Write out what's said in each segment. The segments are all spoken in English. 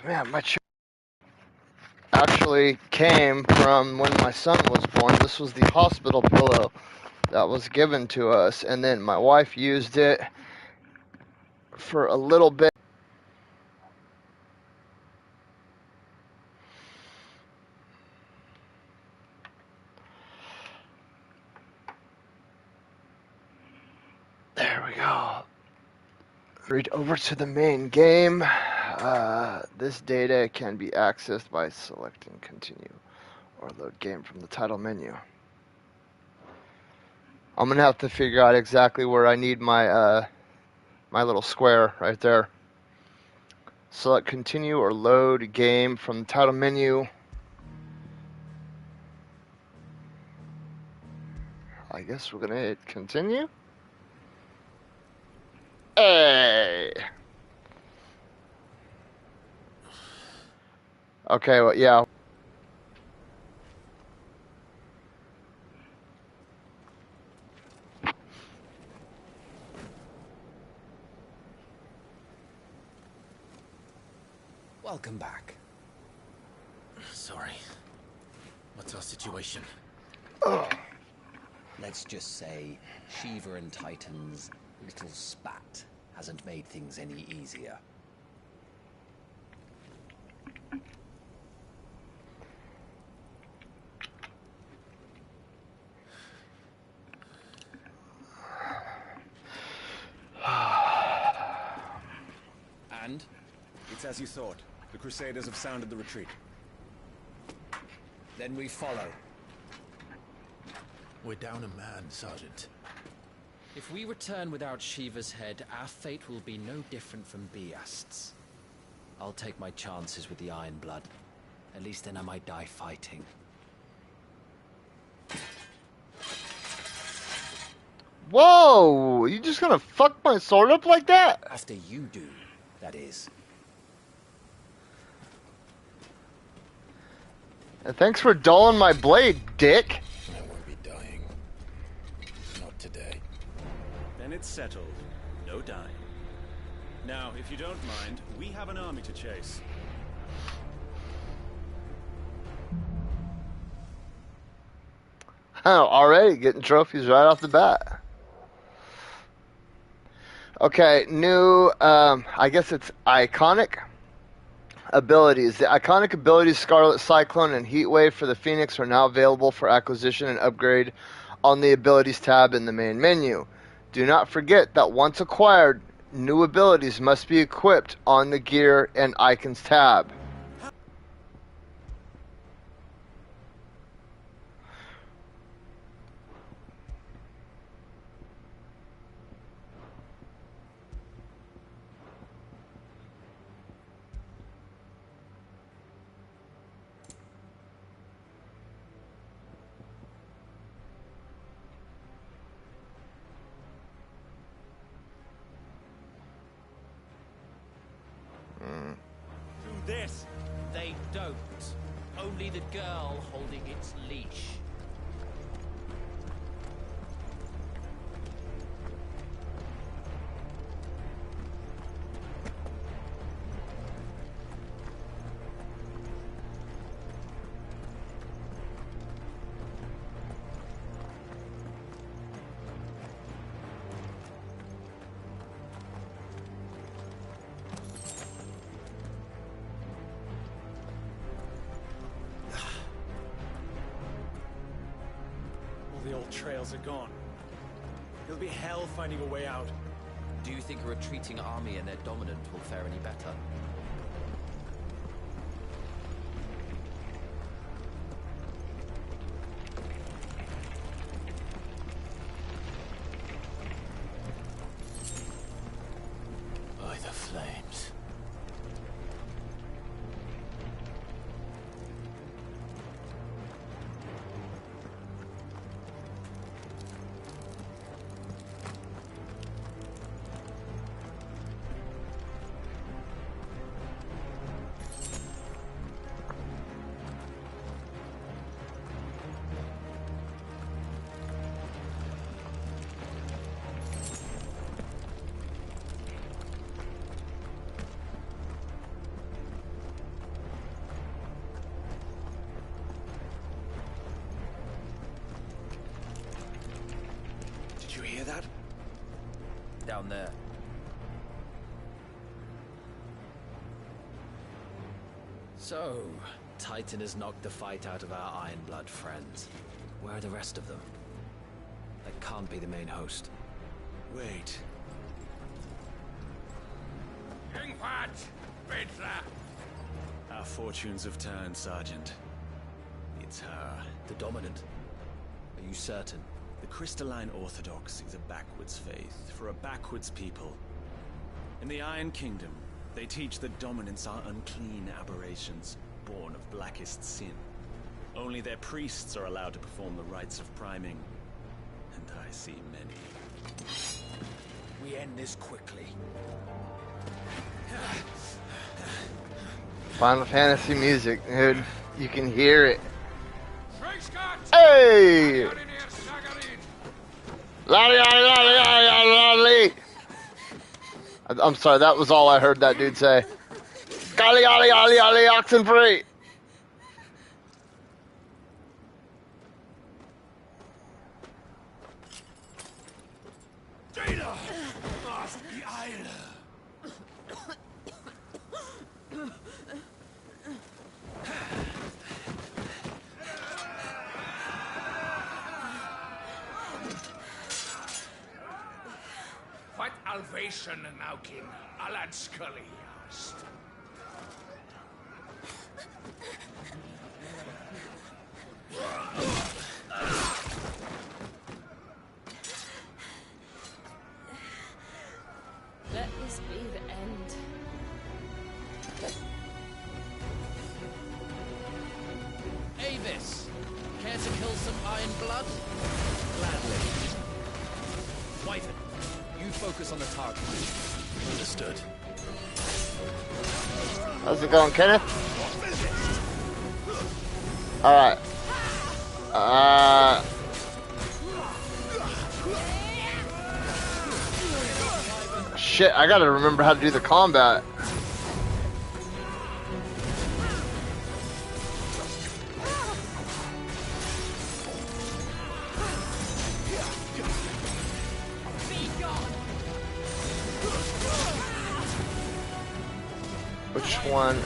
Man, my chair actually came from when my son was born. This was the hospital pillow that was given to us, and then my wife used it for a little bit. There we go. Read over to the main game. This data can be accessed by selecting continue or load game from the title menu. I'm gonna have to figure out exactly where I need my my little square right there. Select continue or load game from the title menu. I guess we're gonna hit continue. Hey. Okay, well, yeah. Welcome back. Sorry. What's our situation? Let's just say Shiva and Titan's little spat hasn't made things any easier. And? It's as you thought. The Crusaders have sounded the retreat. Then we follow. We're down a man, Sergeant. If we return without Shiva's head, our fate will be no different from Biast's. I'll take my chances with the Iron Blood. At least then I might die fighting. Whoa! You just gonna fuck my sword up like that? After you do, that is. And thanks for dulling my blade, dick. I won't be dying. Not today. Then it's settled. No dying. Now, if you don't mind, we have an army to chase. Oh, already getting trophies right off the bat. Okay, new, I guess it's iconic abilities. The iconic abilities Scarlet Cyclone and Heatwave for the Phoenix are now available for acquisition and upgrade on the abilities tab in the main menu. Do not forget that once acquired, new abilities must be equipped on the gear and icons tab. Do this! They don't. Only the girl holding its leash. All the old trails are gone. It'll be hell finding a way out. Do you think a retreating army and their dominant will fare any better? By the flames. that? Down there. So, Titan has knocked the fight out of our Ironblood friends. Where are the rest of them? That can't be the main host. Wait. Our fortunes have turned, Sergeant. It's her. The Dominant? Are you certain? The Crystalline Orthodox is a backwards faith for a backwards people. In the Iron Kingdom, they teach that dominants are unclean aberrations, born of blackest sin. Only their priests are allowed to perform the rites of priming. And I see many. We end this quickly. Final Fantasy music, dude. You can hear it. Hey! Lolly, lolly, lolly, lolly, lolly. I'm sorry, that was all I heard that dude say. Golly, golly, golly, golly, oxen free. What Alvation Naukin, Alad Scully asked. Let this be the end. Avis! Care to kill some Ironblood? Gladly. Wyvern, you focus on the target. Understood. How's it going, Kenneth? Alright. Shit, I gotta remember how to do the combat. Which one?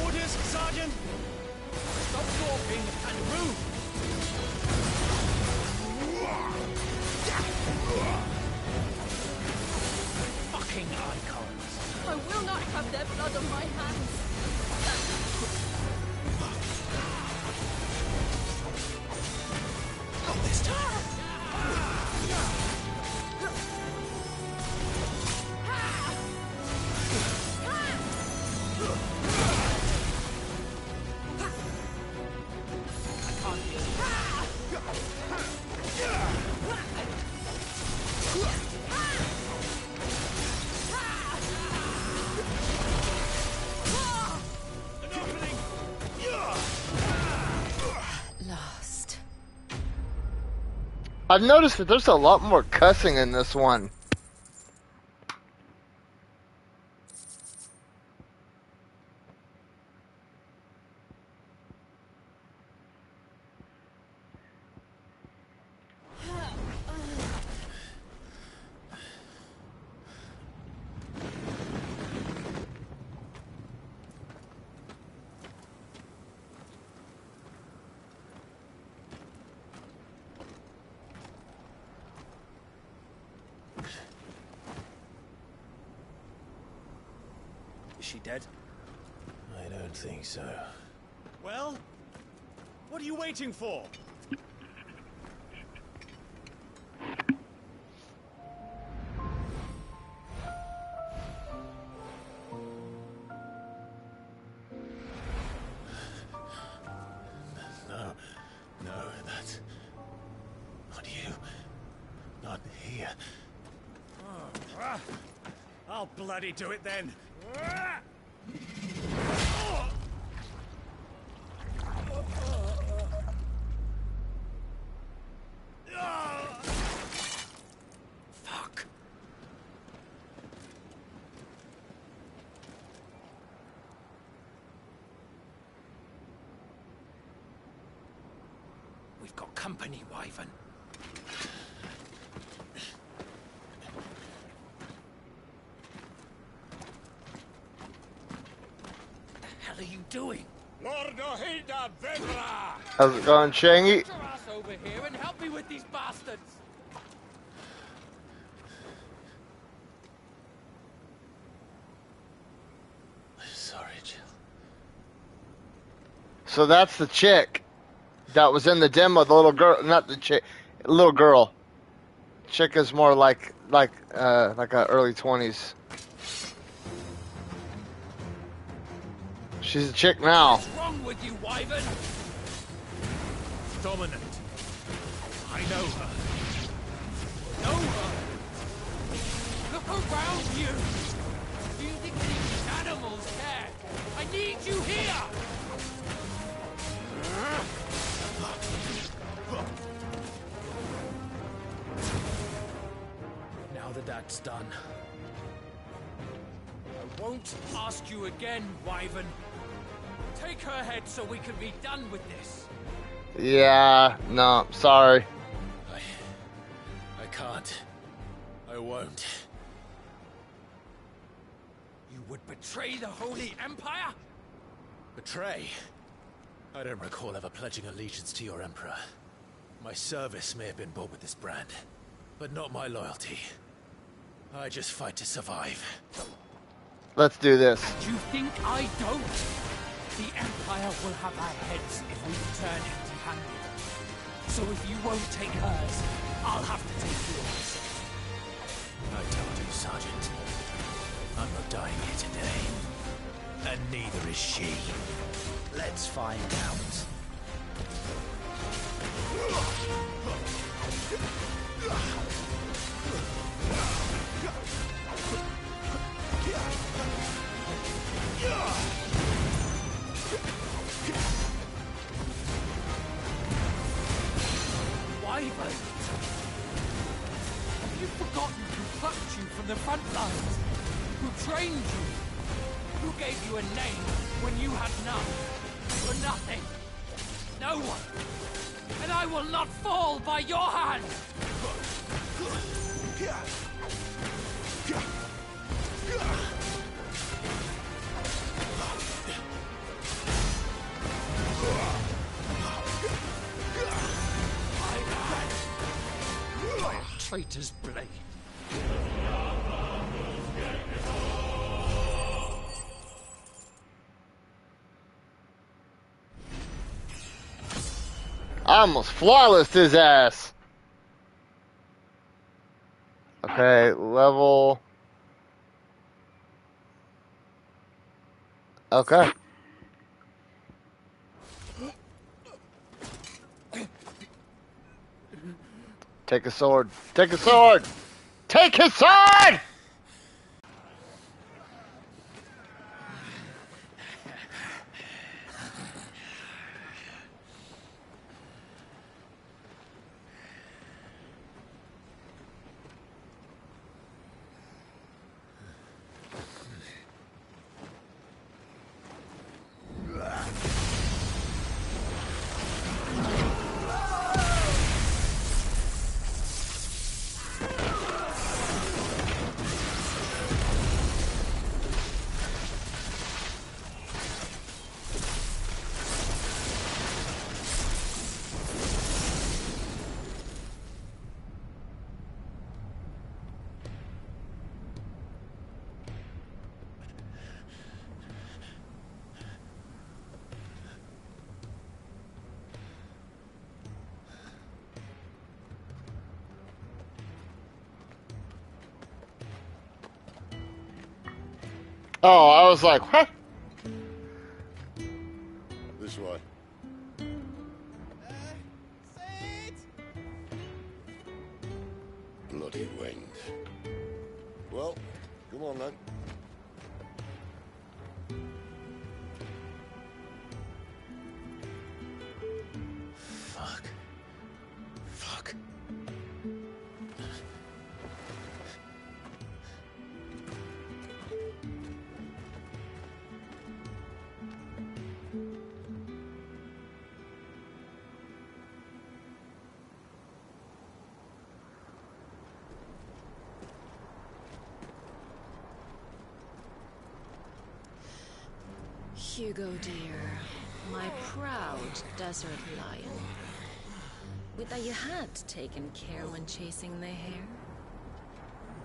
Orders, Sergeant! Stop gawping and move! Fucking icons! I will not have their blood on my hands. Not this time! Lost. I've noticed that there's a lot more cussing in this one. Is she dead? I don't think so. Well, what are you waiting for? No, that's not you. Not here. I'll bloody do it then. Fuck. We've got company, Wyvern. What the hell are you doing? Lord Ohida Vedra! How's it going, Shangy? Get your ass over here and help me with these bastards! Sorry, Jill. So that's the chick that was in the demo. The little girl, not the chick, little girl. Chick is more like a early 20s. She's a chick now. What's wrong with you, Wyvern? Dominant. I know her. Know her? Look around you! Do you think these animals care? I need you here! Now that that's done, I won't ask you again, Wyvern. Take her head so we can be done with this. Yeah, no, sorry. I can't. I won't. You would betray the Holy Empire? Betray? I don't recall ever pledging allegiance to your Emperor. My service may have been bought with this brand, but not my loyalty. I just fight to survive. Let's do this. You think I don't? The Empire will have our heads if we return empty-handed. So if you won't take hers, I'll have to take yours. I told you, Sergeant. I'm not dying here today. And neither is she. Let's find out. Wyvern! Have you forgotten who plucked you from the front lines? Who trained you? Who gave you a name when you had none? For nothing. No one. And I will not fall by your hand! My traitor's blade. I almost flawless his ass. Okay, level. Okay. Take a sword. Take a sword. Take his sword! Oh, I was like, what? This way. Bloody wind. Well, come on then. Fuck. Fuck. Hugo, dear. My proud desert lion. Would that you had taken care when chasing the hare.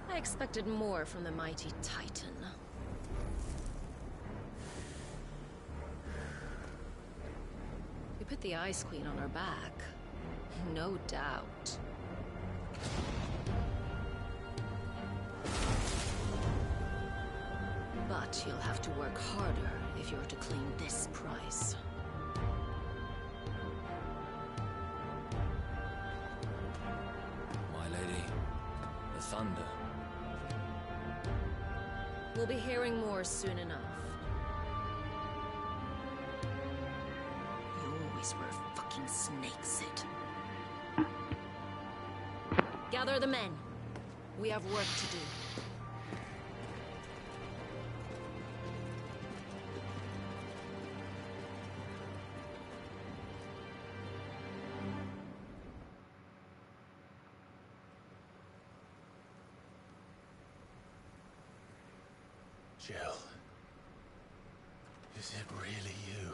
I expected more from the mighty Titan. We put the Ice Queen on our back. No doubt. But you'll have to work harder if you're to claim this prize. My lady, the thunder. We'll be hearing more soon enough. You always were fucking snakes, Sid. Gather the men. We have work to do. Jill. Is it really you?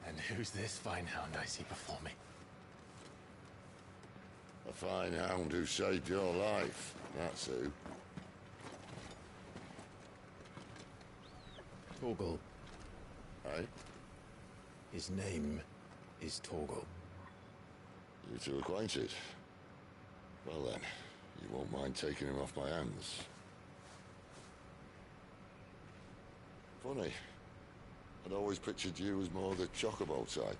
And who's this fine hound I see before me? A fine hound who saved your life, that's who. Torgal. Eh? His name is Torgal. You two acquainted? Well then, you won't mind taking him off my hands. Funny. I'd always pictured you as more the chocobo type.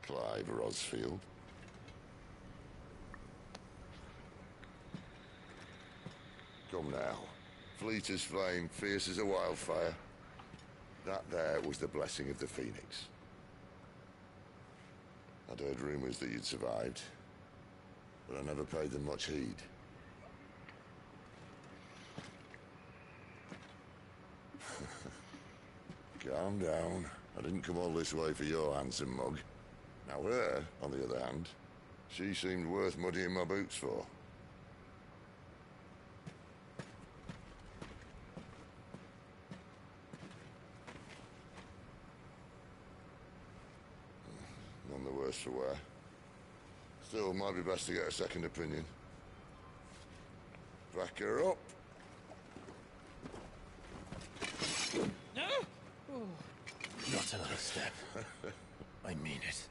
Clive Rosfield. Come now. Fleet as flame, fierce as a wildfire. That there was the blessing of the Phoenix. I'd heard rumors that you'd survived, but I never paid them much heed. Calm down. I didn't come all this way for your handsome mug. Now her, on the other hand, she seemed worth muddying my boots for. None the worse for wear. Still, might be best to get a second opinion. Back her up. Not another step. I mean it.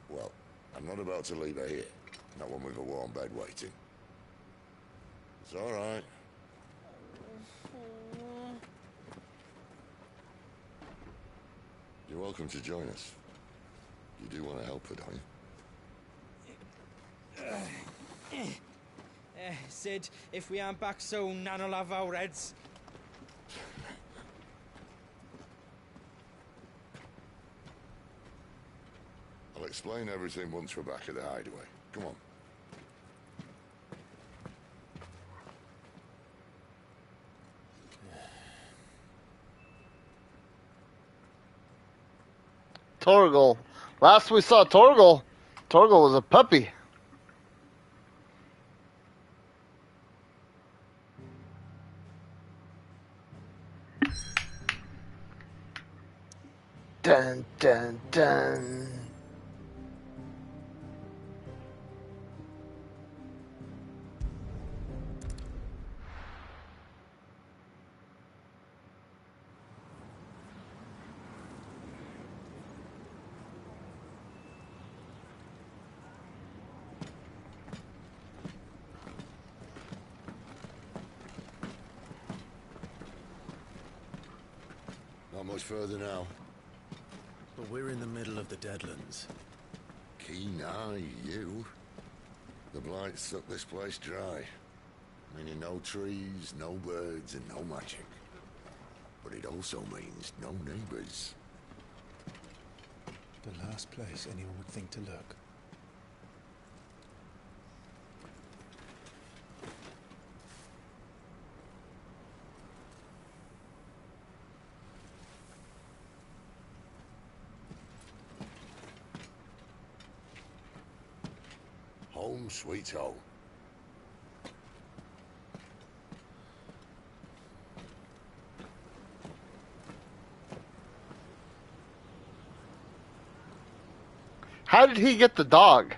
Well, I'm not about to leave her here. Not one with a warm bed waiting. It's all right. You're welcome to join us. You do want to help her, don't you? Sid, if we aren't back soon, Nan'll have our heads. I'll explain everything once we're back at the hideaway. Come on. Torgal. Last we saw Torgal was a puppy. Dun dun dun. Not much further now. But we're in the middle of the Deadlands. Keen eye, you. The blight sucked this place dry. Meaning no trees, no birds, and no magic. But it also means no neighbors. The last place anyone would think to look. Home sweet home. How did he get the dog?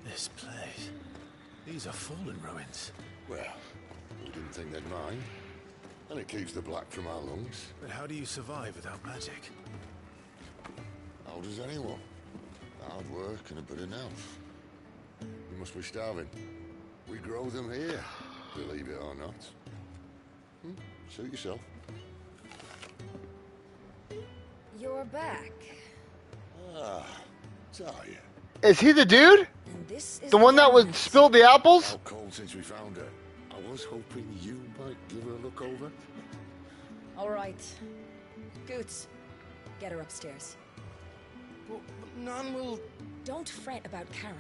This place. These are fallen ruins. Well, we didn't think they'd mind. And it keeps the black from our lungs. But how do you survive without magic? How does anyone? Hard work and a bit of nerve. You must be starving. We grow them here, believe it or not. Suit yourself. You're back. Ah, Talia. Is he the dude? And this is The one that would spill the apples? Out cold since we found her. I was hoping you might give her a look over. All right. Goots, get her upstairs. But none will... Don't fret about Karen.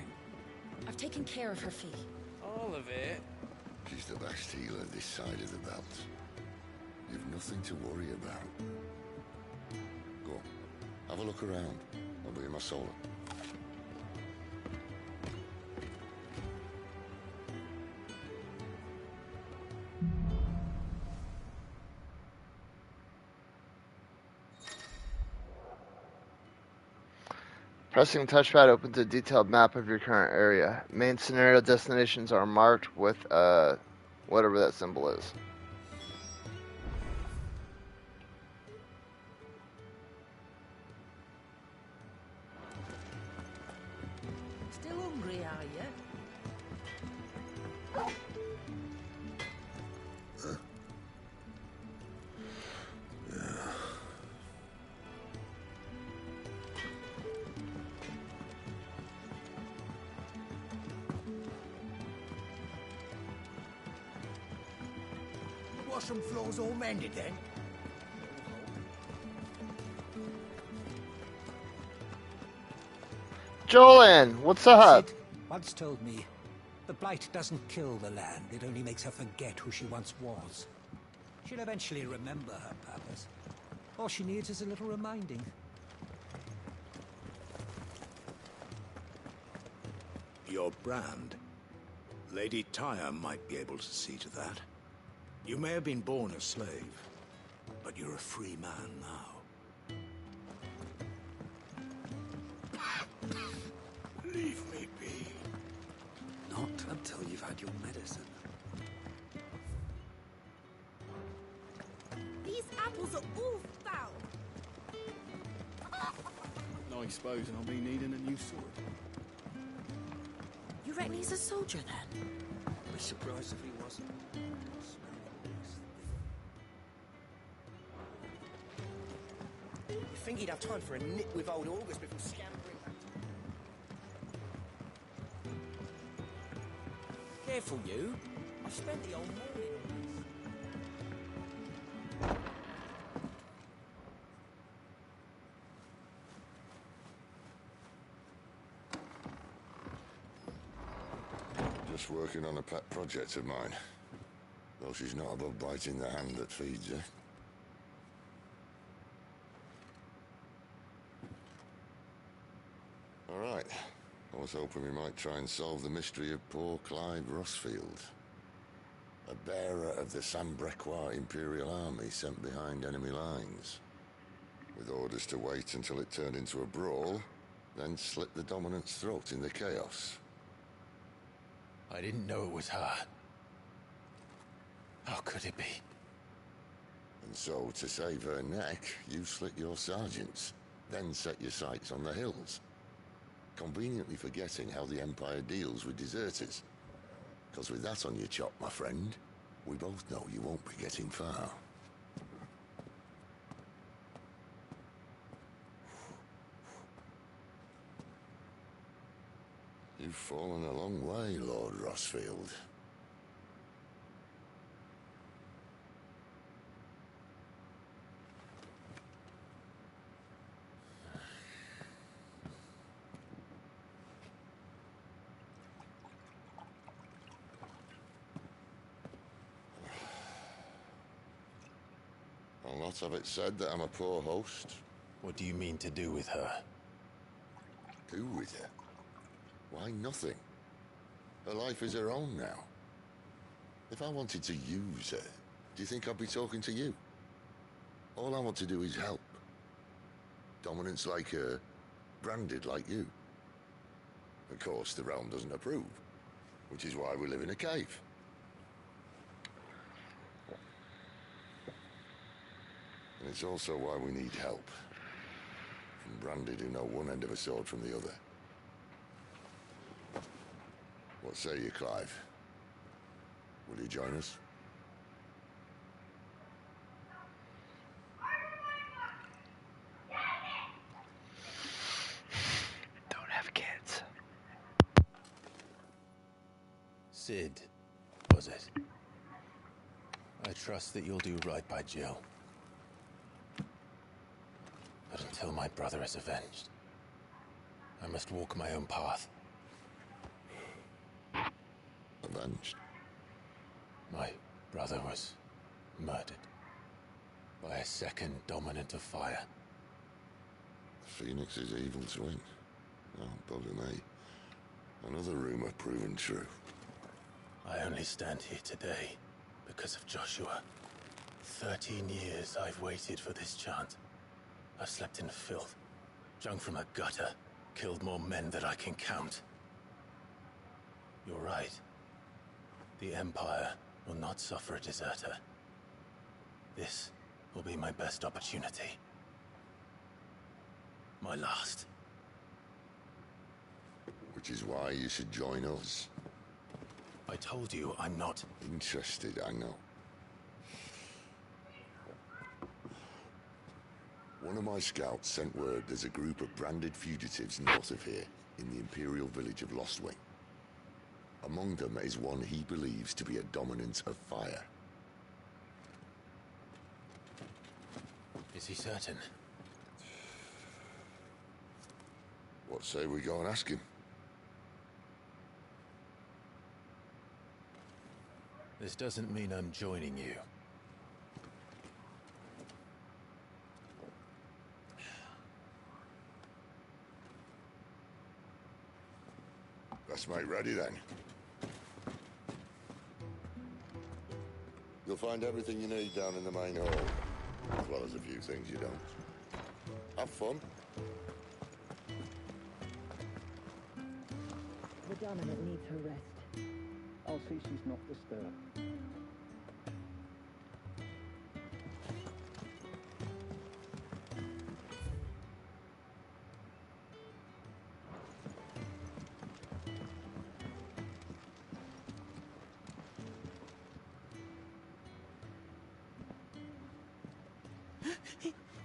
I've taken care of her fee. All of it? She's the best healer this side of the belt. You've nothing to worry about. Go on, have a look around. I'll be in my solar. Pressing touchpad opens a detailed map of your current area. Main scenario destinations are marked with whatever that symbol is. Still hungry, are you? Washroom floors all mended then? Jolin, what's up? Sid once told me, the blight doesn't kill the land, it only makes her forget who she once was. She'll eventually remember her purpose. All she needs is a little reminding. Your brand. Lady Tyre might be able to see to that. You may have been born a slave, but you're a free man now. Leave me be. Not until you've had your medicine. These apples are all foul. Nice supposing I'll be needing a new sword. You reckon he's a soldier then? I'd be surprised if he wasn't. You think he'd have time for a nip with old August before scampering back to... Careful, you. I've spent the whole morning on this. Just working on a pet project of mine. Though she's not above biting the hand that feeds her. Alright. I was hoping we might try and solve the mystery of poor Clive Rossfield. A bearer of the Sambrequois Imperial Army sent behind enemy lines. With orders to wait until it turned into a brawl, then slit the dominant's throat in the chaos. I didn't know it was her. How could it be? And so, to save her neck, you slit your sergeants. Then set your sights on the hills, conveniently forgetting how the Empire deals with deserters. Because with that on your chop, my friend, we both know you won't be getting far. You've fallen a long way, Lord Rossfield. I'll not have it said that I'm a poor host. What do you mean to do with her? Do with her? Why, nothing. Her life is her own now. If I wanted to use her, do you think I'd be talking to you? All I want to do is help. Dominants like her, branded like you. Of course, the realm doesn't approve, which is why we live in a cave. And it's also why we need help. From branded who know one end of a sword from the other. What say you, Clive? Will you join us? Don't have kids. Sid, was it? I trust that you'll do right by Jill. But until my brother is avenged, I must walk my own path. Avenged? My brother was murdered by a second dominant of fire. Phoenix's evil twin. Oh, bugger me. Another rumor proven true. I only stand here today because of Joshua. 13 years I've waited for this chance. I've slept in filth, drunk from a gutter, killed more men than I can count. You're right. The Empire will not suffer a deserter. This will be my best opportunity. My last. Which is why you should join us. I told you I'm not interested, I know. One of my scouts sent word there's a group of branded fugitives north of here, in the Imperial village of Lostwing. Among them is one he believes to be a dominant of fire. Is he certain? What say we go and ask him? This doesn't mean I'm joining you. Let's make ready then. You'll find everything you need down in the main hall, as well as a few things you don't. Have fun. The dominant needs her rest. I'll see she's not disturbed.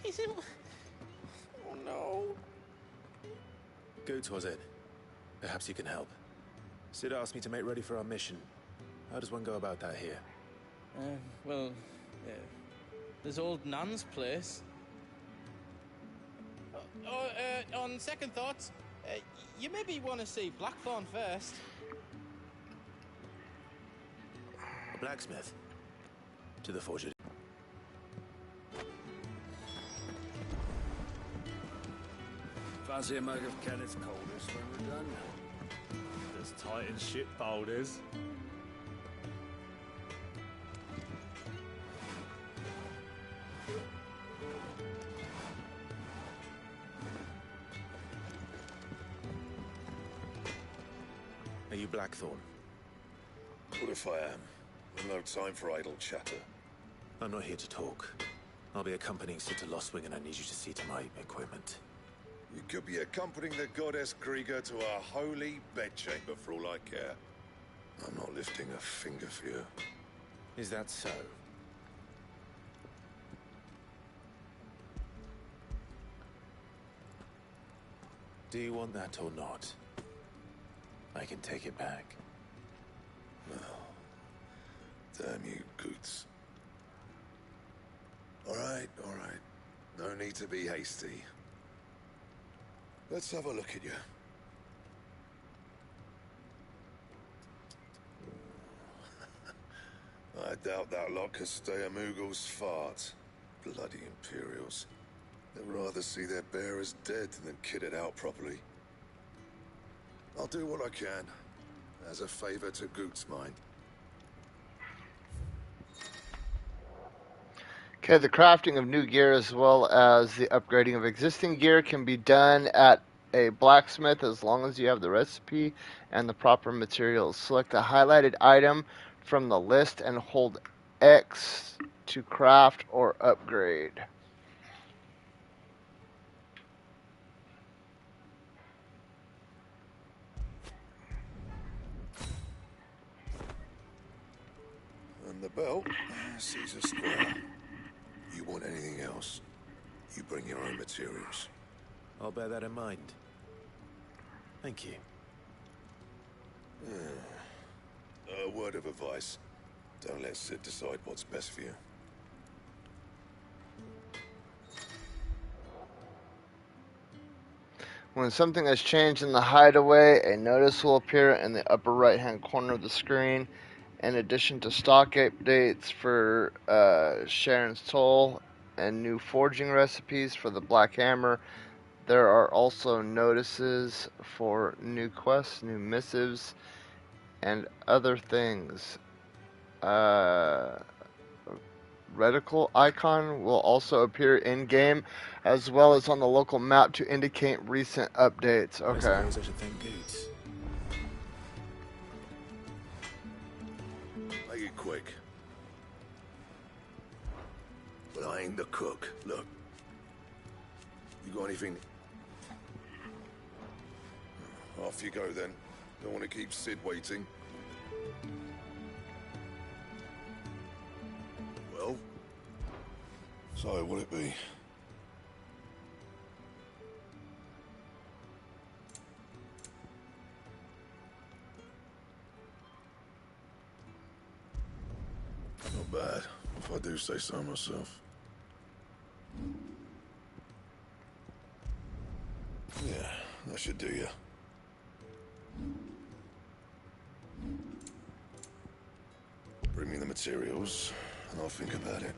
He's in... Oh no. Goats, was it? Perhaps you can help. Sid asked me to make ready for our mission. How does one go about that here? Well, there's old Nan's place. On second thoughts, you maybe want to see Blackthorn first. A blacksmith? To the forger. Fancy a mug of Kenneth's coldest when we're done? There's Titan ship boulders. Are you Blackthorn? What if I am? I've no time for idle chatter. I'm not here to talk. I'll be accompanying Sid to Lostwing, and I need you to see to my equipment. You could be accompanying the goddess Krieger to a holy bedchamber for all I care. I'm not lifting a finger for you. Is that so? Do you want that or not? I can take it back. Damn you, Goots. All right. No need to be hasty. Let's have a look at you. I doubt that lot could stay a Moogle's fart. Bloody Imperials. They'd rather see their bearers dead than kitted out properly. I'll do what I can, as a favor to Goot's mine. Okay, the crafting of new gear as well as the upgrading of existing gear can be done at a blacksmith as long as you have the recipe and the proper materials. Select a highlighted item from the list and hold X to craft or upgrade. And the belt, Caesar Square. You want anything else, you bring your own materials. I'll bear that in mind. Thank you. A word of advice. Don't let Sid decide what's best for you. When something has changed in the hideaway, a notice will appear in the upper right hand corner of the screen. In addition to stock updates for Sharon's Toll and new forging recipes for the Black Hammer, there are also notices for new quests, new missives, and other things. Reticle icon will also appear in-game as well as on the local map to indicate recent updates. I Okay. suppose I should thank Goots. Make it quick. But I ain't the cook. Look. You got anything? Off you go then. Don't want to keep Sid waiting. Well? So, what'll it be? Not bad, if I do say so myself. Yeah, that should do you. Bring me the materials, and I'll think about it.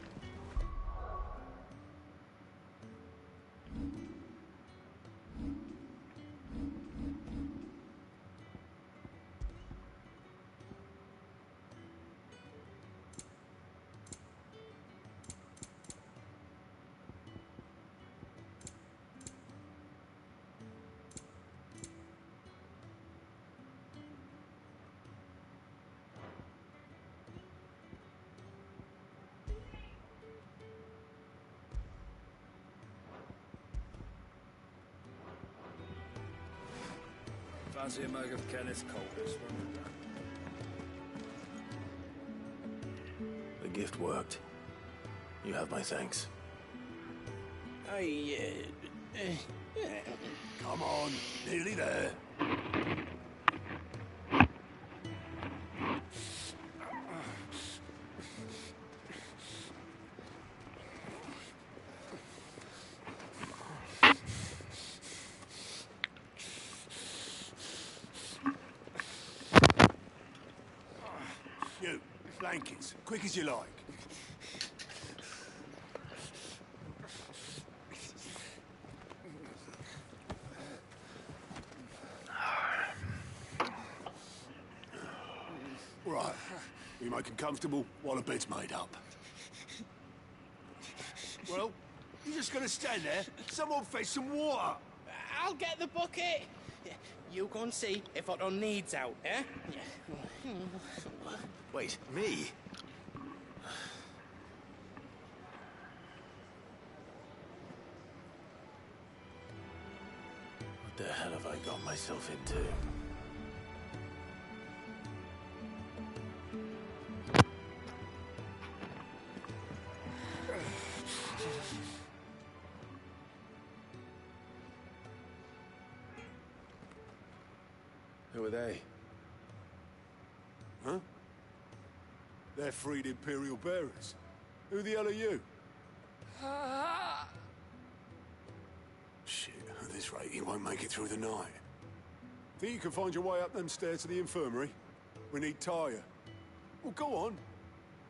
Fancy a mug of Kenneth's coldest when we're done. The gift worked. You have my thanks. Come on, nearly there. You, blankets, quick as you like. Right, you make it comfortable while the bed's made up. Well, you're just gonna stand there? Someone fetch some water! I'll get the bucket. You go and see if Otto needs out, eh? Wait, me? The hell have I got myself into? Who are they? Huh? They're freed Imperial bearers. Who the hell are you? Shit, at this rate, he won't make it through the night. Think you can find your way up them stairs to the infirmary? We need Tyre. Well, go on.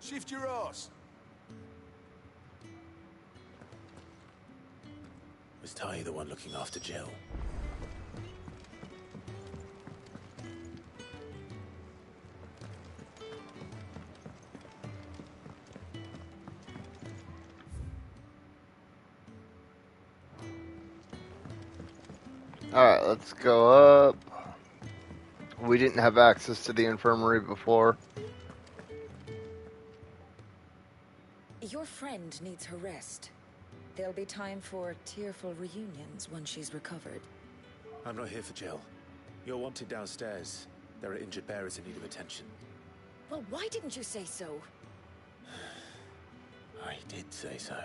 Shift your ass. Was Ty the one looking after Jill? Alright, let's go up. We didn't have access to the infirmary before. Your friend needs her rest. There'll be time for tearful reunions once she's recovered. I'm not here for Jill. You're wanted downstairs. There are injured bearers in need of attention. Well, why didn't you say so? I did say so.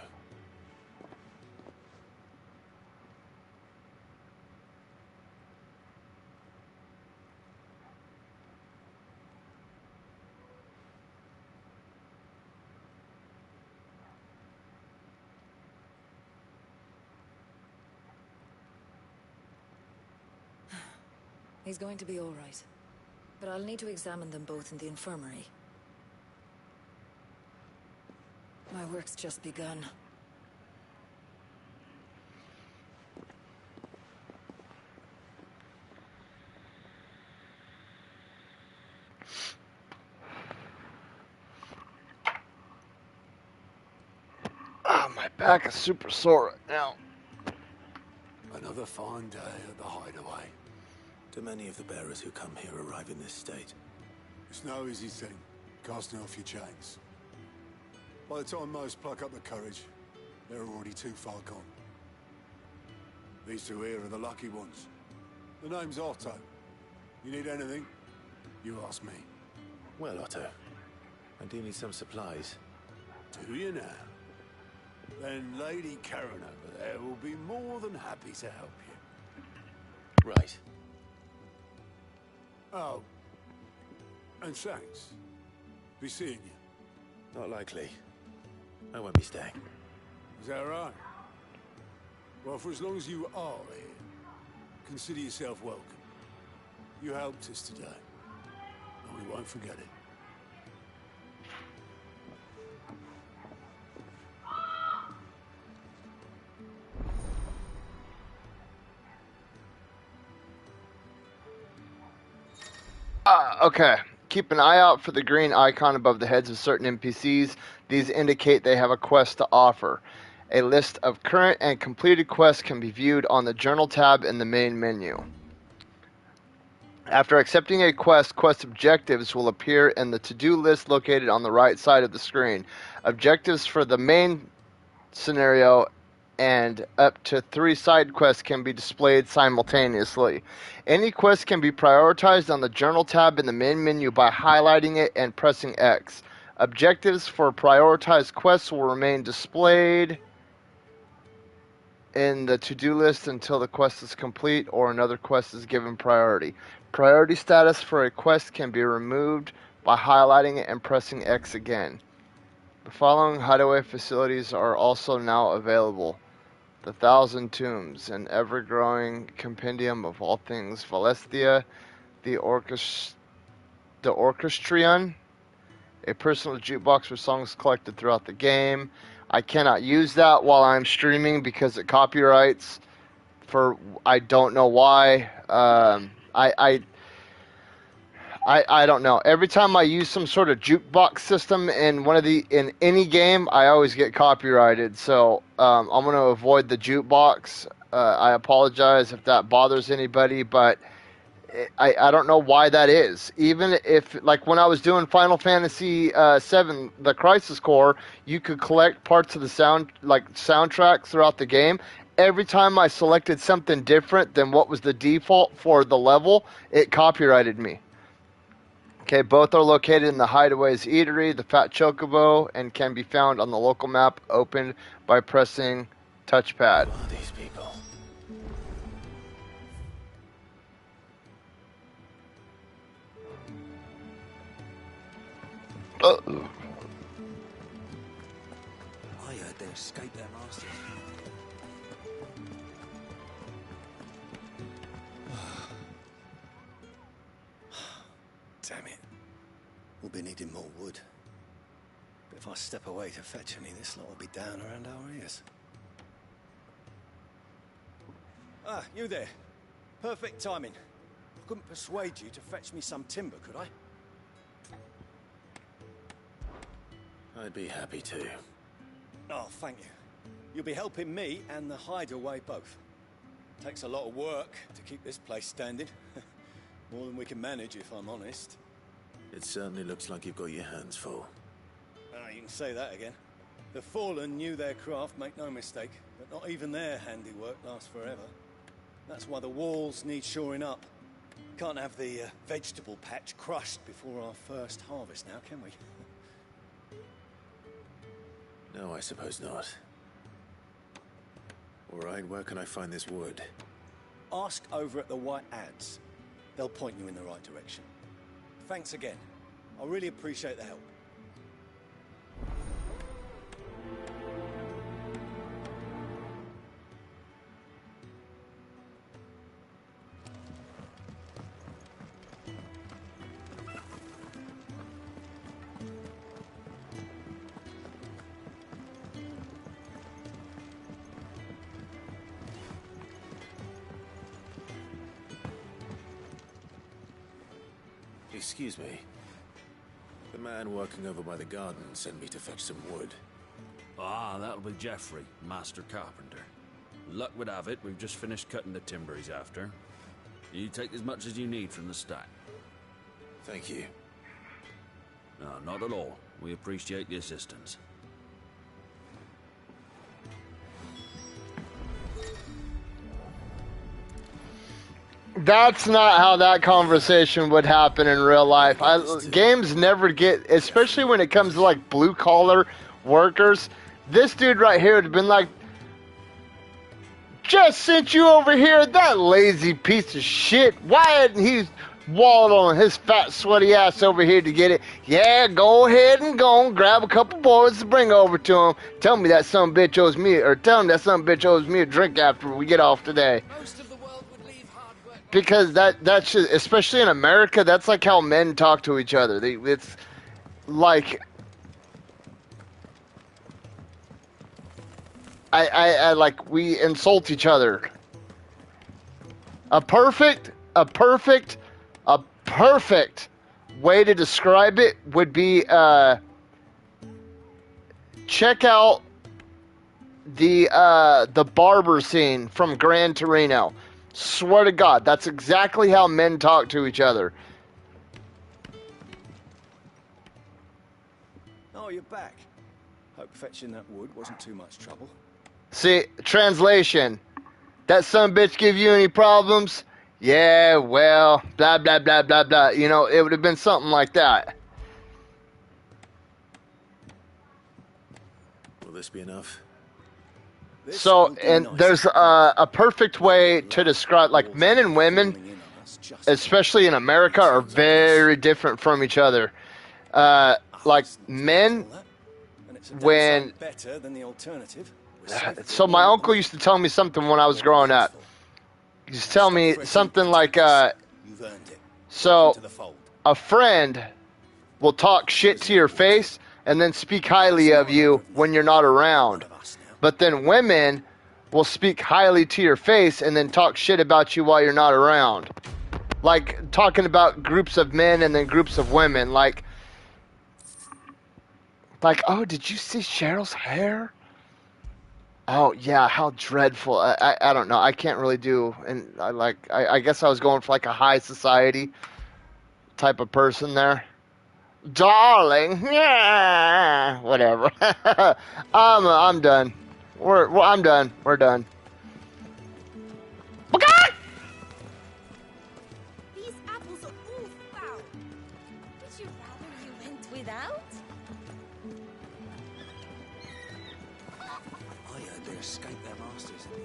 He's going to be all right. But I'll need to examine them both in the infirmary. My work's just begun. Ah, my back is super sore right now. Another fine day at the hideaway. Do many of the bearers who come here arrive in this state? It's no easy thing, casting off your chains. By the time most pluck up the courage, they're already too far gone. These two here are the lucky ones. The name's Otto. You need anything? You ask me. Well, Otto, I do need some supplies. Do you now? Then Lady Karen over there will be more than happy to help you. Right. Oh. And thanks. Be seeing you. Not likely. I won't be staying. Is that right? Well, for as long as you are here, consider yourself welcome. You helped us today, and we won't forget it. Okay. Keep an eye out for the green icon above the heads of certain NPCs. These indicate they have a quest to offer. A list of current and completed quests can be viewed on the Journal tab in the main menu. After accepting a quest, quest objectives will appear in the to-do list located on the right side of the screen. Objectives for the main scenario and up to 3 side quests can be displayed simultaneously. Any quest can be prioritized on the Journal tab in the main menu by highlighting it and pressing X. Objectives for prioritized quests will remain displayed in the to-do list until the quest is complete or another quest is given priority. Priority status for a quest can be removed by highlighting it and pressing X again. The following hideaway facilities are also now available. The Thousand Tombs, an ever-growing compendium of all things Valestia, the Orchestrion, a personal jukebox for songs collected throughout the game. I cannot use that while I'm streaming because it copyrights for I don't know why. I don't know. Every time I use some sort of jukebox system in in any game, I always get copyrighted. So I'm going to avoid the jukebox. I apologize if that bothers anybody, but I don't know why that is. Even if, like when I was doing Final Fantasy VII, the Crisis Core, you could collect parts of the soundtrack throughout the game, every time I selected something different than what was the default for the level, it copyrighted me. Okay, both are located in the Hideaway's Eatery, the Fat Chocobo, and can be found on the local map opened by pressing touchpad. Who are these people? I heard they escaped their masters. Damn it. We'll be needing more wood. But if I step away to fetch any, this lot will be down around our ears. Ah, you there. Perfect timing. I couldn't persuade you to fetch me some timber, could I? I'd be happy to. Oh, thank you. You'll be helping me and the hideaway both. Takes a lot of work to keep this place standing. More than we can manage, if I'm honest. It certainly looks like you've got your hands full. Ah, you can say that again. The Fallen knew their craft, make no mistake, but not even their handiwork lasts forever. That's why the walls need shoring up. Can't have the vegetable patch crushed before our first harvest now, can we? No, I suppose not. All right, where can I find this wood? Ask over at the White Ads. They'll point you in the right direction. Thanks again. I really appreciate the help. Excuse me. The man working over by the garden sent me to fetch some wood. Ah, that'll be Geoffrey, Master Carpenter. Luck would have it, we've just finished cutting the timber he's after. You take as much as you need from the stack. Thank you. No, not at all. We appreciate the assistance. That's not how that conversation would happen in real life. Games never get, especially when it comes to like blue collar workers. This dude right here would have been like, just sent you over here, that lazy piece of shit. Why hadn't he walled on his fat sweaty ass over here to get it? Yeah, go ahead and go and grab a couple boys to bring over to him. Tell me that some bitch owes me, or tell him that some bitch owes me a drink after we get off today. Because that's just, especially in America, that's like how men talk to each other. It's like I like we insult each other. A perfect way to describe it would be check out the barber scene from Gran Torino. Swear to God, that's exactly how men talk to each other. Oh, you're back. Hope fetching that wood wasn't too much trouble. See, translation. That son bitch give you any problems? Yeah, well, blah, blah, blah, blah, blah. You know, it would have been something like that. Will this be enough? So, and there's a perfect way to describe, like, men and women, especially in America, are very different from each other. Like, men, when... Better than the alternative. So my uncle used to tell me something when I was growing up. He used to tell me something like, so a friend will talk shit to your face and then speak highly of you when you're not around. But then women will speak highly to your face and then talk shit about you while you're not around. Like, talking about groups of men and then groups of women. Like, oh, did you see Cheryl's hair? Oh, yeah, how dreadful. I don't know. I can't really do... And I guess I was going for, like, a high society type of person there. Darling. Yeah. Whatever. I'm done. I'm done. We're done. Without? I heard they escaped their masters in the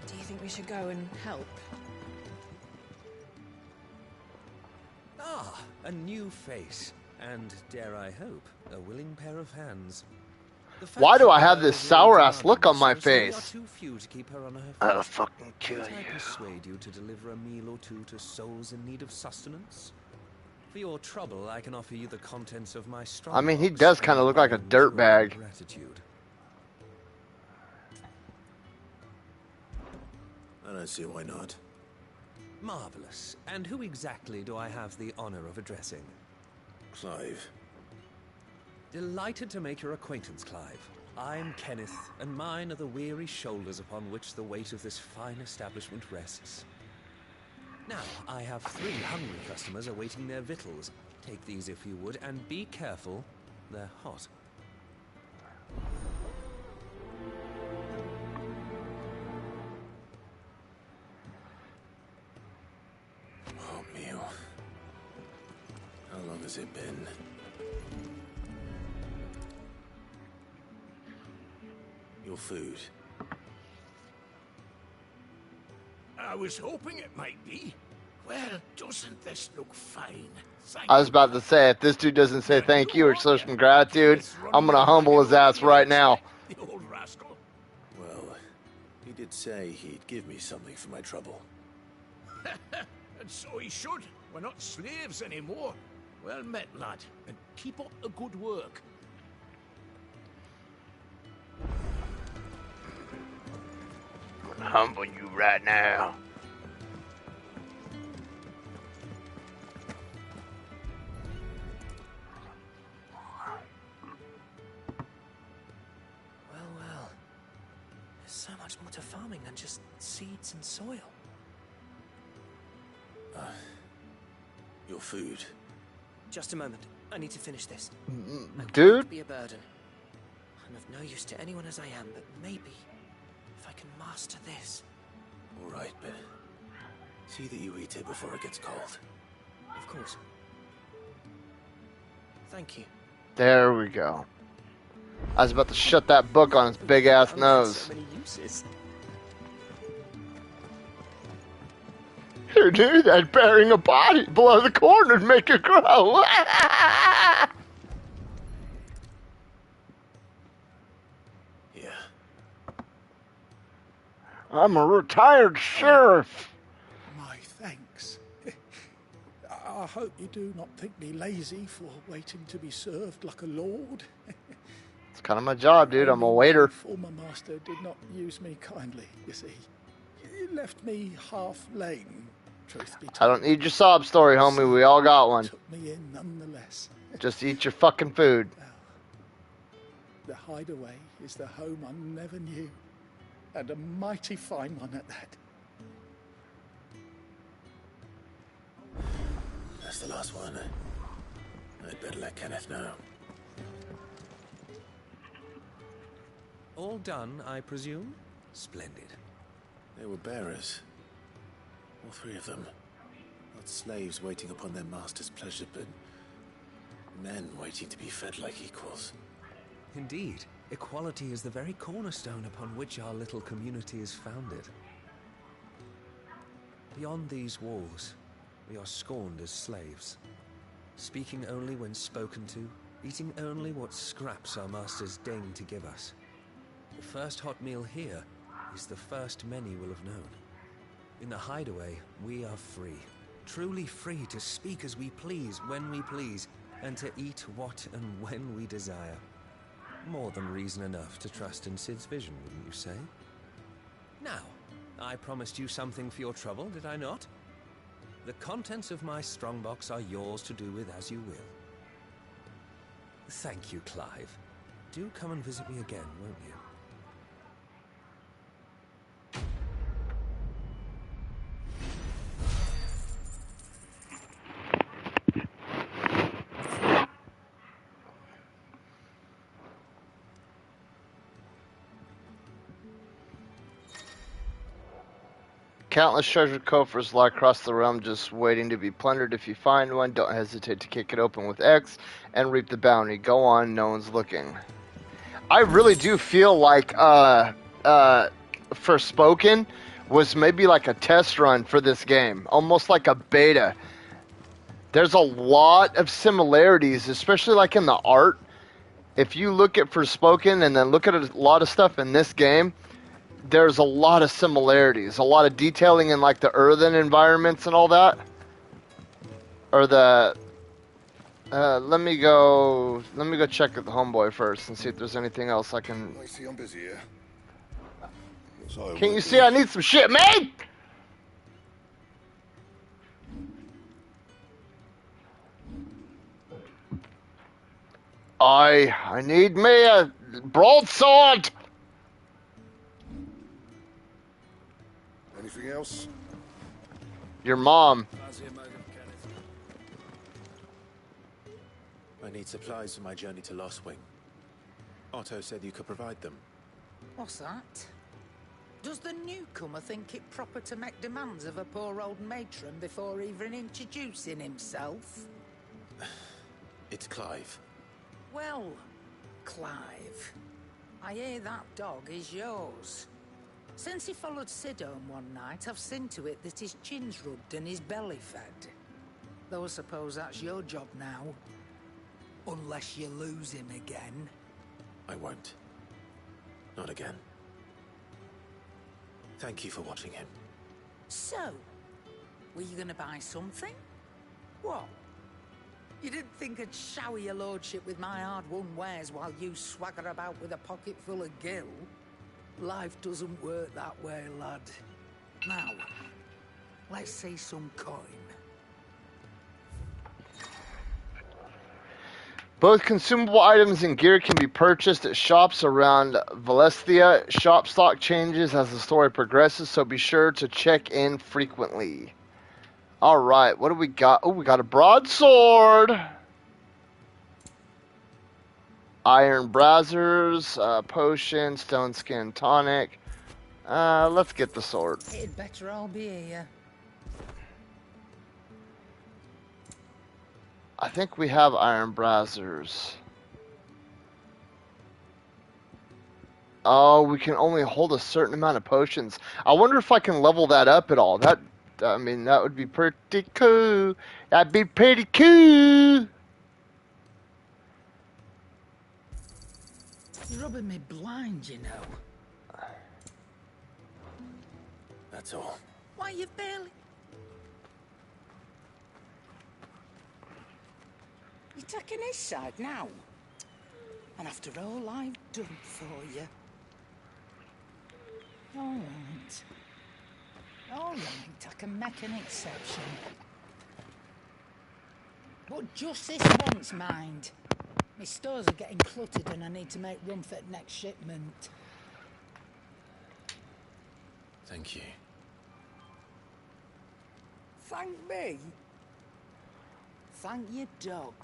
Do you think we should go and help? Ah, a new face. And, dare I hope, a willing pair of hands. Why do I have this sour-ass look on my So we are face? too few to keep her on her feet. I'll fucking kill Might I you. persuade you to deliver a meal or two to souls in need of sustenance? For your trouble, I can offer you the contents of my strong I mean, he box does kind of and look like a my mutual dirtbag. gratitude. I don't see why not. Marvelous. And who exactly do I have the honor of addressing? Clive. Delighted to make your acquaintance, Clive. I'm Kenneth, and mine are the weary shoulders upon which the weight of this fine establishment rests. Now, I have 3 hungry customers awaiting their victuals. Take these if you would, and be careful, they're hot. Hot meal. How long has it been? Your food. I was hoping it might be. Well, doesn't this look fine? I was about to say, if this dude doesn't say thank you or show some gratitude, I'm gonna humble his ass right now. The old rascal. Well, he did say he'd give me something for my trouble. And so he should. We're not slaves anymore. Well met, lad. And keep up the good work. I'm gonna humble you right now. Well. There's so much more to farming than just seeds and soil. Your food. Just a moment. I need to finish this. Dude? Be a burden. I'm of no use to anyone as I am, but maybe if I can master this. All right, but see that you eat it before it gets cold. Of course. Thank you. There we go. I was about to shut that book on his big ass nose. So many uses. Who knew that burying a body below the corn would make it grow? Yeah. I'm a retired sheriff. My thanks. I hope you do not think me lazy for waiting to be served like a lord. It's kind of my job, dude. I'm a waiter. My former master did not use me kindly, you see. He left me half lame, truth be told. I don't need your sob story, homie. We all got one. Took me in nonetheless. Just eat your fucking food. The hideaway is the home I never knew, and a mighty fine one at that. That's the last one. I'd better let Kenneth know. All done, I presume? Splendid. They were bearers. All 3 of them. Not slaves waiting upon their master's pleasure, but men waiting to be fed like equals. Indeed. Equality is the very cornerstone upon which our little community is founded. Beyond these walls, we are scorned as slaves. Speaking only when spoken to, eating only what scraps our masters deign to give us. The first hot meal here is the first many will have known. In the hideaway, we are free. Truly free to speak as we please, when we please, and to eat what and when we desire. More than reason enough to trust in Sid's vision, wouldn't you say? Now, I promised you something for your trouble, did I not? The contents of my strongbox are yours to do with as you will. Thank you, Clive. Do come and visit me again, won't you? countless treasure coffers lie across the realm just waiting to be plundered. If you find one, don't hesitate to kick it open with X and reap the bounty. Go on, no one's looking. I really do feel like Forspoken was maybe like a test run for this game, almost like a beta. There's a lot of similarities, especially like in the art. If you look at Forspoken and then look at a lot of stuff in this game, there's a lot of similarities, a lot of detailing in like the earthen environments and all that. Or the let me go check with the homeboy first and see if there's anything else I can. I see I'm busy here. Can't you see I need some shit, man? I need me a broadsword. Anything else? Your mom. I need supplies for my journey to Lost Wing. Otto said you could provide them. What's that? Does the newcomer think it proper to make demands of a poor old matron before even introducing himself? It's Clive. Well, Clive, I hear that dog is yours. Since he followed Sid home one night, I've seen to it that his chin's rubbed and his belly fed. Though I suppose that's your job now. Unless you lose him again. I won't. Not again. Thank you for watching him. So, were you gonna buy something? What? You didn't think I'd shower your lordship with my hard-won wares while you swagger about with a pocket full of gil? Life doesn't work that way, lad. Now, let's see some coin. Both consumable items and gear can be purchased at shops around Valestia. Shop stock changes as the story progresses, so be sure to check in frequently. Alright, what do we got? Oh, we got a broadsword! Iron brazzers, potion, stone skin tonic. Let's get the sword. It'd better all be here. I think we have iron brazzers. Oh, we can only hold a certain amount of potions. I wonder if I can level that up at all. That would be pretty cool. That'd be pretty cool. You're rubbing me blind, you know. That's all. Why, you barely... You're taking his side now? And after all I've done for you? All right. All right, I can make an exception. But just this once, mind. My stores are getting cluttered and I need to make room for the next shipment. Thank you. Thank me? Thank your dog.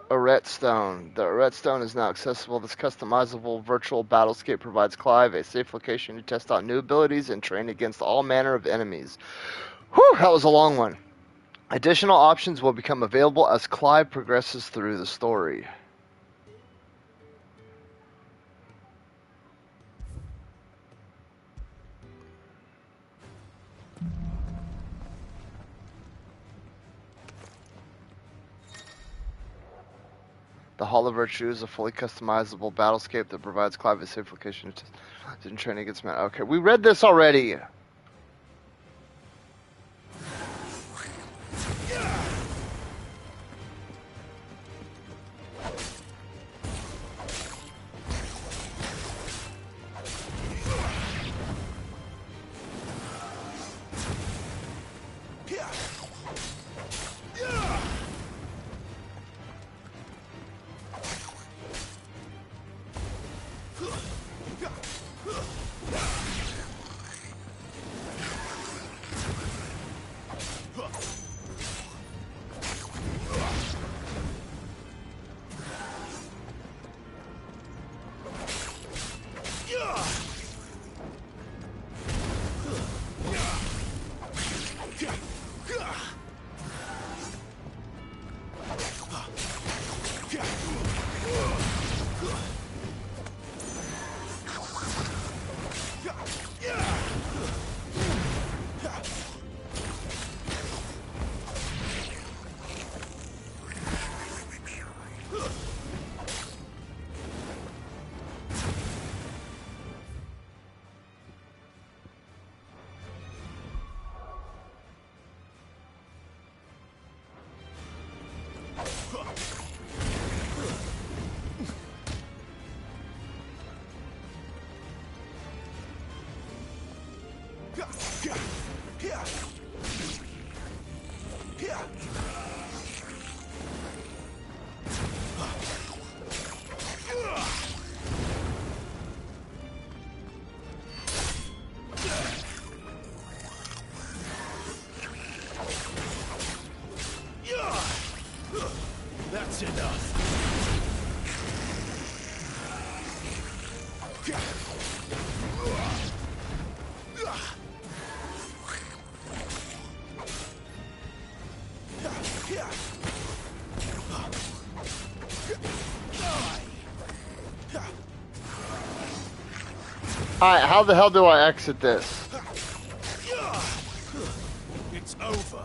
A Redstone. The Redstone is now accessible. This customizable virtual battlescape provides Clive a safe location to test out new abilities and train against all manner of enemies. Whew, that was a long one. Additional options will become available as Clive progresses through the story. The Hall of Virtue is a fully customizable battlescape that provides Clive a safe location to train against men. Okay, we read this already. That's enough. Alright, how the hell do I exit this? It's over.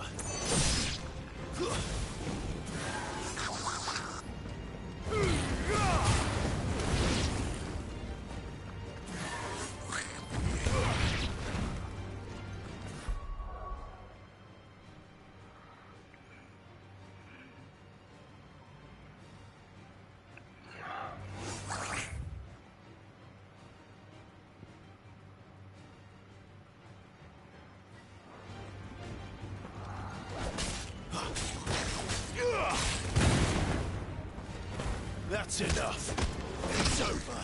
That's enough. It's over.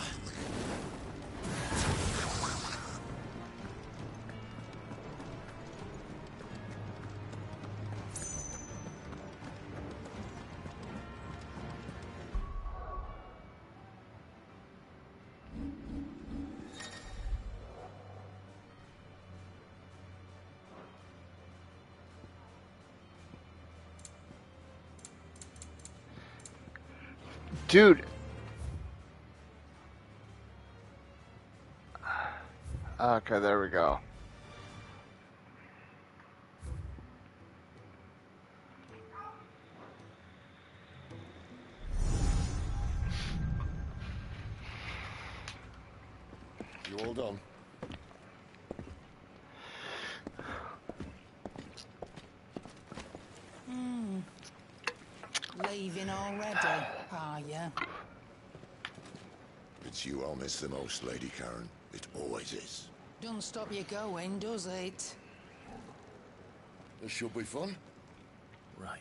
Dude. Okay, there we go. You all done? Leaving already, are ya? It's you I'll miss the most, Lady Karen. It always is. Don't stop you going, does it? This should be fun. Right.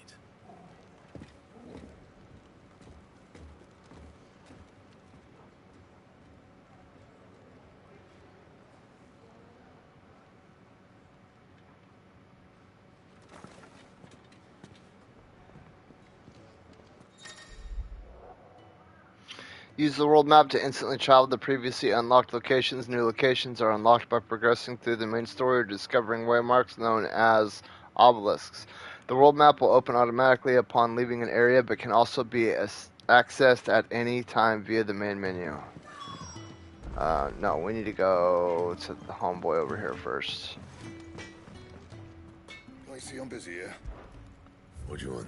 Use the world map to instantly travel to previously unlocked locations. New locations are unlocked by progressing through the main story or discovering waymarks known as obelisks. The world map will open automatically upon leaving an area, but can also be accessed at any time via the main menu. No, we need to go to the homeboy over here first. I see I'm busy here. What do you want?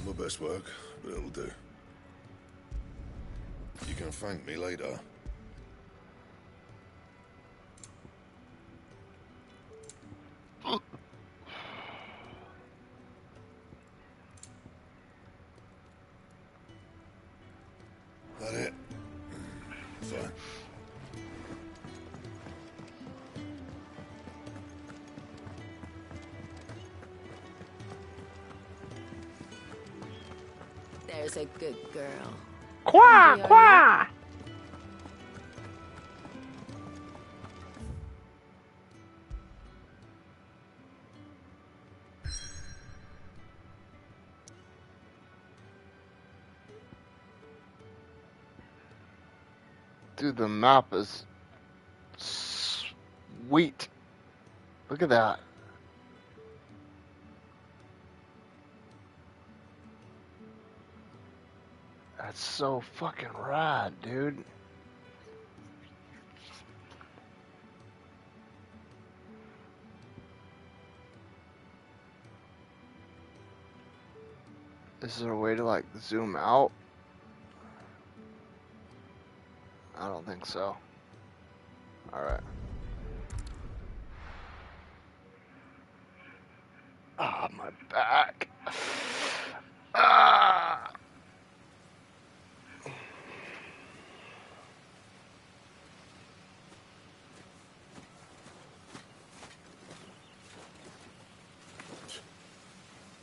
My best work, but it'll do. You can thank me later. That it? Fine. There's a good girl. Quah, quah! Dude, the map is sweet. Look at that. That's so fucking rad, dude. Is there a way to like zoom out? I don't think so. Alright. Ah, my back. Ah.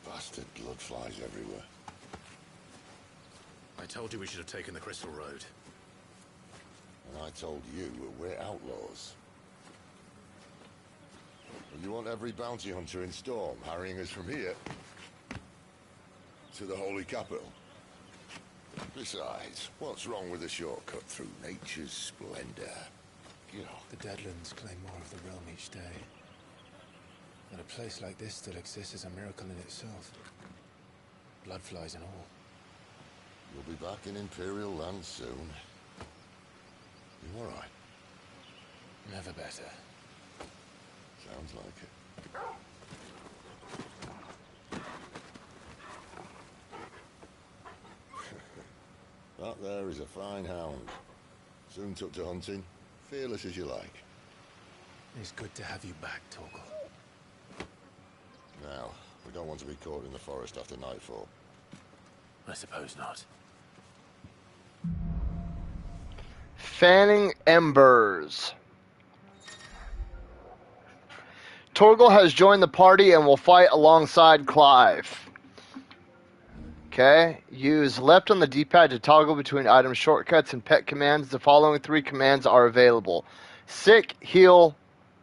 Bastard blood flies everywhere. I told you we should have taken the Crystal Road. And I told you we're outlaws. And you want every bounty hunter in Storm harrying us from here to the Holy Capital? Besides, what's wrong with a shortcut through nature's splendor? You know. The Deadlands claim more of the realm each day. That a place like this still exists is a miracle in itself. Bloodflies and all. You'll be back in Imperial land soon. You alright? Never better. Sounds like it. That there is a fine hound. Soon took to hunting. Fearless as you like. It's good to have you back, Torgal. Now, we don't want to be caught in the forest after nightfall. I suppose not. Fanning embers. Torgal has joined the party and will fight alongside Clive. Okay. Use left on the D-pad to toggle between item shortcuts and pet commands. The following 3 commands are available. Sick, heal.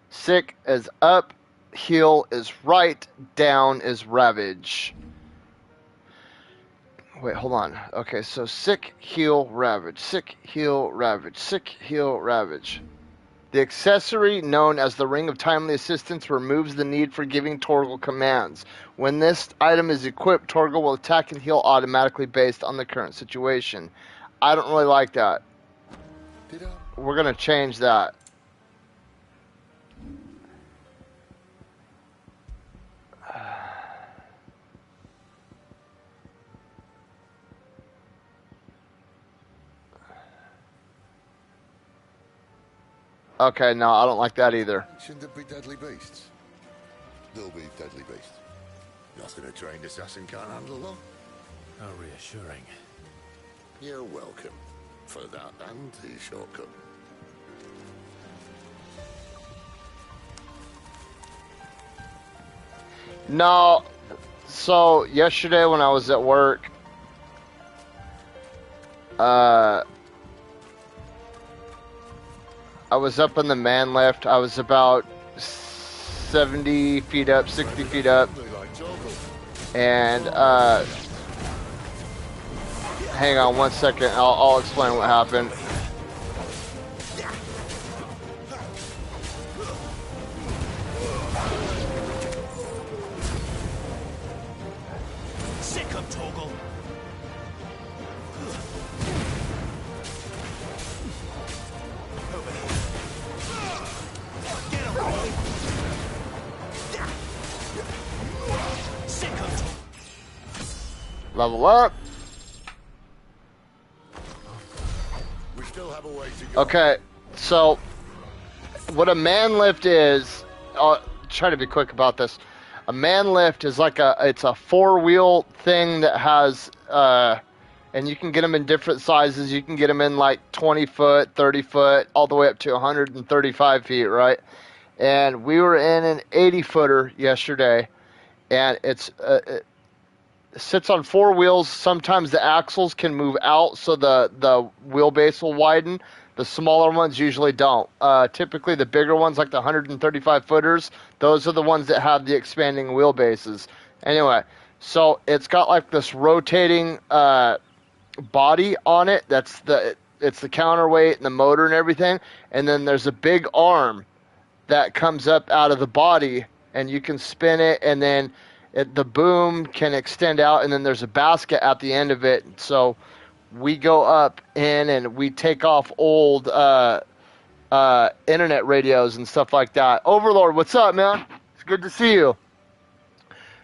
Sick is up. Heal is right. Down is ravage. Wait, hold on. Okay, so sick, heal, ravage. Sick, heal, ravage. Sick, heal, ravage. The accessory, known as the Ring of Timely Assistance, removes the need for giving Torgal commands. When this item is equipped, Torgal will attack and heal automatically based on the current situation. I don't really like that. We're going to change that. Okay, no, I don't like that either. Shouldn't there be deadly beasts? There'll be deadly beasts. Nothing a trained assassin can't handle, though. How reassuring. You're welcome. For that and the shortcut. No, so yesterday when I was at work, I was up in the man lift. I was about 70 feet up, 60 feet up. And, hang on one second. I'll explain what happened. Sick of Torgal. Level up. We still have a way to go. Okay, so what a man lift is, I'll try to be quick about this. A man lift is like it's a 4-wheel thing that has, and you can get them in different sizes. You can get them in like 20 foot, 30 foot, all the way up to 135 feet, right? And we were in an 80 footer yesterday, and it sits on 4 wheels. Sometimes the axles can move out so the wheelbase will widen. The smaller ones usually don't. Typically the bigger ones, like the 135 footers, those are the ones that have the expanding wheelbases. Anyway, so it's got like this rotating body on it. It's the counterweight and the motor and everything. And then there's a big arm that comes up out of the body, and you can spin it, and then the boom can extend out, and then there's a basket at the end of it. So we go up in and we take off old internet radios and stuff like that. Overlord, what's up, man? It's good to see you.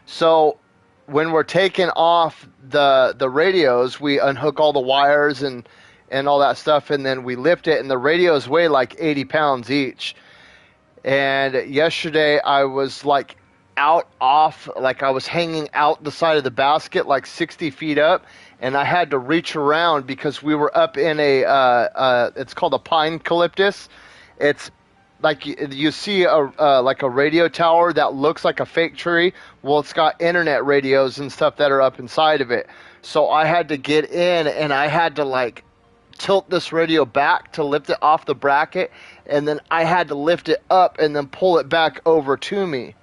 So when we're taking off the radios, we unhook all the wires and all that stuff, and then we lift it, and the radios weigh like 80 pounds each. And yesterday I was like out off, like I was hanging out the side of the basket like 60 feet up, and I had to reach around because we were up in it's called a pine calyptus. It's like you see like a radio tower that looks like a fake tree. Well, it's got internet radios and stuff that are up inside of it. So I had to get in, and I had to like tilt this radio back to lift it off the bracket, and then I had to lift it up and then pull it back over to me.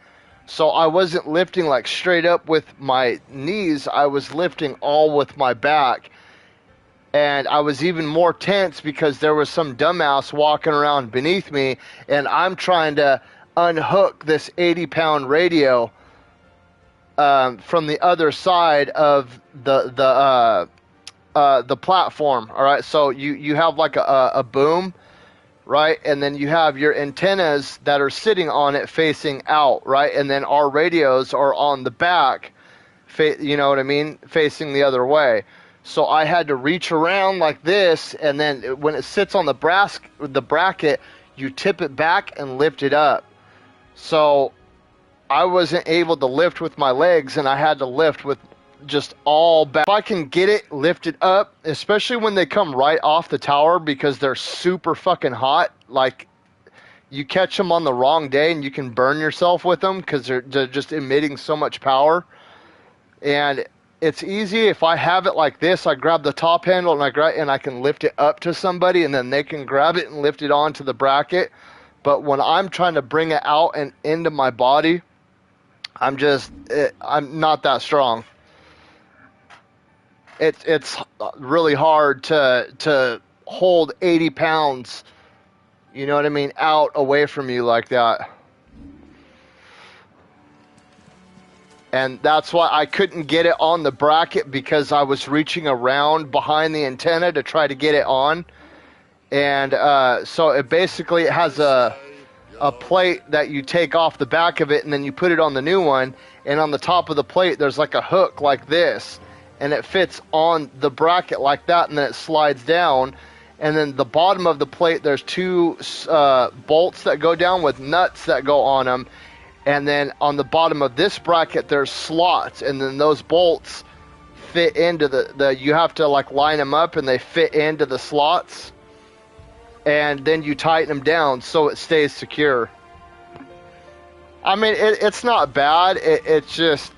So I wasn't lifting like straight up with my knees, I was lifting all with my back. And I was even more tense because there was some dumbass walking around beneath me, and I'm trying to unhook this 80-pound radio from the other side of the platform. All right, so you have like a boom, right, and then you have your antennas that are sitting on it facing out, right, and then our radios are on the back, you know what I mean, facing the other way. So I had to reach around like this, and then when it sits on the bracket, you tip it back and lift it up. So I wasn't able to lift with my legs, and I had to lift with just all back. If I can get it lifted up, especially when they come right off the tower because they're super fucking hot, like you catch them on the wrong day and you can burn yourself with them because they're just emitting so much power. And it's easy if I have it like this, I grab the top handle and I can lift it up to somebody, and then they can grab it and lift it onto the bracket. But when I'm trying to bring it out and into my body, I'm not that strong. It's really hard to hold 80 pounds, you know what I mean, out away from you like that. And that's why I couldn't get it on the bracket, because I was reaching around behind the antenna to try to get it on. And so it basically has a plate that you take off the back of it, and then you put it on the new one. And on the top of the plate, there's like a hook like this. And it fits on the bracket like that, and then it slides down. And then the bottom of the plate, there's two bolts that go down with nuts that go on them. And then on the bottom of this bracket, there's slots, and then those bolts fit into you have to like line them up, and they fit into the slots. And then you tighten them down so it stays secure. I mean, it's not bad. It's just,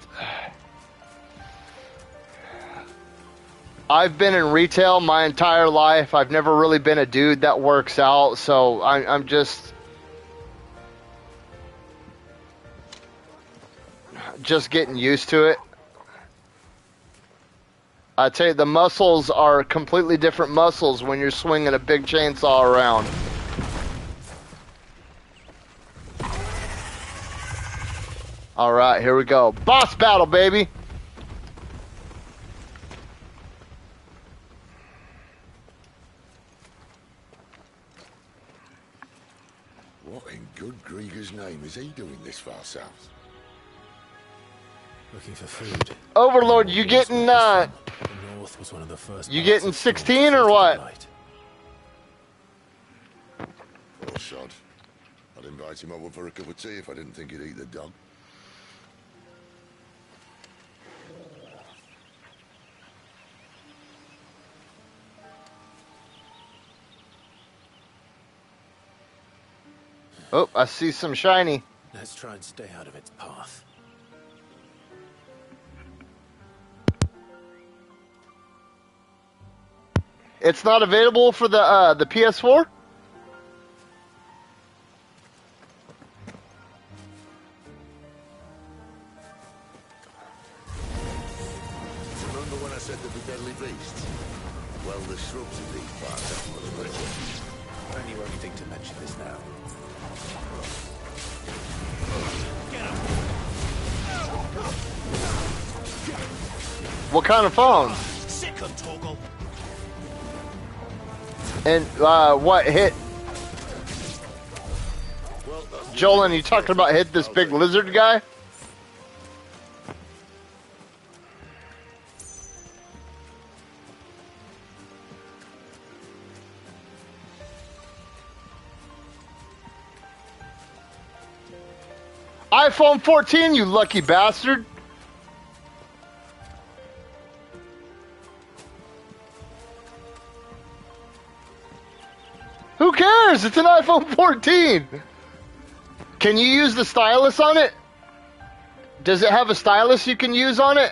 I've been in retail my entire life. I've never really been a dude that works out, so I'm just getting used to it. I tell you, the muscles are completely different muscles when you're swinging a big chainsaw around. All right, here we go. Boss battle, baby. What in good Grieger's name is he doing this far south? Looking for food. Overlord, you getting The north was one of the first. You getting 16 or what? Poor sod. I'd invite him over for a cup of tea if I didn't think he'd eat the dog. Oh, I see some shiny. Let's try and stay out of its path. It's not available for the PS4? Remember when I said there'd be deadly beasts? Well, the shrubs in these parts haven't much better. Only won't think to mention this now. What kind of phone? Sick on Torgal. And what hit? Jolan, you talking about hit this big lizard guy? iPhone 14, you lucky bastard. Who cares? It's an iPhone 14. Can you use the stylus on it? Does it have a stylus you can use on it?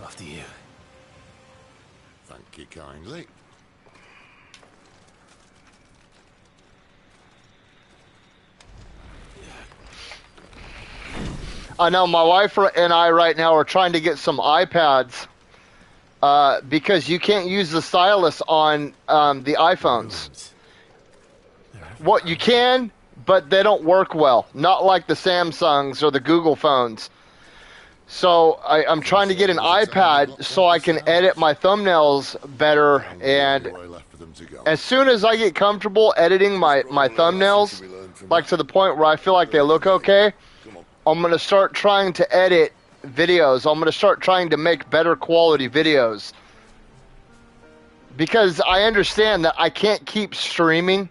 After you. Thank you kindly. I know my wife and I right now are trying to get some iPads because you can't use the stylus on the iPhones. What you can, but they don't work well. Not like the Samsungs or the Google phones. So I'm trying to get an iPad so I can edit my thumbnails better. And as soon as I get comfortable editing my thumbnails, like to the point where I feel like they look okay, I'm going to start trying to edit videos. I'm going to start trying to make better quality videos. Because I understand that I can't keep streaming.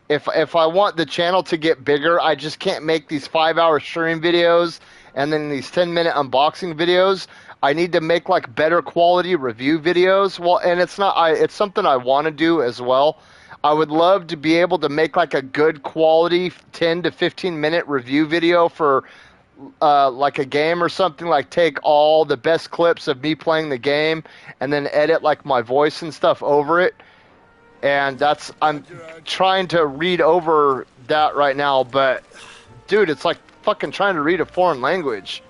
If I want the channel to get bigger, I just can't make these 5-hour stream videos and then these 10-minute unboxing videos. I need to make like better quality review videos. Well, and it's something I want to do as well. I would love to be able to make like a good quality 10 to 15 minute review video for like a game or something, like take all the best clips of me playing the game and then edit like my voice and stuff over it. And I'm trying to read over that right now, but dude, it's like fucking trying to read a foreign language.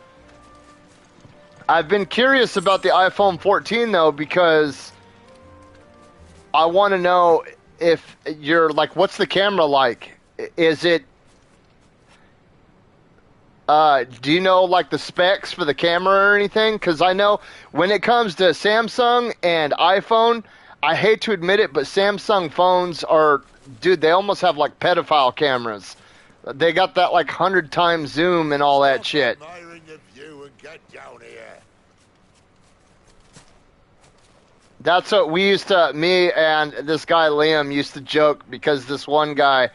I've been curious about the iPhone 14 though, because I want to know if you're like, what's the camera like? Is it, do you know like the specs for the camera or anything? Because I know when it comes to Samsung and iPhone, I hate to admit it, but Samsung phones are, dude, they almost have like pedophile cameras. They got that like 100 times zoom and all that shit. That's what we used to, me and this guy Liam used to joke, because this one guy,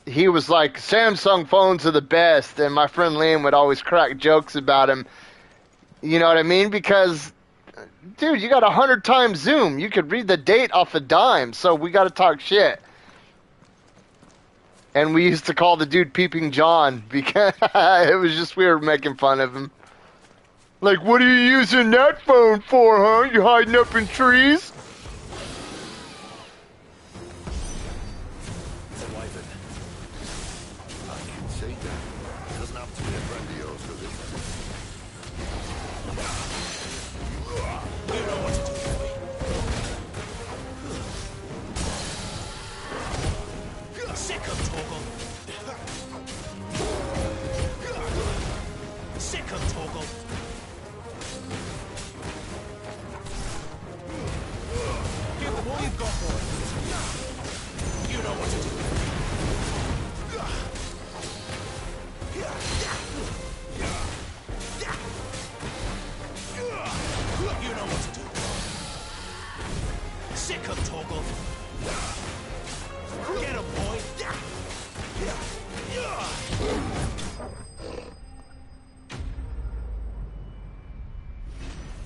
he was like, Samsung phones are the best, and my friend Liam would always crack jokes about him. You know what I mean? Because, dude, you got 100 times zoom. You could read the date off a dime, so we got to talk shit. And we used to call the dude Peeping John, because it was just, we were making fun of him. Like, what are you using that phone for, huh? You hiding up in trees?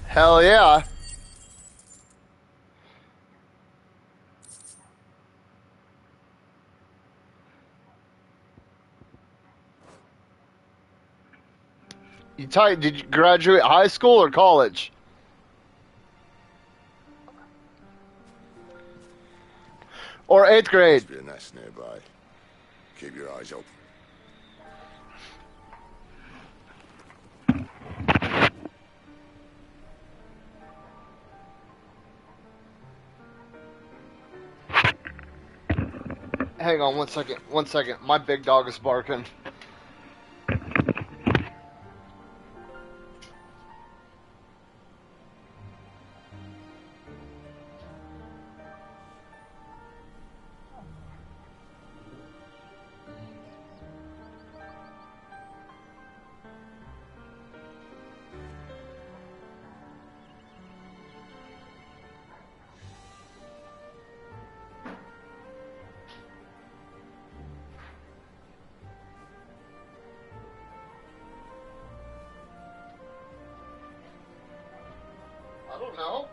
Hell yeah. Did you graduate high school or college? Or 8th grade? Must be a nest nearby. Keep your eyes open. Hang on 1 second. 1 second. My big dog is barking. don't know.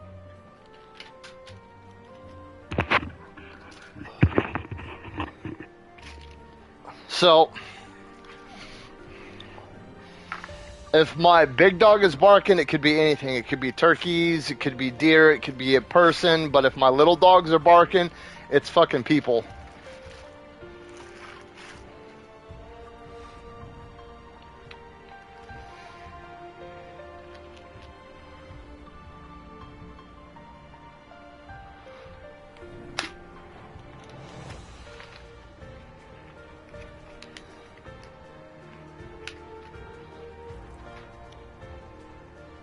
So, if my big dog is barking, it could be anything. It could be turkeys, it could be deer, it could be a person. But if my little dogs are barking, it's fucking people.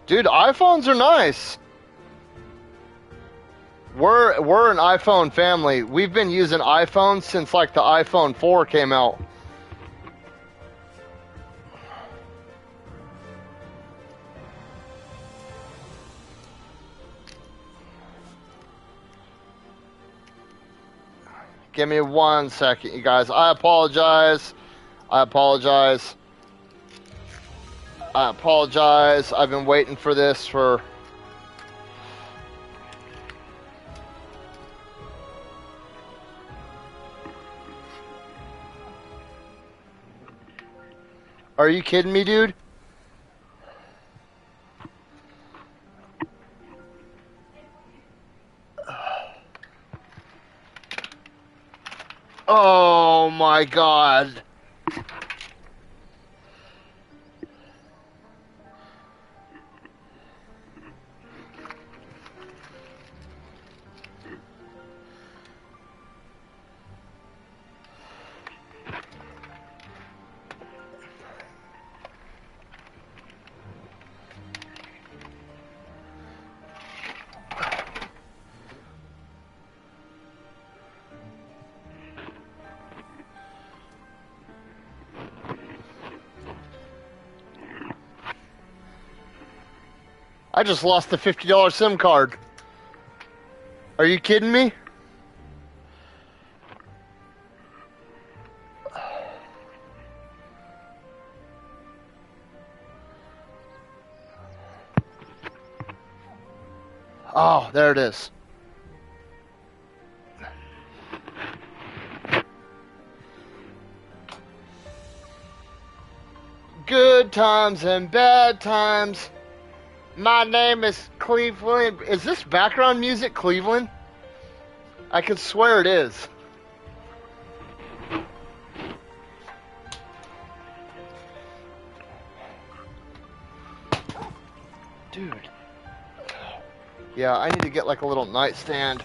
Dude, iPhones are nice. We're an iPhone family. We've been using iPhones since like the iPhone 4 came out. Give me 1 second, you guys. I apologize. I apologize. I apologize. I've been waiting for this for... Are you kidding me, dude? Oh my god. I just lost the $50 SIM card. Are you kidding me? Oh, there it is. Good times and bad times. My name is Cleveland. Is this background music Cleveland? I could swear it is. Dude. Yeah, I need to get like a little nightstand.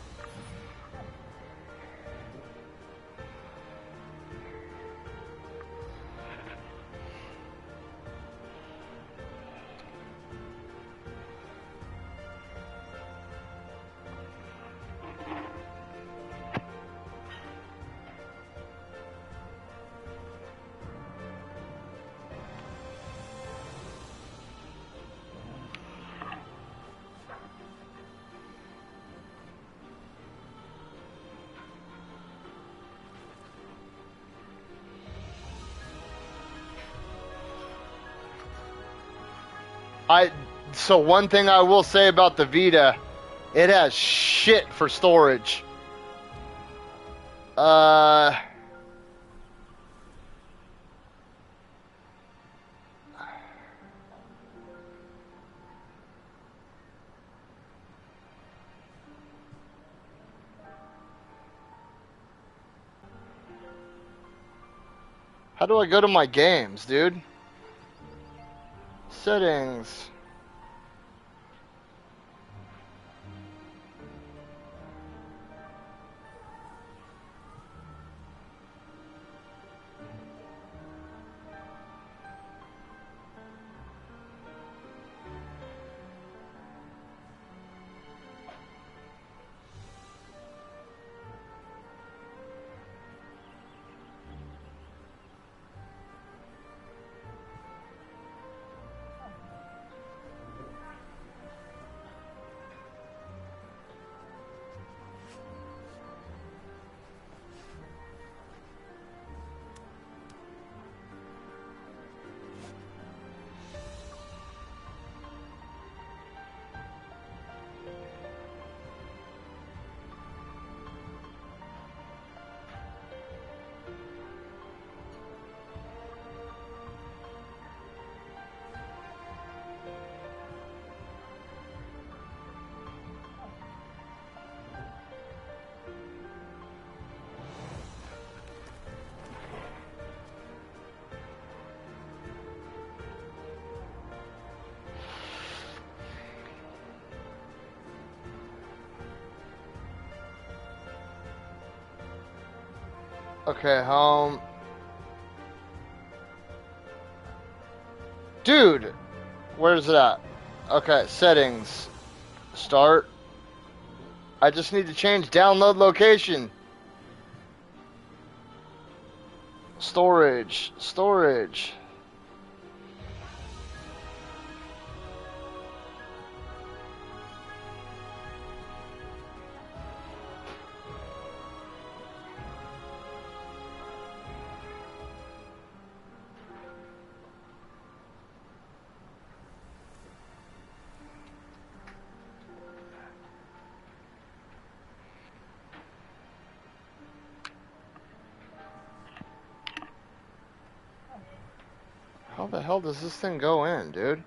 So one thing I will say about the Vita, it has shit for storage. How do I go to my games, dude? Settings. Okay, home. Dude! Where's it at? Okay, settings. Start. I just need to change download location. Storage. Storage. How the hell does this thing go in, dude?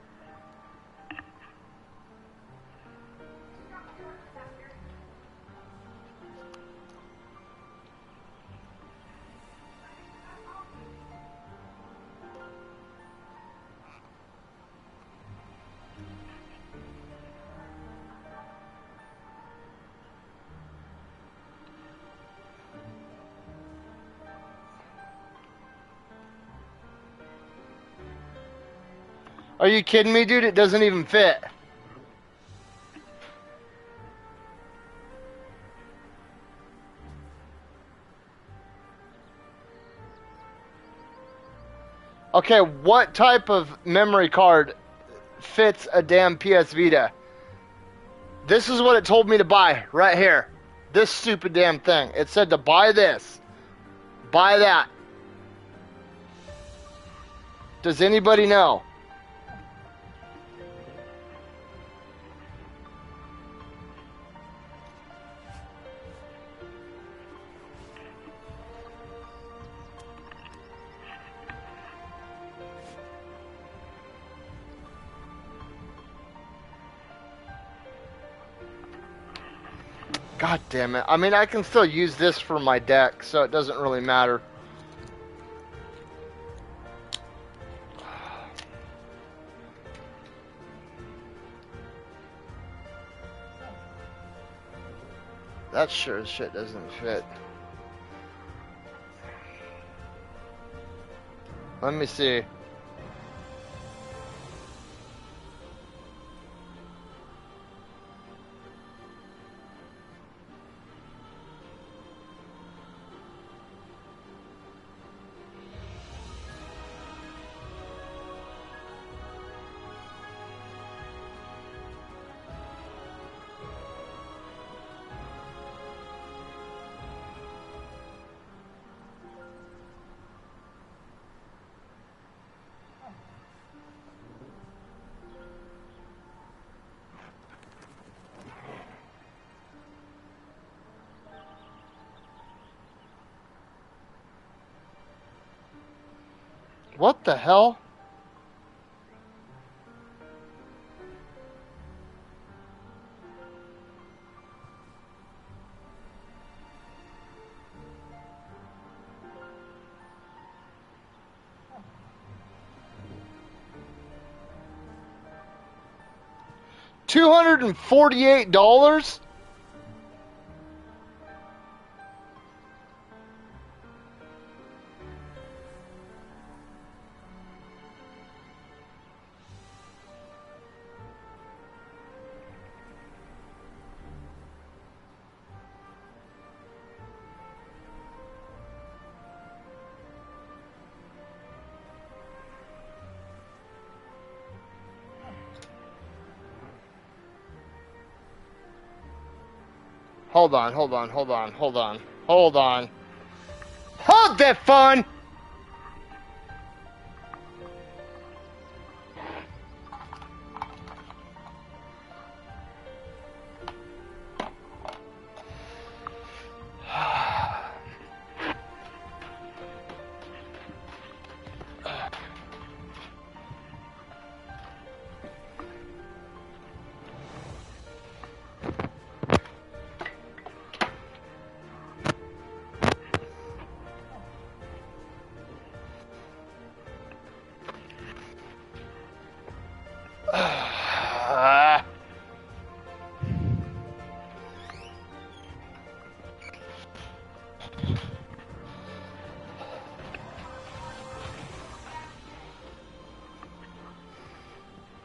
Are you kidding me, dude? It doesn't even fit. Okay, what type of memory card fits a damn PS Vita? This is what it told me to buy right here. This stupid damn thing. It said to buy this. Buy that. Does anybody know? God damn it. I mean, I can still use this for my deck, so it doesn't really matter. That sure as shit doesn't fit. Let me see. What the hell? $248? Hold on. Hold that phone!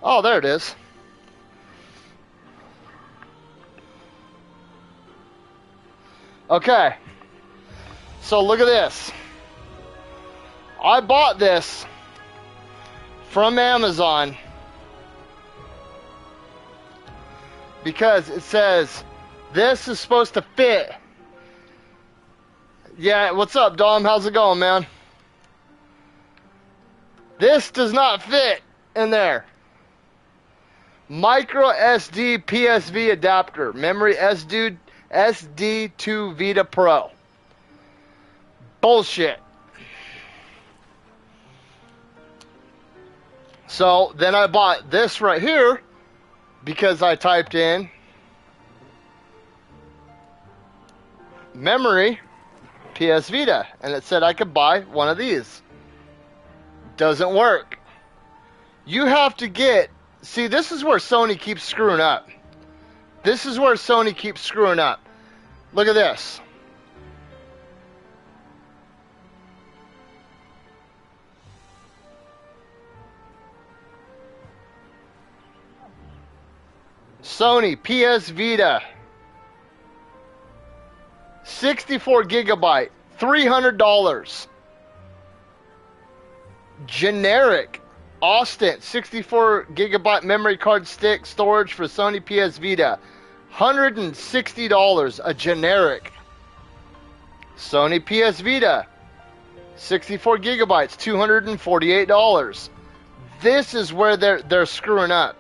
Oh, there it is. Okay. So look at this. I bought this from Amazon because it says this is supposed to fit. Yeah, what's up, Dom? How's it going, man? This does not fit in there. Micro SD PSV adapter. Memory SD to Vita Pro. Bullshit. So then I bought this right here because I typed in memory PS Vita and it said I could buy one of these. Doesn't work. You have to get... See, this is where Sony keeps screwing up. This is where Sony keeps screwing up. Look at this. Sony PS Vita. 64 gigabyte. $300. Generic Austin 64 gigabyte memory card stick storage for Sony PS Vita. $160 a generic. Sony PS Vita 64 gigabytes, $248. This is where they're screwing up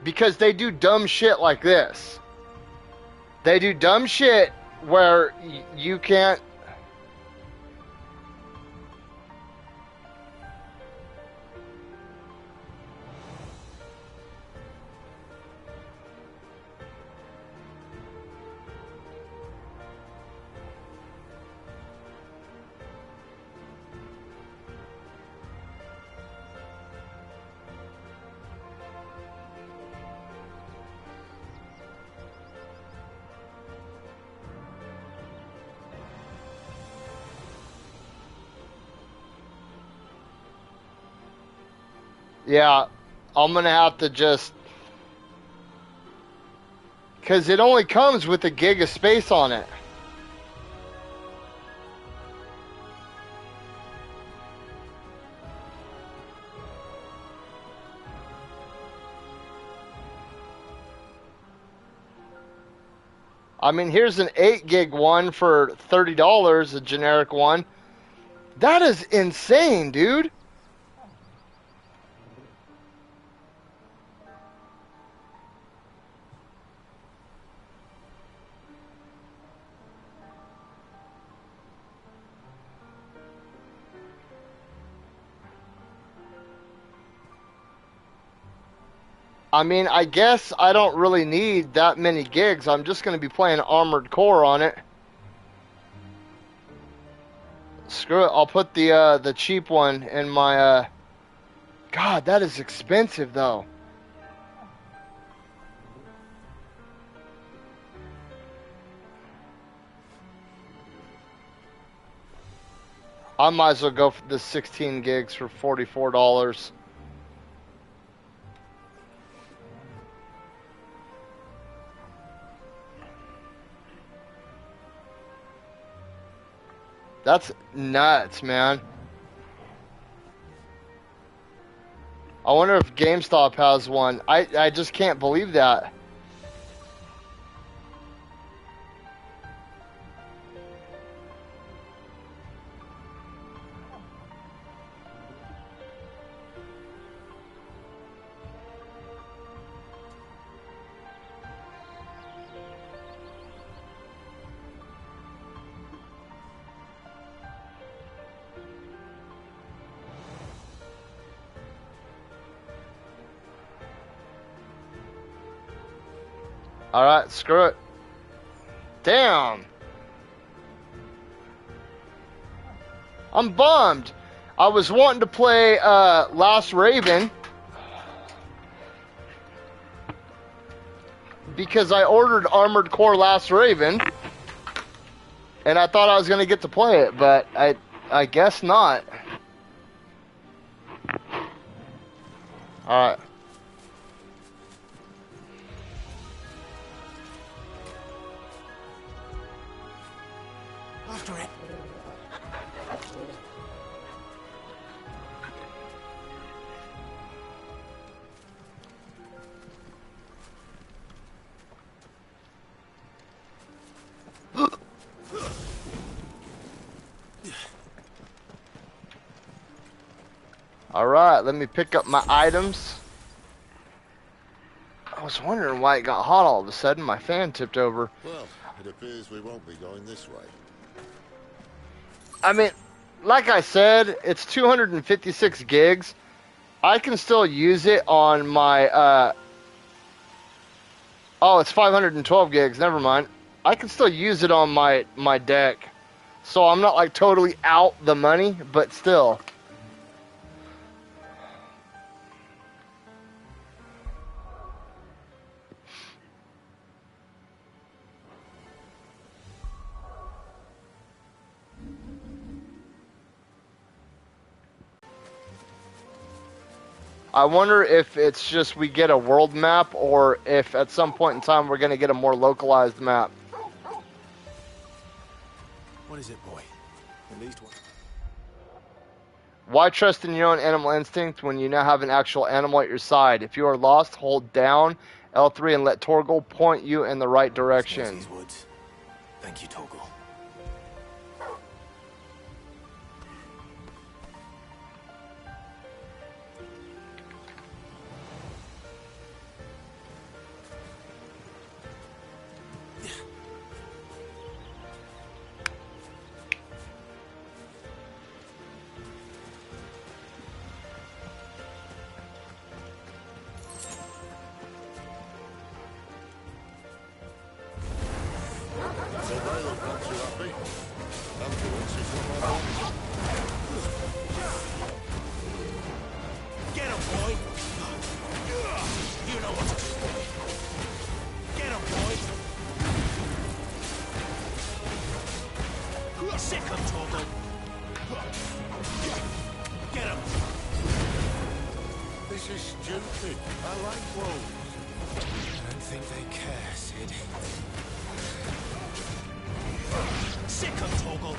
because they do dumb shit like this. They do dumb shit where you can't. Yeah, I'm going to have to just... Because it only comes with a gig of space on it. I mean, here's an 8 gig one for $30, a generic one. That is insane, dude. I mean, I guess I don't really need that many gigs. I'm just going to be playing Armored Core on it. Screw it. I'll put the cheap one in my... God, that is expensive, though. I might as well go for the 16 gigs for $44. That's nuts, man. I wonder if GameStop has one. I just can't believe that. Alright, screw it. Damn. I'm bummed. I was wanting to play Last Raven because I ordered Armored Core Last Raven and I thought I was going to get to play it, but I guess not. Alright. After it. Alright, let me pick up my items. I was wondering why it got hot all of a sudden. My fan tipped over. Well, it appears we won't be going this way. I mean, like I said, it's 256 gigs. I can still use it on my, oh, it's 512 gigs. Never mind. I can still use it on my deck. So I'm not, like, totally out the money, but still. I wonder if it's just we get a world map, or if at some point in time we're going to get a more localized map. What is it, boy? At least one. Why trust in your own animal instinct when you now have an actual animal at your side? If you are lost, hold down L3 and let Torgal point you in the right direction. These woods. Thank you, Torgal. Get him, boy! You know what to do. Get him, boy! Sick him, Torgal! Get him! This is stupid. I like wolves. I don't think they care, Sid. Sick him, Torgal!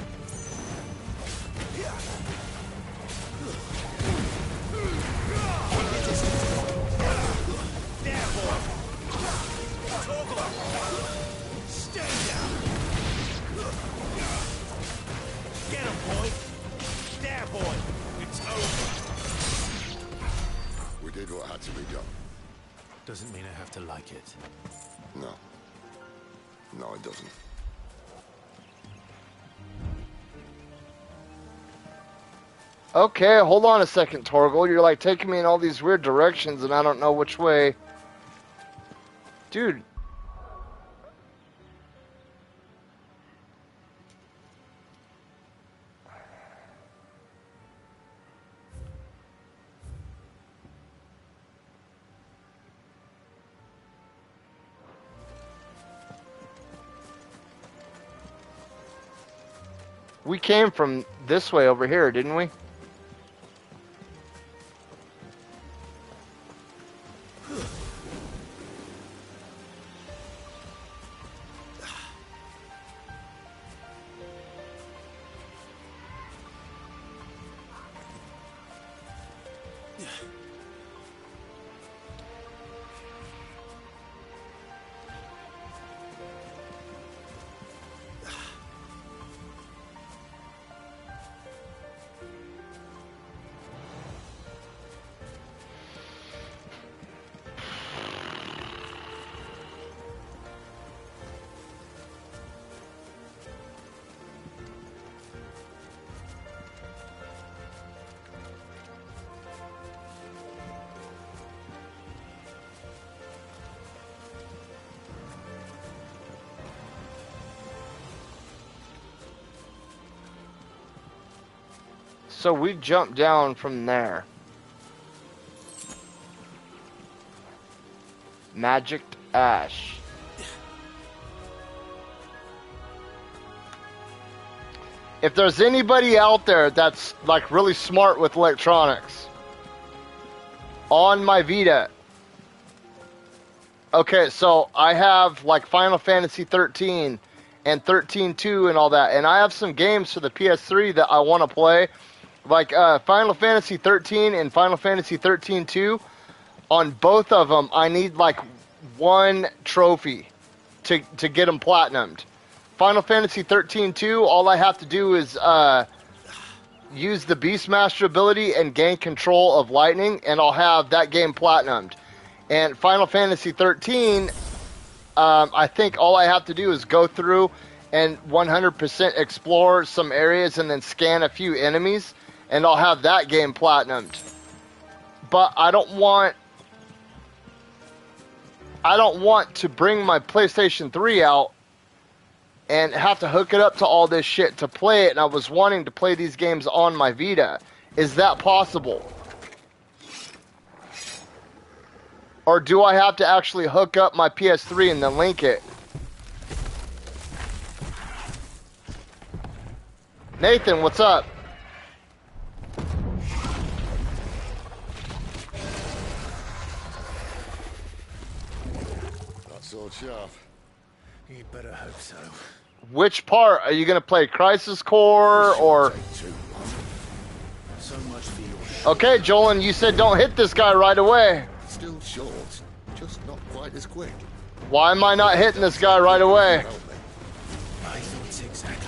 There, boy! Torgal! Stay down! Get him, boy! There, boy! It's over! We did what had to be done. Doesn't mean I have to like it. No. No, it doesn't. Okay, hold on a second, Torgal. You're like taking me in all these weird directions and I don't know which way. Dude. We came from this way over here, didn't we? So we jumped down from there. Magic Ash. If there's anybody out there that's like really smart with electronics on my Vita. Okay, so I have like Final Fantasy 13 and 13.2 and all that. And I have some games for the PS3 that I want to play, like Final Fantasy 13 and Final Fantasy 13.2. On both of them, I need like one trophy to get them platinumed. Final Fantasy 13.2, all I have to do is use the Beastmaster ability and gain control of lightning, and I'll have that game platinumed. And Final Fantasy 13, I think all I have to do is go through and 100% explore some areas and then scan a few enemies, and I'll have that game platinumed. But I don't want to bring my PlayStation 3 out and have to hook it up to all this shit to play it, and I was wanting to play these games on my Vita. Is that possible? Or do I have to actually hook up my PS3 and then link it? Nathan, what's up? That sword sharp. You'd better hope so. Which part? Are you going to play Crisis Core or... So much for your Okay, Jolan, you said don't hit this guy right away. Still short, just not quite as quick. Why am I not hitting this guy right away? My thoughts exactly.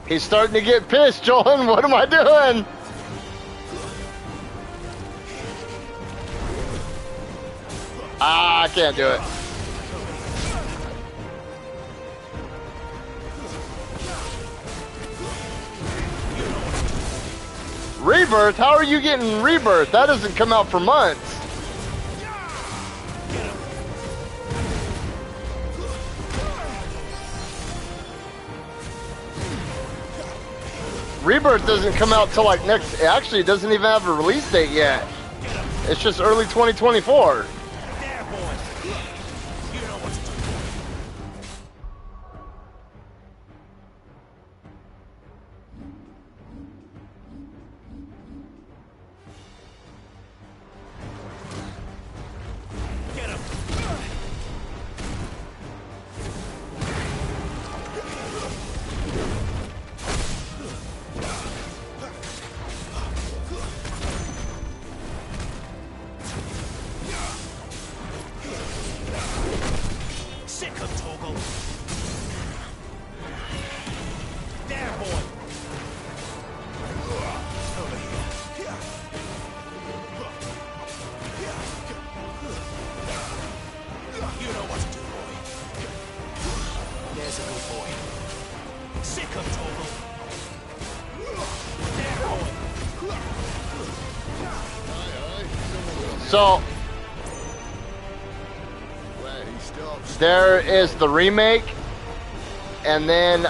He's starting to get pissed, Jolan. What am I doing? I can't do it. Rebirth? How are you getting Rebirth? That doesn't come out for months. Rebirth doesn't come out till like next... Actually, it doesn't even have a release date yet. It's just early 2024. So, there is the remake, and then,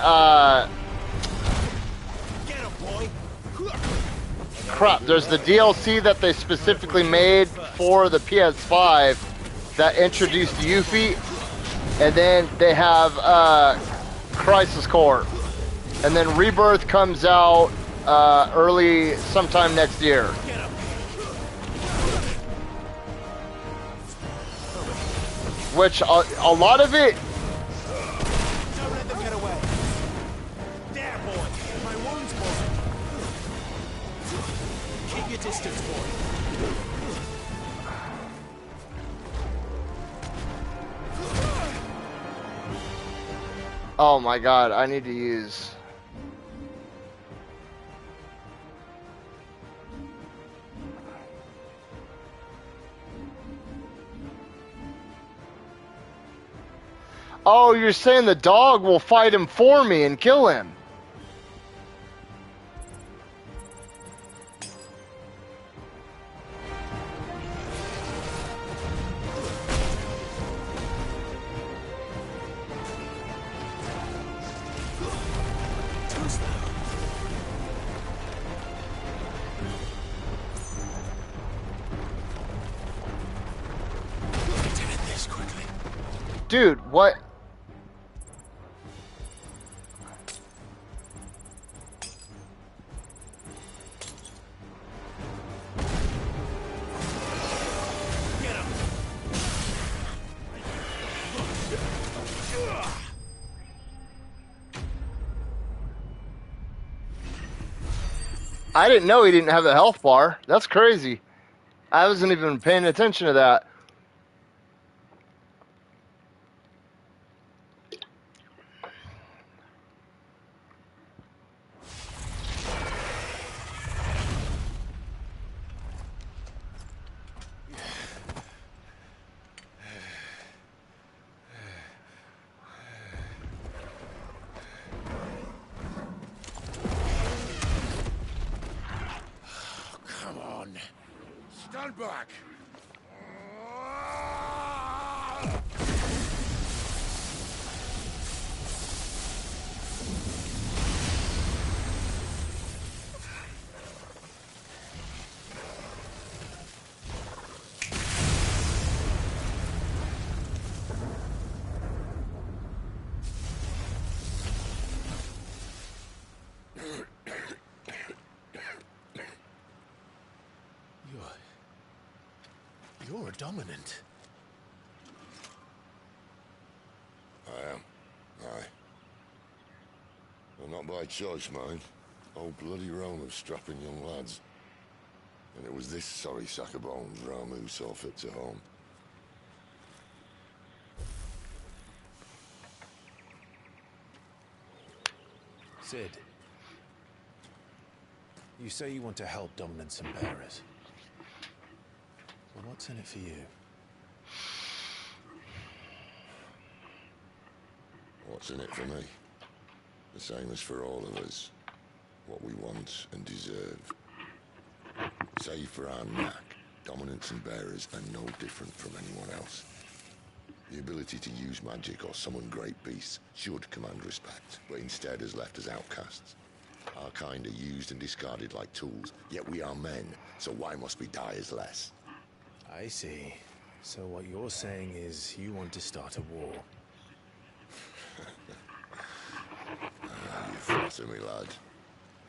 crap, there's the DLC that they specifically made for the PS5 that introduced Yuffie, and then they have, Crisis Core, and then Rebirth comes out, early sometime next year. Which, a lot of it... Don't let them get away. There, boy. My wound's boy. Keep your distance, boy. Oh my god, I need to use... Oh, you're saying the dog will fight him for me and kill him. Dude, what? I didn't know he didn't have a health bar. That's crazy. I wasn't even paying attention to that. Come on. Stand back. You're a dominant. I am. Aye. Well, not by choice, mind. Old bloody Rome of strapping young lads. And it was this sorry sack of bones Rome who saw fit to home. Sid, you say you want to help dominants and bearers. Well, what's in it for you? What's in it for me? The same as for all of us. What we want and deserve. Save for our knack, dominants and bearers are no different from anyone else. The ability to use magic or summon great beasts should command respect, but instead is left as outcasts. Our kind are used and discarded like tools, yet we are men, so why must we die as less? I see. So what you're saying is you want to start a war. You flatter me, lad.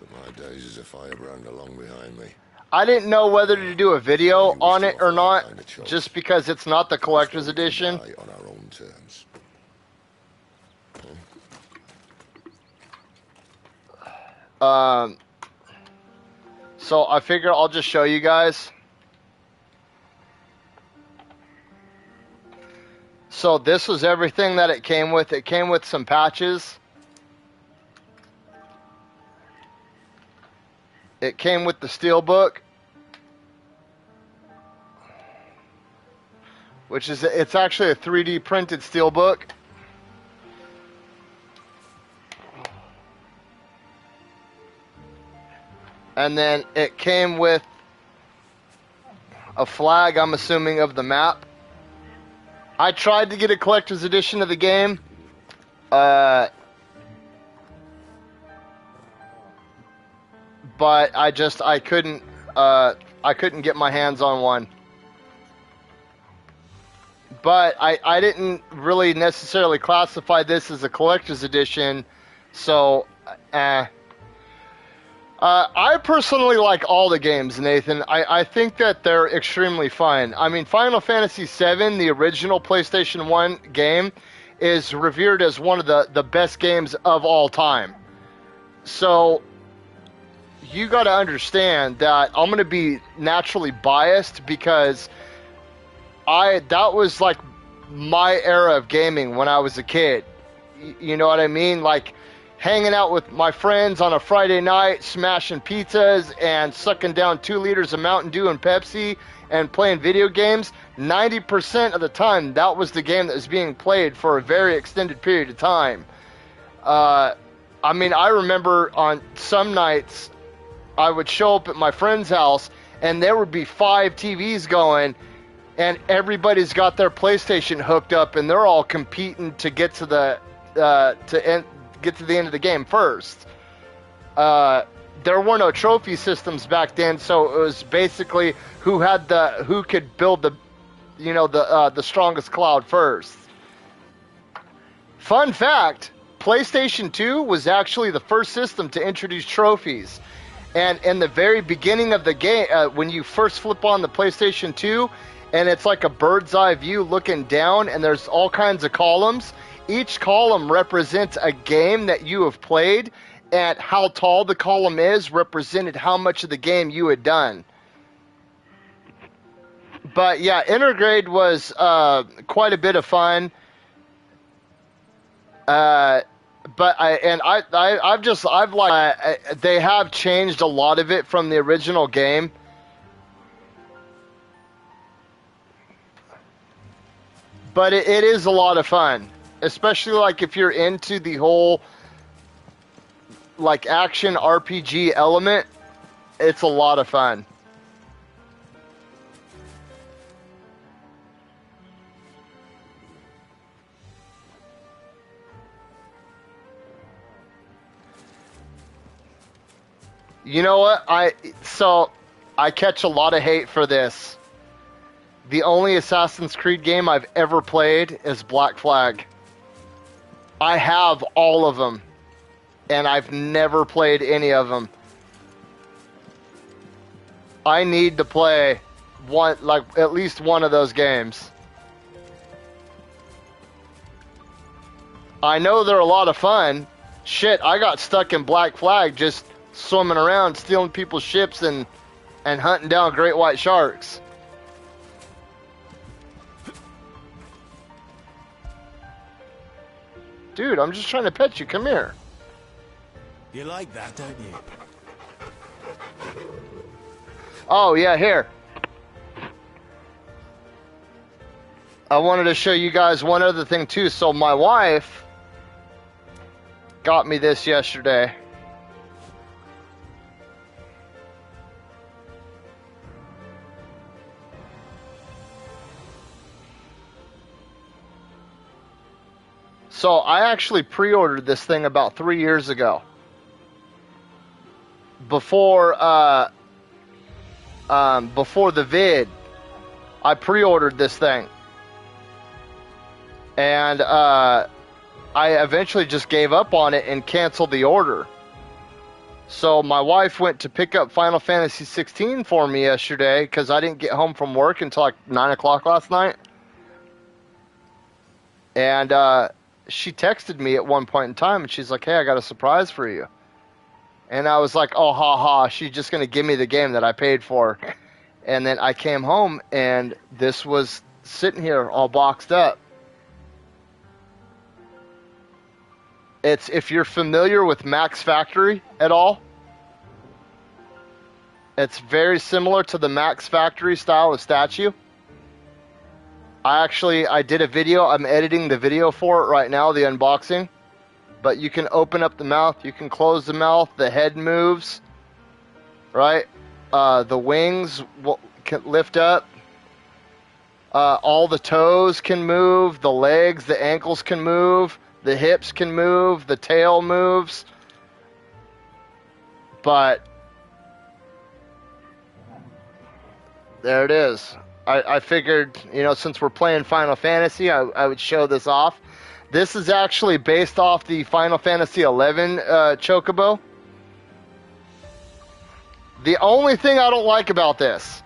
But my days as a firebrand are long behind me. I didn't know whether to do a video on it or not, just because it's not the collector's edition. On our own terms. So I figure I'll just show you guys. So this was everything that it came with. It came with some patches. It came with the steelbook, which is, it's actually a 3D printed steelbook. And then it came with a flag, I'm assuming, of the map. I tried to get a collector's edition of the game. But I couldn't get my hands on one. But I didn't really necessarily classify this as a collector's edition, so I personally like all the games, Nathan. I think that they're extremely fun. I mean, Final Fantasy VII, the original PlayStation 1 game, is revered as one of the best games of all time. So you got to understand that I'm going to be naturally biased because that was like my era of gaming when I was a kid. You know what I mean? Like hanging out with my friends on a Friday night, smashing pizzas and sucking down 2 liters of Mountain Dew and Pepsi and playing video games. 90% of the time, that was the game that was being played for a very extended period of time. I mean, I remember on some nights, I would show up at my friend's house and there would be 5 TVs going and everybody's got their PlayStation hooked up and they're all competing to get to the end of the game first. There were no trophy systems back then, so it was basically who could build the strongest cloud first. Fun fact, PlayStation 2 was actually the first system to introduce trophies. And in the very beginning of the game, when you first flip on the PlayStation 2, and it's like a bird's eye view looking down, and there's all kinds of columns. Each column represents a game that you have played, and how tall the column is represented how much of the game you had done. But yeah, Intergrade was quite a bit of fun. But they have changed a lot of it from the original game. But it is a lot of fun, especially like if you're into the whole like action RPG element. It's a lot of fun. You know what? I catch a lot of hate for this. The only Assassin's Creed game I've ever played is Black Flag. I have all of them, and I've never played any of them. I need to play at least one of those games. I know they're a lot of fun. Shit, I got stuck in Black Flag just swimming around, stealing people's ships and hunting down great white sharks. Dude, I'm just trying to pet you. Come here. You like that, don't you? Oh, yeah, here. I wanted to show you guys one other thing, too. So my wife got me this yesterday. So I actually pre-ordered this thing about 3 years ago. Before the vid, I pre-ordered this thing. And I eventually just gave up on it and canceled the order. So my wife went to pick up Final Fantasy 16 for me yesterday because I didn't get home from work until like 9 o'clock last night. And she texted me at one point in time, and she's like, hey, I got a surprise for you. And I was like, oh, ha, ha, she's just going to give me the game that I paid for. And then I came home, and this was sitting here all boxed up. It's, if you're familiar with Max Factory at all, it's very similar to the Max Factory style of statue. I did a video. I'm editing the video for it right now, the unboxing. But you can open up the mouth. You can close the mouth. The head moves. Right? The wings can lift up. All the toes can move. The legs, the ankles can move. The hips can move. The tail moves. But there it is. I figured, since we're playing Final Fantasy, I would show this off. This is actually based off the Final Fantasy XI Chocobo. The only thing I don't like about this.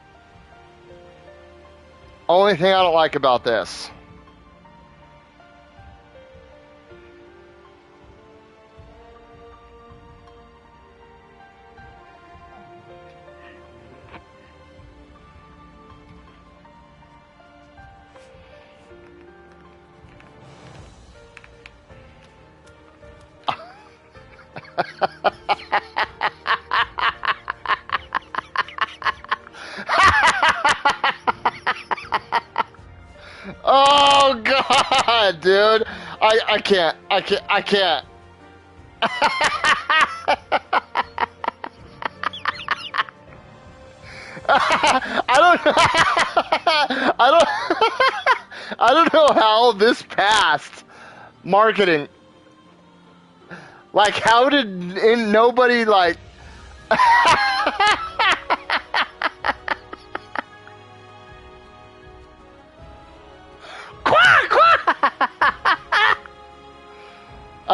Oh God, dude. I can't. I don't know how this passed marketing. Like, how did nobody like?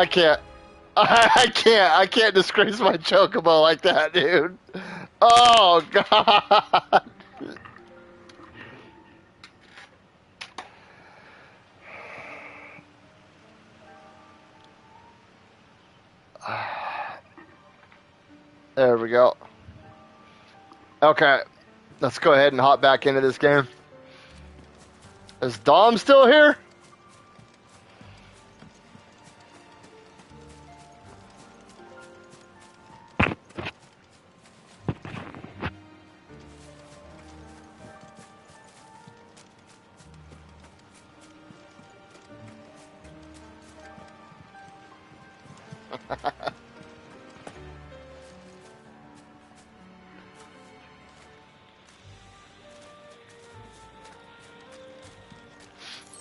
I can't. I can't disgrace my chocobo like that, dude. Oh god. There we go. Okay, let's go ahead and hop back into this game. Is Dom still here?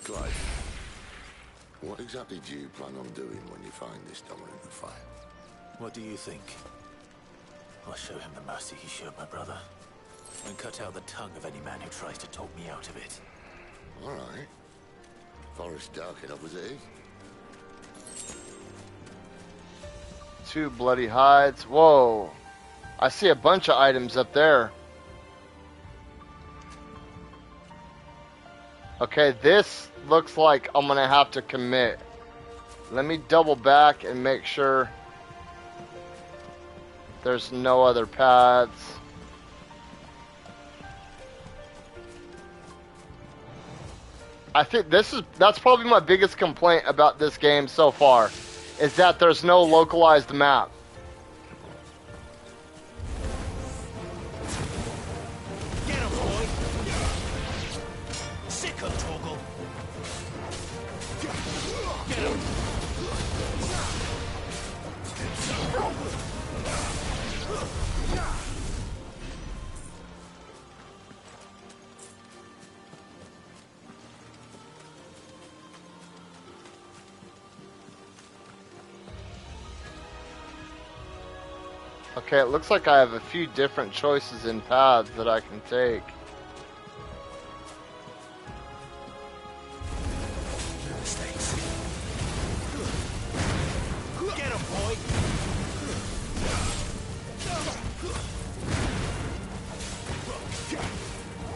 Clive, what exactly do you plan on doing when you find this dominant file? What do you think? I'll show him the mercy he showed my brother, and cut out the tongue of any man who tries to talk me out of it. All right. Forest dark enough as it is. 2 bloody hides. Whoa. I see a bunch of items up there. Okay, this looks like I'm gonna have to commit. Let me double back and make sure there's no other paths. I think that's probably my biggest complaint about this game so far, is that there's no localized map. Get him, boy! Sick of Torgal! Get him! Okay, it looks like I have a few different choices in paths that I can take. Get him, boy!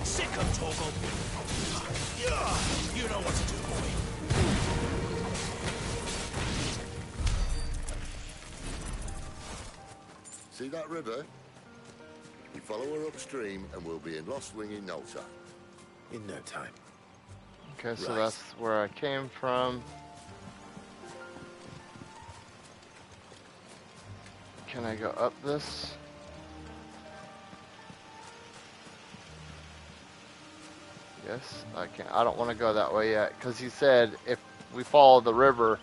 Sick of Torgal! You know what to do, boy! See that river? You follow her upstream and we'll be in Lost Wing in no time. In no time. Okay, so Right. that's where I came from. Can I go up this? Yes, I can. I don't want to go that way yet, because he said if we follow the river,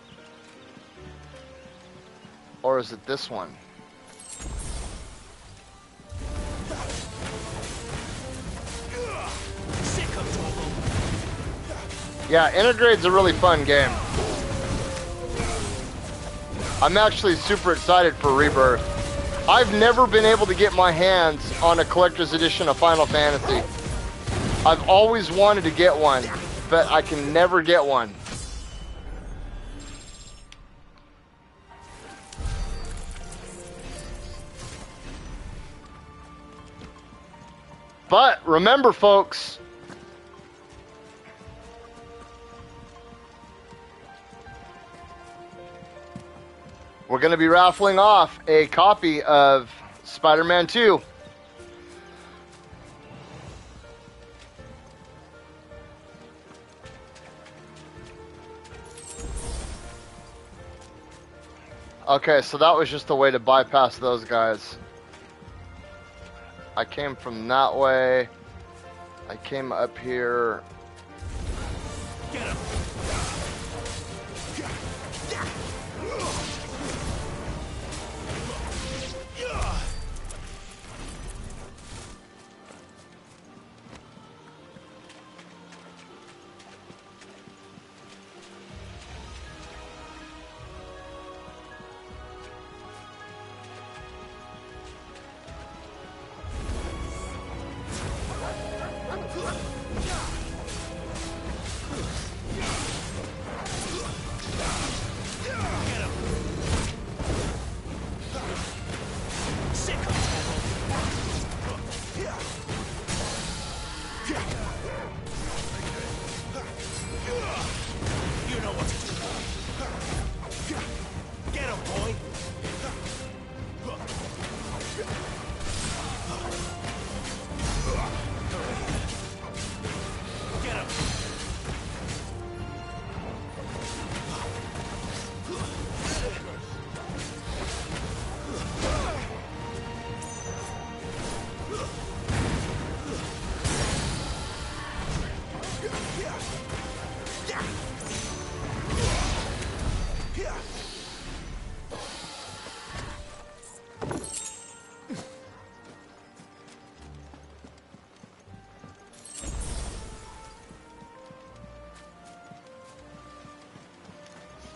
or is it this one? Yeah, Intergrade's a really fun game. I'm actually super excited for Rebirth. I've never been able to get my hands on a collector's edition of Final Fantasy. I've always wanted to get one, but I can never get one. But remember, folks, we're going to be raffling off a copy of Spider-Man 2. Okay, so that was just a way to bypass those guys. I came from that way. I came up here. Get him!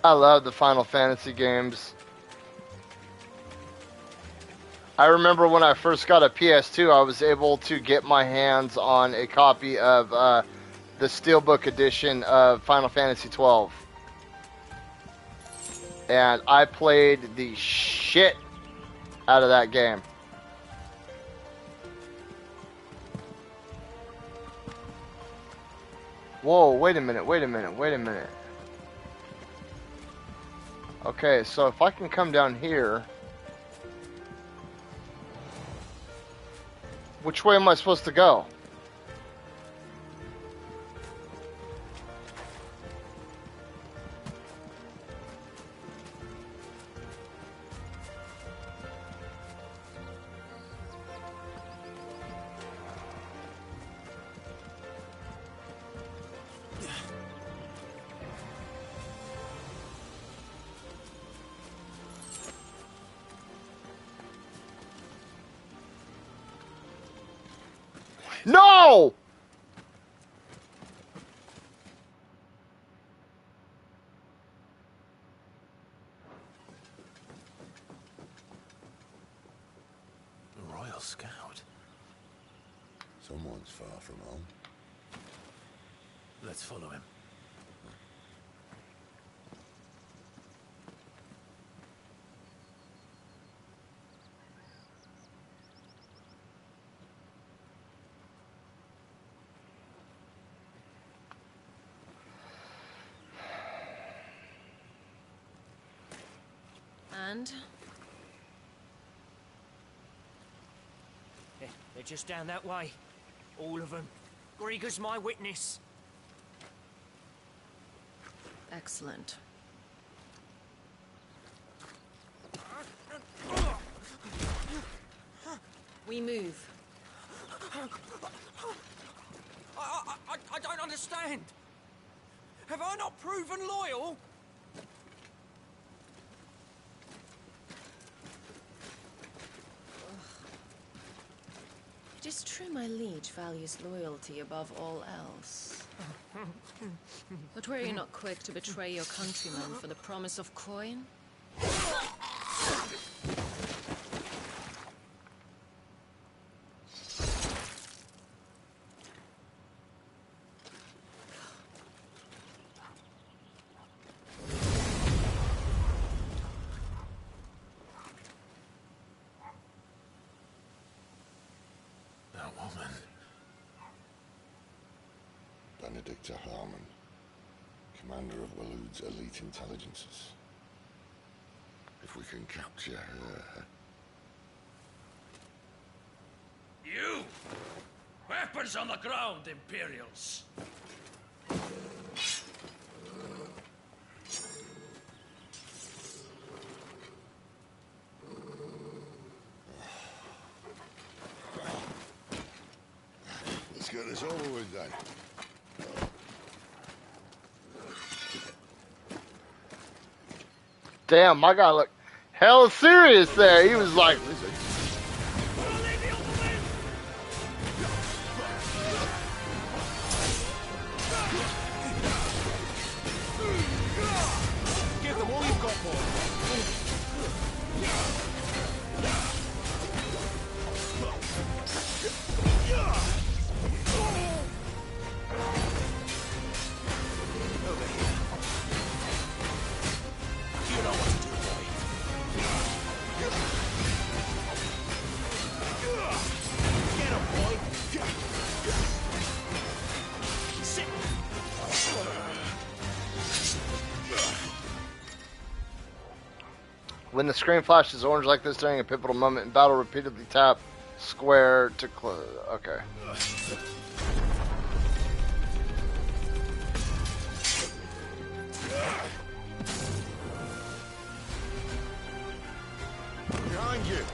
I love the Final Fantasy games. I remember when I first got a PS2, I was able to get my hands on a copy of the Steelbook edition of Final Fantasy 12. And I played the shit out of that game. Whoa, wait a minute. Okay, so if I can come down here... Which way am I supposed to go? No! A Royal Scout. Someone's far from home. Let's follow him. And? They're just down that way. All of them. Grieger's my witness. Excellent. We move. I don't understand. Have I not proven loyal? It is true my liege values loyalty above all else. But were you not quick to betray your countrymen for the promise of coin? Benedicta Harmon, commander of Waloed's elite intelligences. If we can capture her... You! Weapons on the ground, Imperials! Let's get this over with then. Damn, my guy looked hell serious there. He was like... Give them all you've got, boy. When the screen flashes orange like this during a pivotal moment in battle, repeatedly tap square to close. Okay. Behind you!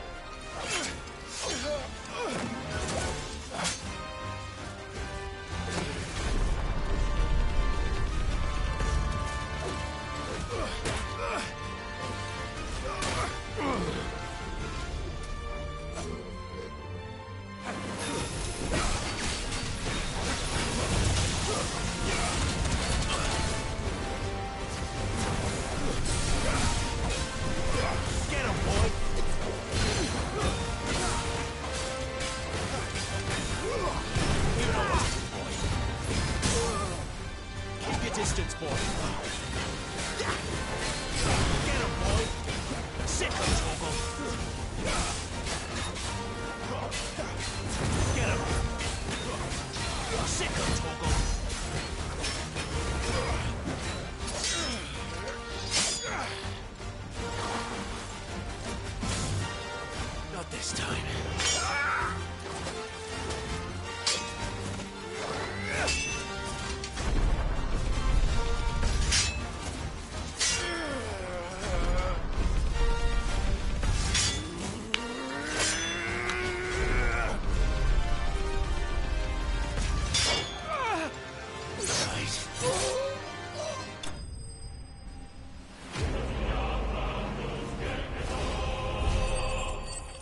distance, boy. Get him, boy. Sick of Toggle. Get him. Sick of Toggle. Not this time.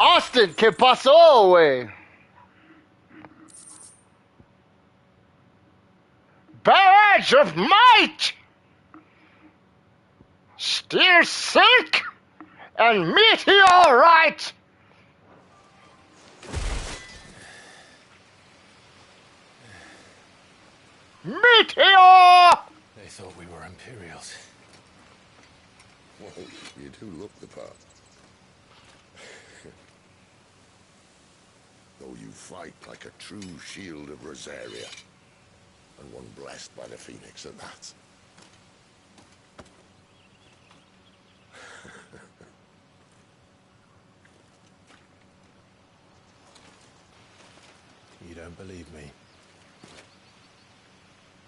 Austin, ¿qué pasó, güey? Barrage of might! Steel silk and meteorite! Meteor! They thought we were Imperials. Well, you do look the part. Though you fight like a true shield of Rosaria. And one blessed by the Phoenix at that. You don't believe me?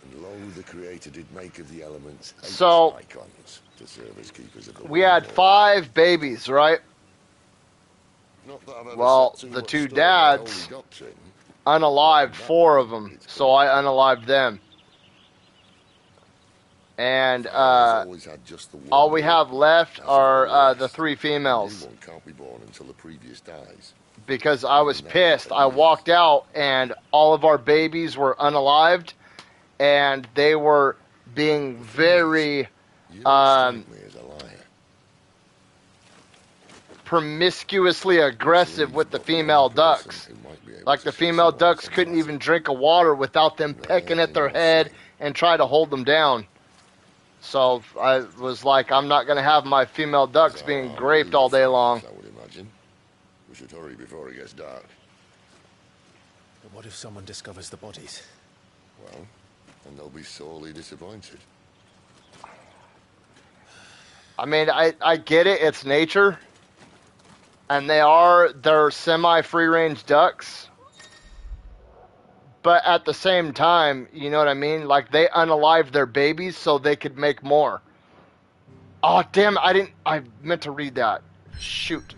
And lo, the Creator did make of the elements So, icons to serve as keepers of the we had 5 babies, right? Not that I've ever Well, set to the what 2 stood in my holy dads doctrine. unalived 4 of them, so I unalived them. And always had just the one all we have left are the 3 The females. new one can't be born until the previous dies. Because I was pissed. I walked out and all of our babies were unalived, and they were being very promiscuously aggressive with the female ducks. Like the female ducks couldn't even drink a water without them pecking at their head and try to hold them down. So I was like, I'm not going to have my female ducks being raped all day long. I would imagine. We should hurry before it gets dark. But what if someone discovers the bodies? Well, and they'll be sorely disappointed. I mean, I get it. It's nature. And they're semi-free range ducks. But at the same time, you know what I mean? Like, they unalived their babies so they could make more. Oh, damn, I meant to read that. Shoot.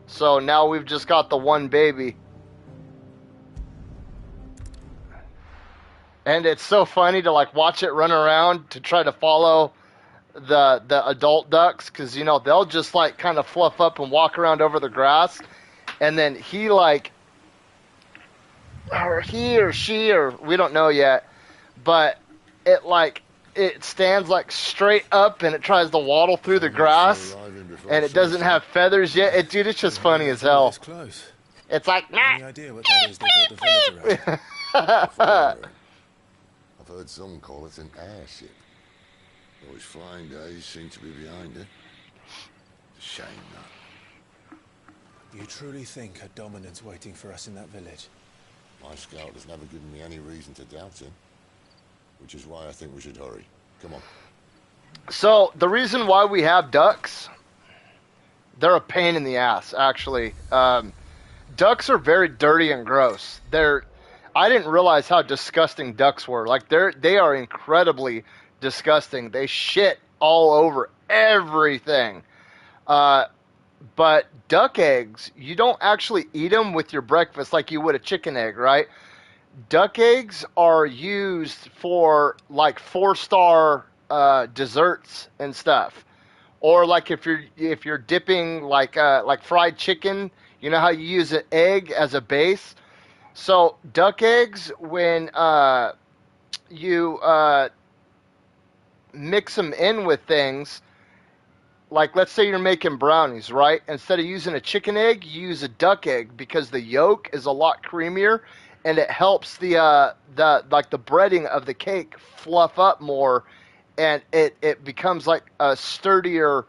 So now we've just got the 1 baby. And it's so funny to, like, watch it run around to try to follow the adult ducks, because, you know, they'll just, like, kind of fluff up and walk around over the grass, and then he, like, or he or she, or we don't know yet, but it stands, like, straight up, and it tries to waddle through the grass, and it doesn't have feathers yet. Dude, it's just funny as hell. It's like, Any idea what that is they built the village around? I've heard some call it an airship. Though his flying days seem to be behind it. It's a shame, that. You truly think a dominant's waiting for us in that village? My scout has never given me any reason to doubt him. Which is why I think we should hurry. Come on. So, the reason why we have ducks, they're a pain in the ass, actually. Ducks are very dirty and gross. I didn't realize how disgusting ducks were. Like, they are incredibly disgusting. They shit all over everything. But duck eggs, you don't actually eat them with your breakfast like you would a chicken egg, right? Duck eggs are used for, like, 4-star desserts and stuff. Or, like, if you're dipping, like fried chicken, you know how you use an egg as a base? So, duck eggs, when you mix them in with things, like let's say you're making brownies, right? Instead of using a chicken egg, you use a duck egg because the yolk is a lot creamier, and it helps the breading of the cake fluff up more, and it becomes like a sturdier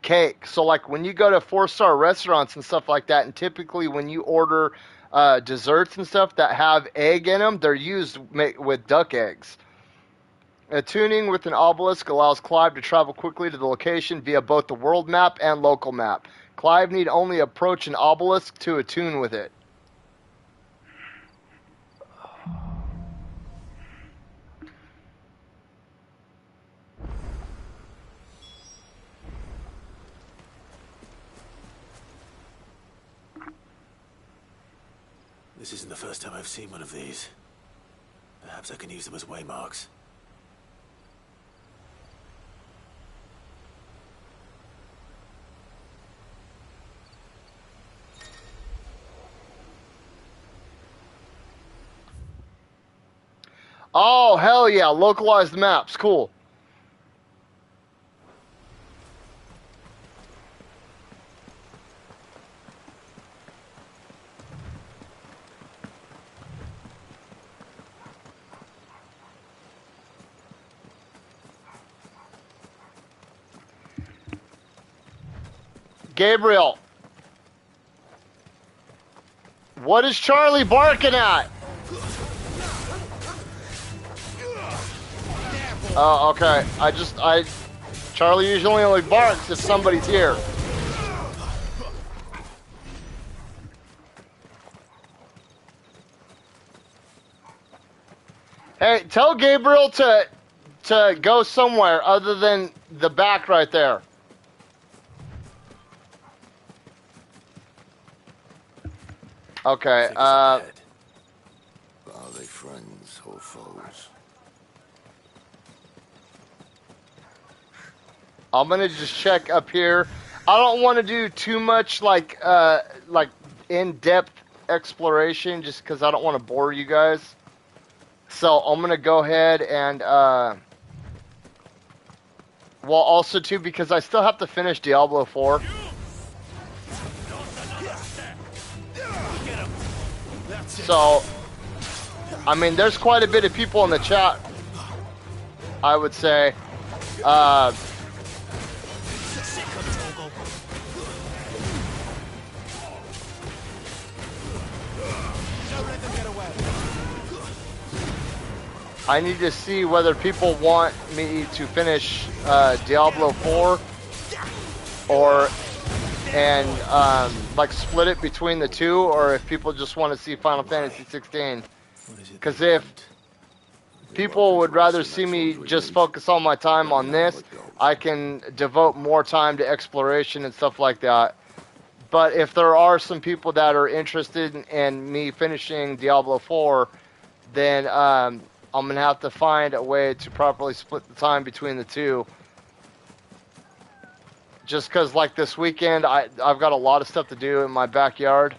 cake. So like when you go to 4-star restaurants and stuff like that, and typically when you order desserts and stuff that have egg in them, they're used with duck eggs. Tuning with an obelisk allows Clive to travel quickly to the location via both the world map and local map. Clive need only approach an obelisk to attune with it. This isn't the first time I've seen one of these. Perhaps I can use them as waymarks. Oh, hell yeah. Localized maps. Cool. Gabriel. What is Charlie barking at? Oh, okay. Charlie usually only barks if somebody's here. Hey, tell Gabriel to go somewhere other than the back right there. Okay, Are they friends or foes? I'm gonna just check up here. I don't want to do too much like in-depth exploration just because I don't want to bore you guys. So I'm gonna go ahead and well, also too because I still have to finish Diablo 4. So, I mean, there's quite a bit of people in the chat, I would say. I need to see whether people want me to finish Diablo 4 like split it between the two, or if people just want to see Final Fantasy 16. Because if people would rather see me just focus all my time on this, I can devote more time to exploration and stuff like that. But if there are some people that are interested in me finishing Diablo 4, then I'm going to have to find a way to properly split the time between the two. Just because, like, this weekend, I've got a lot of stuff to do in my backyard.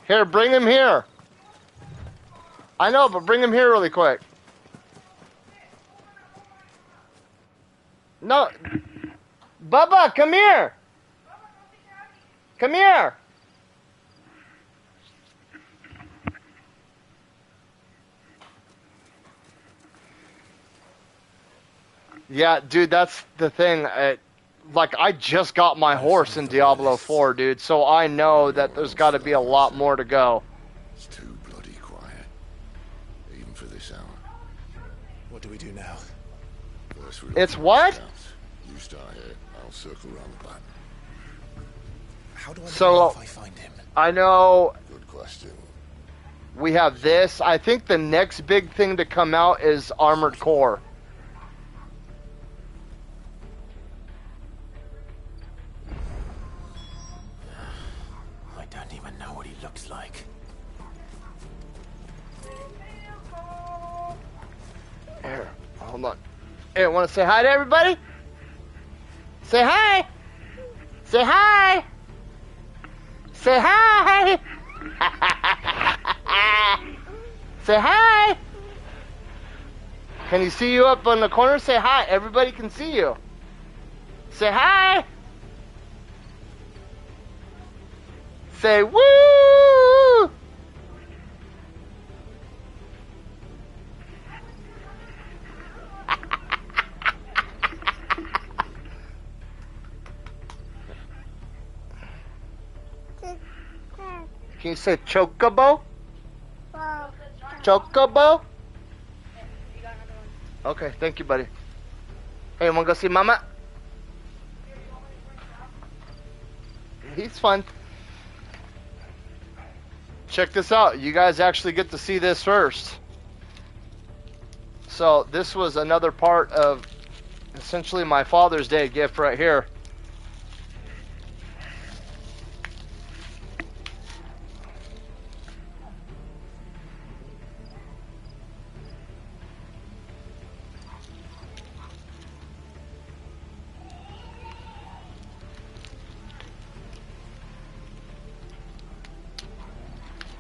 Here, bring him here. I know, but bring him here really quick. No. Bubba, come here. Come here. Yeah, dude, that's the thing. Like, I just got my horse in Diablo 4, dude, so I know that there's got to be a lot more to go. It's too bloody quiet, even for this hour. What do we do now? First It's what? You start here. I'll circle around the back. How do I know if I find him? I know. Good question. We have this. I think the next big thing to come out is Armored Core. I don't even know what he looks like. Here, hold on. Hey, want to say hi to everybody? Say hi. Say hi! Say hi! Say hi! Can you see you up on the corner? Say hi. Everybody can see you. Say hi! Say woo! Can you say chocobo? Chocobo? Okay, thank you, buddy. Hey, wanna go see Mama? He's fun. Check this out. You guys actually get to see this first. So this was another part of essentially my Father's Day gift right here.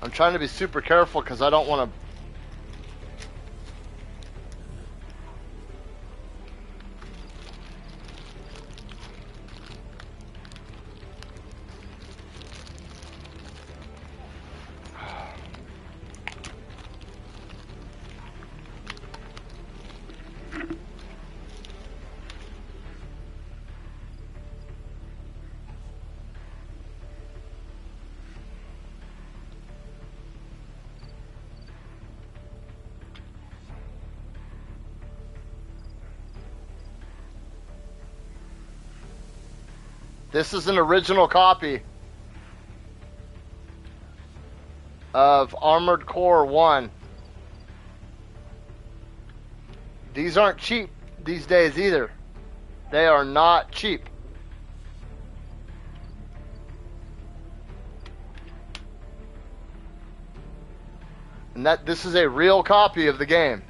I'm trying to be super careful because I don't want to. This is an original copy of Armored Core 1. These aren't cheap these days either. They are not cheap. And this is a real copy of the game.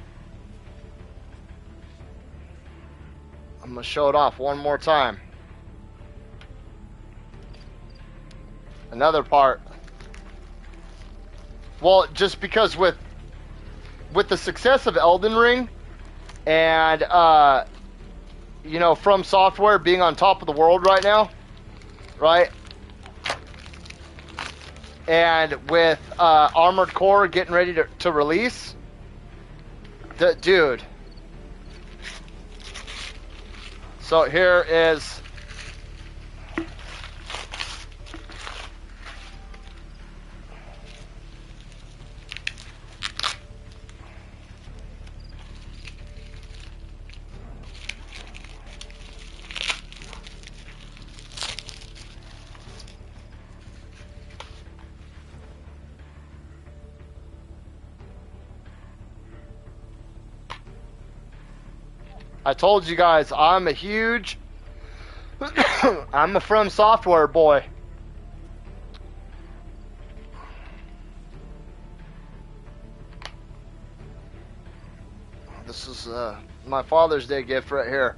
I'm going to show it off one more time. Another part. Well, just because with the success of Elden Ring and you know, From Software being on top of the world right now, right? And with Armored Core getting ready to release, dude. So here is. I told you guys, I'm a huge, I'm a From Software boy. This is my Father's Day gift right here.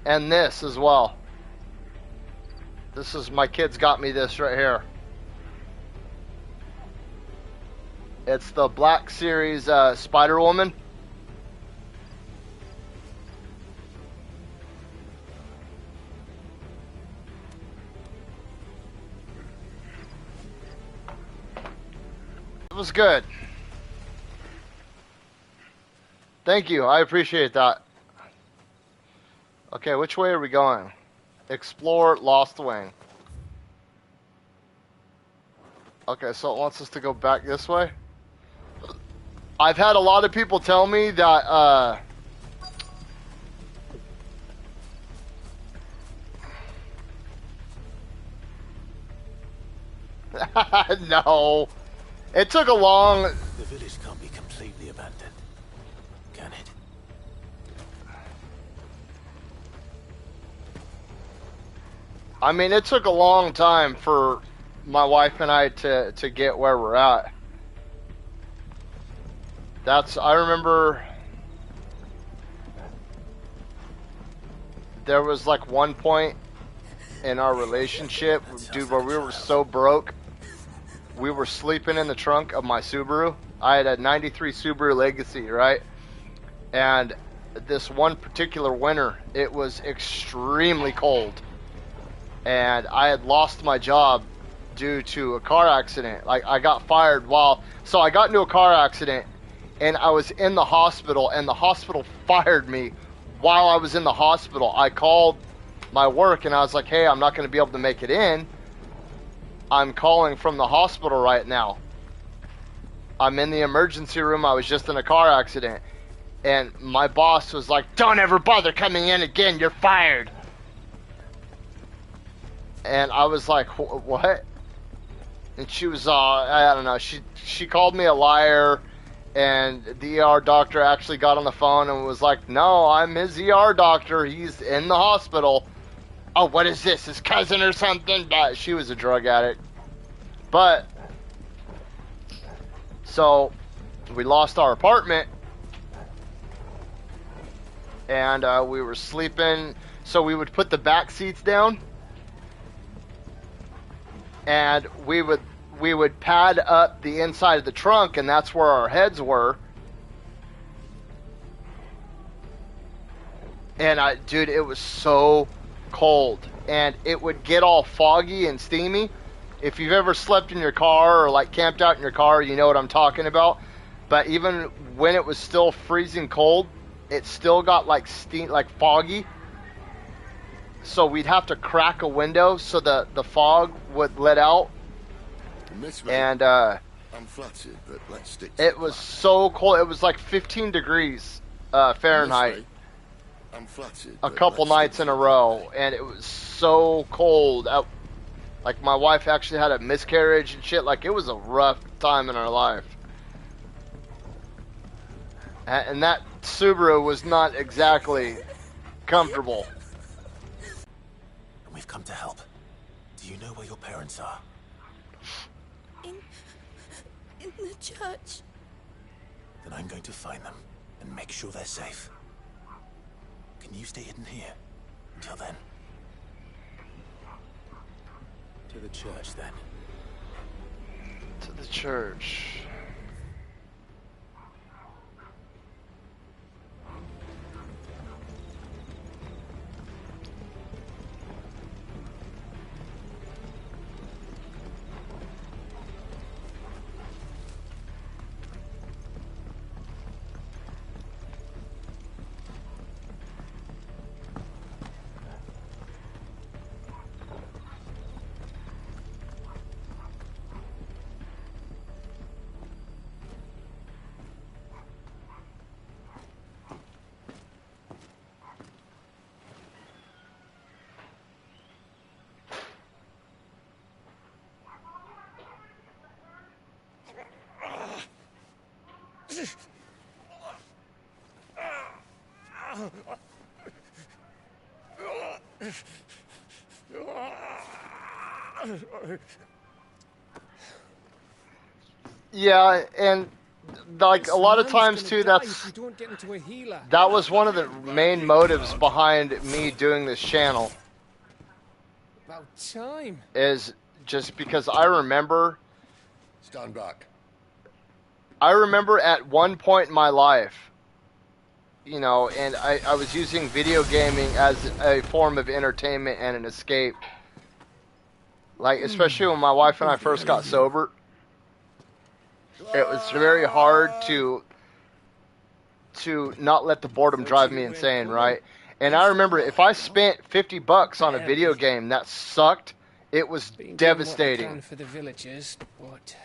And this as well. This is, my kids got me this right here. It's the Black Series Spider-Woman. It was good. Thank you. I appreciate that. Okay, which way are we going? Explore Lost Wing. Okay, so it wants us to go back this way. I've had a lot of people tell me that no. It took a long... The village can't be completely abandoned, can it? I mean, it took a long time for my wife and I to get where we're at. I remember there was like one point in our relationship, dude, where we were so broke, we were sleeping in the trunk of my Subaru. I had a 93 Subaru Legacy, right? And this one particular winter, it was extremely cold. And I had lost my job due to a car accident. Like, I got fired so I got into a car accident, and I was in the hospital, and the hospital fired me while I was in the hospital. I called my work, and I was like, hey, I'm not going to be able to make it in. I'm calling from the hospital right now. I'm in the emergency room. I was just in a car accident. And my boss was like, don't ever bother coming in again. You're fired. And I was like, what? And she was, I don't know. She called me a liar. And the ER doctor actually got on the phone and was like, no, I'm his ER doctor. He's in the hospital. Oh, what is this? His cousin or something? But she was a drug addict. But, so, we lost our apartment. And we were sleeping. So we would put the back seats down. And we would pad up the inside of the trunk, and that's where our heads were. And dude, it was so cold, and it would get all foggy and steamy. If you've ever slept in your car or like camped out in your car, you know what I'm talking about. But even when it was still freezing cold, it still got like steam, like foggy. So we'd have to crack a window so the fog would let out. And I'm flattered, but let's stick to it was so cold. It was like 15 degrees Fahrenheit. I'm flattered, a couple nights in a row, and it was so cold. Like, my wife actually had a miscarriage and shit. Like, it was a rough time in our life. And that Subaru was not exactly comfortable. We've come to help. Do you know where your parents are? In the church. Then I'm going to find them and make sure they're safe. Can you stay hidden here until then? To the church, then. To the church. Yeah, and like a lot of times too, that was one of the main motives behind me doing this channel. About time. Is just because I remember. Stand back. I remember at one point in my life, you know, and I was using video gaming as a form of entertainment and an escape. Like, especially when my wife and I first got sober. It was very hard to not let the boredom drive me insane, right? And I remember if I spent $50 on a video game that sucked, it was devastating. For the villagers, but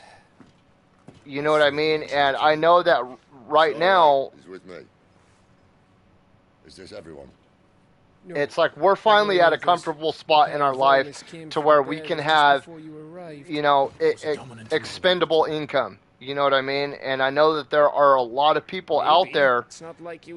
you know what I mean? And I know that right now, he's with me. Is this everyone? It's like we're finally at a comfortable spot in our life to where we can have, you know, expendable income. You know what I mean? And I know that there are a lot of people out there,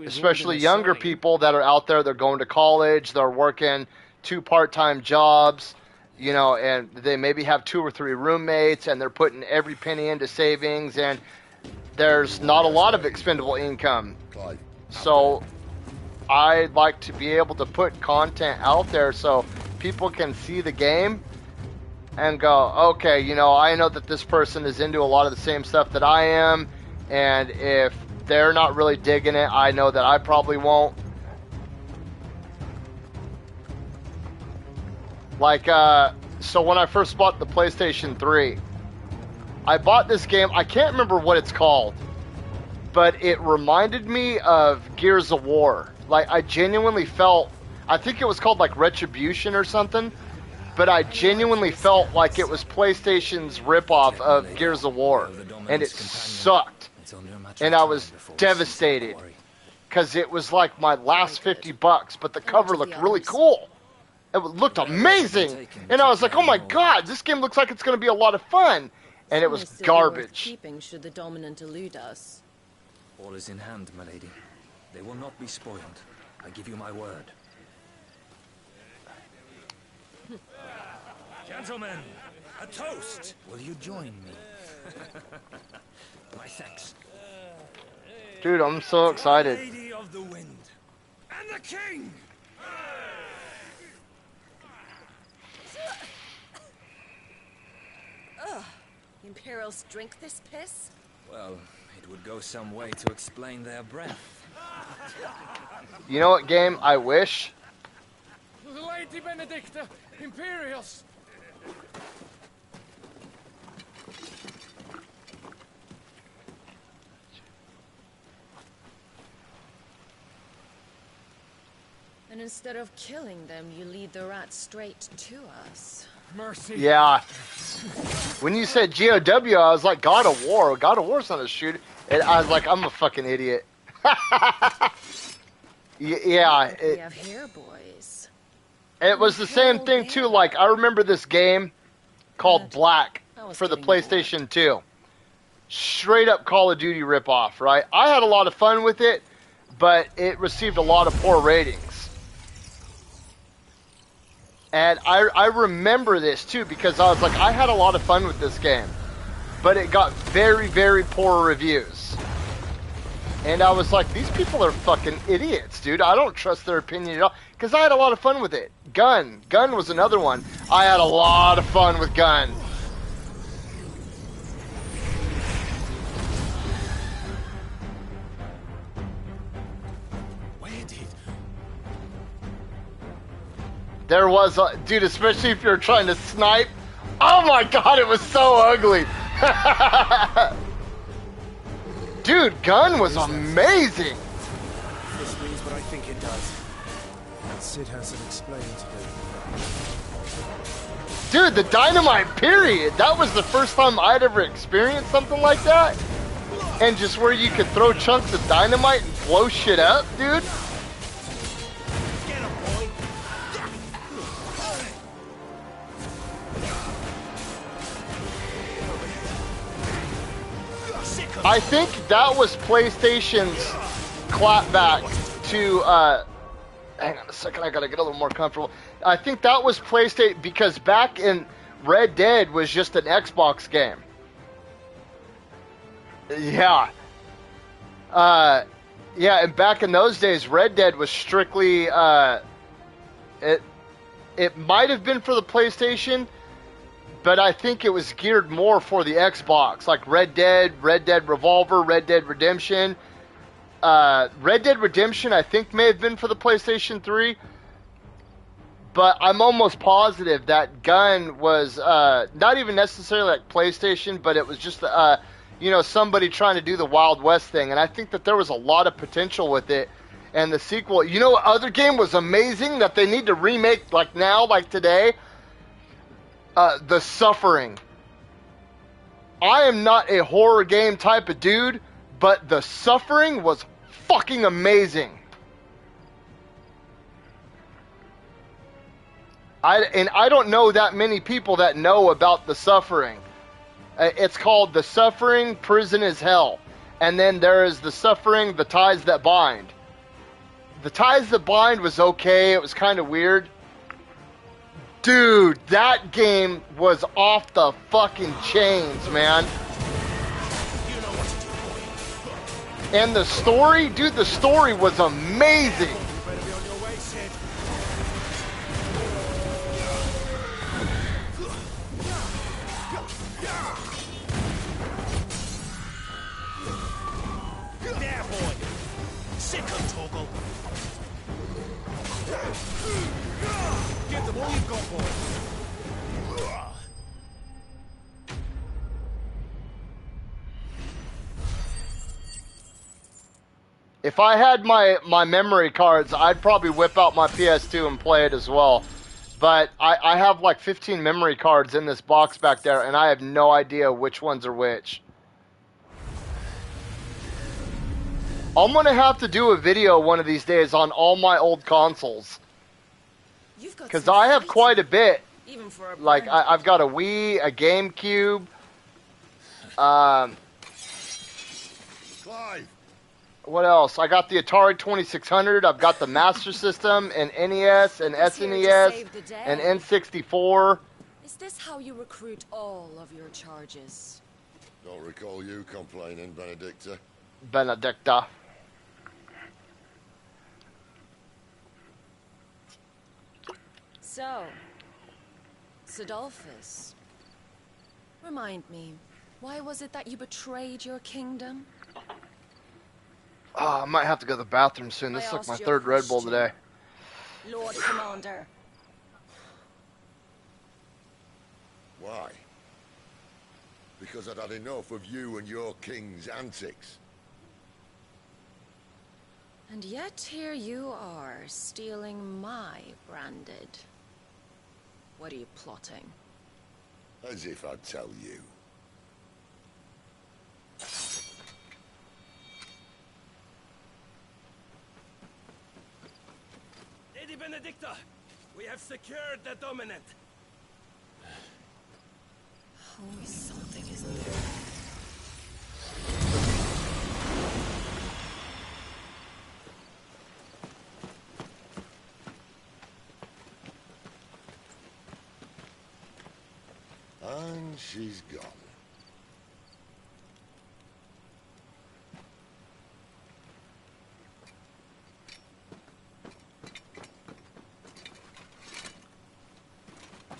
especially younger people that are out there. They're going to college. They're working 2 part-time jobs, you know, and they maybe have 2 or 3 roommates, and they're putting every penny into savings, and there's not a lot of expendable income. So I like to be able to put content out there so people can see the game and go, okay, you know, I know that this person is into a lot of the same stuff that I am, and if they're not really digging it, I know that I probably won't. Like, so when I first bought the PlayStation 3, I bought this game, I can't remember what it's called, but it reminded me of Gears of War. Like, I genuinely felt, I think it was called, like, Retribution or something, but I genuinely felt like it was PlayStation's ripoff of Gears of War, and it sucked, and I was devastated, because it was like my last $50, but the cover looked really cool. It looked amazing, and I was like, oh my god, this game looks like it's going to be a lot of fun, and it was garbage. Keeping should the dominant elude us. All is in hand, my lady. They will not be spoiled. I give you my word. Gentlemen, a toast! Will you join me? My thanks. Dude, I'm so excited. Lady of the Wind and the King! Ugh. Imperials drink this piss? Well, it would go some way to explain their breath. You know what game I wish? Lady Benedicta, Imperials! And instead of killing them, you lead the rats straight to us. Mercy. Yeah. When you said GOW, I was like, God of War. God of War's not a shooter. And I was like, I'm a fucking idiot. Yeah. We have hair boys. It was the same thing, too. Like, I remember this game called Black for the PlayStation 2. Straight up Call of Duty ripoff, right? I had a lot of fun with it, but it received a lot of poor ratings. And I remember this, too, because I was like, I had a lot of fun with this game. But it got very, very poor reviews. And I was like, these people are fucking idiots, dude. I don't trust their opinion at all. Because I had a lot of fun with it. Gun was another one. I had a lot of fun with Gun. There was a, dude, especially if you're trying to snipe. Oh my god, it was so ugly. Dude, Gun was amazing. This means what I think it does. Sid hasn't explained to me. Dude, the dynamite period. That was the first time I'd ever experienced something like that. And just where you could throw chunks of dynamite and blow shit up, dude. I think that was PlayStation's clapback to, hang on a second, I gotta get a little more comfortable. I think that was PlayStation, because back in Red Dead was just an Xbox game. Yeah. Yeah, and back in those days, Red Dead was strictly, it might have been for the PlayStation, but I think it was geared more for the Xbox, like Red Dead Revolver, Red Dead Redemption. Red Dead Redemption, I think, may have been for the PlayStation 3, but I'm almost positive that Gun was not even necessarily like PlayStation, but it was just, you know, somebody trying to do the Wild West thing, and I think that there was a lot of potential with it. And the sequel, you know what other game was amazing that they need to remake, like now, like today? The Suffering. I am not a horror game type of dude, but The Suffering was fucking amazing. I don't know that many people that know about The Suffering. It's called The Suffering, Prison is Hell. And then there is The Suffering, The Ties That Bind. The Ties That Bind was okay. It was kind of weird. Dude, that game was off the fucking chains, man. And the story, dude, the story was amazing. you got, boy? If I had my memory cards, I'd probably whip out my PS2 and play it as well. But I have like 15 memory cards in this box back there, and I have no idea which ones are which. I'm going to have to do a video one of these days on all my old consoles. Because I have quite a bit. Even for a Like, brand. I've got a Wii, a GameCube. Clive! What else? I got the Atari 2600. I've got the Master System, and NES, and SNES, and N64. Is this how you recruit all of your charges? Don't recall you complaining, Benedicta. Benedicta. So, Sidolphus, remind me, why was it that you betrayed your kingdom? I might have to go to the bathroom soon. This is like my third Red Bull today. Lord Commander. Why? Because I'd had enough of you and your king's antics. And yet here you are, stealing my branded. What are you plotting? As if I'd tell you. Lady Benedicta, we have secured the dominant. Always something, isn't there? And she's gone.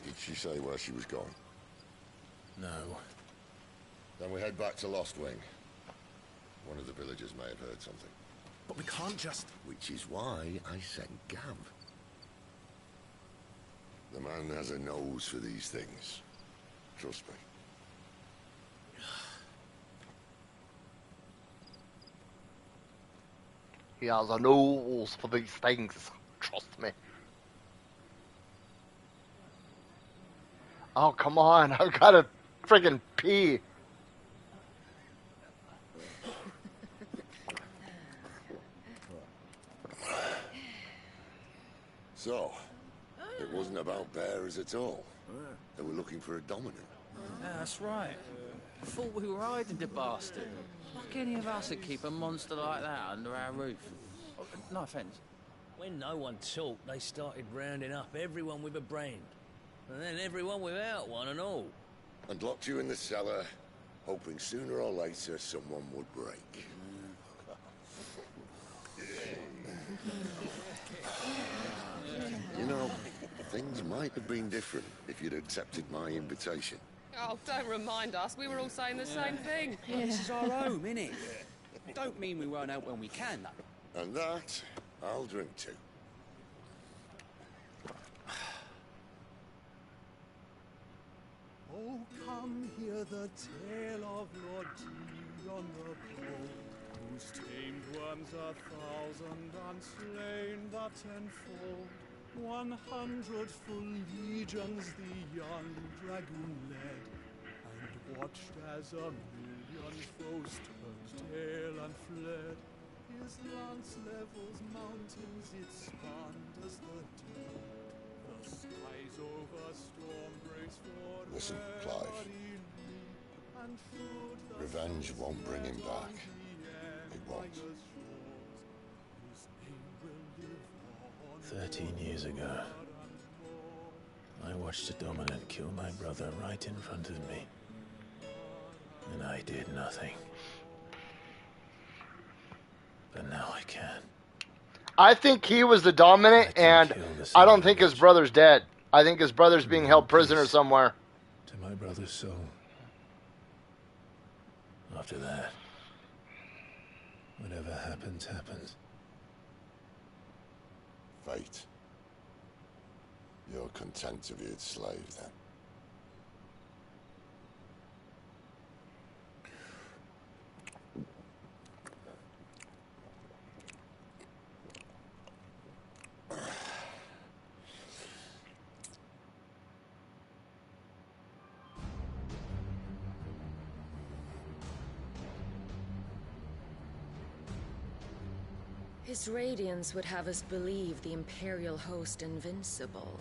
Did she say where she was going? No. Then we head back to Lost Wing. One of the villagers may have heard something. But we can't just... Which is why I sent Gav. The man has a nose for these things. Trust me. He has a nose for these things. Trust me. Oh, come on. I've got to friggin' pee. So, it wasn't about bearers at all. They were looking for a dominant. Yeah, that's right. I thought we were hiding the bastard. Like any of us would keep a monster like that under our roof. No offence. When no one talked, they started rounding up everyone with a brand. And then everyone without one and all. And locked you in the cellar, hoping sooner or later someone would break. You know, things might have been different if you'd accepted my invitation. Oh, don't remind us. We were all saying the same thing. This is our home, innit? Don't mean we won't help when we can, though. And that, I'll drink to. Oh, come hear the tale of Lord Dion the Bold, whose tamed worms 1,000 and slain the tenfold. 100 full legions the young dragoon led, and watched as 1,000,000 foes turned tail and fled. His lance levels mountains, it spanned as the dead. The skies over storm breaks for Listen, Clive. Revenge won't bring him back. It won't. 13 years ago, I watched a dominant kill my brother right in front of me. And I did nothing. But now I can. I think he was the dominant, and I don't think his brother's dead. I think his brother's being held prisoner somewhere. To my brother's soul. After that, whatever happens, happens. Fate. You're content to be its slave, then? His radiance would have us believe the Imperial host invincible.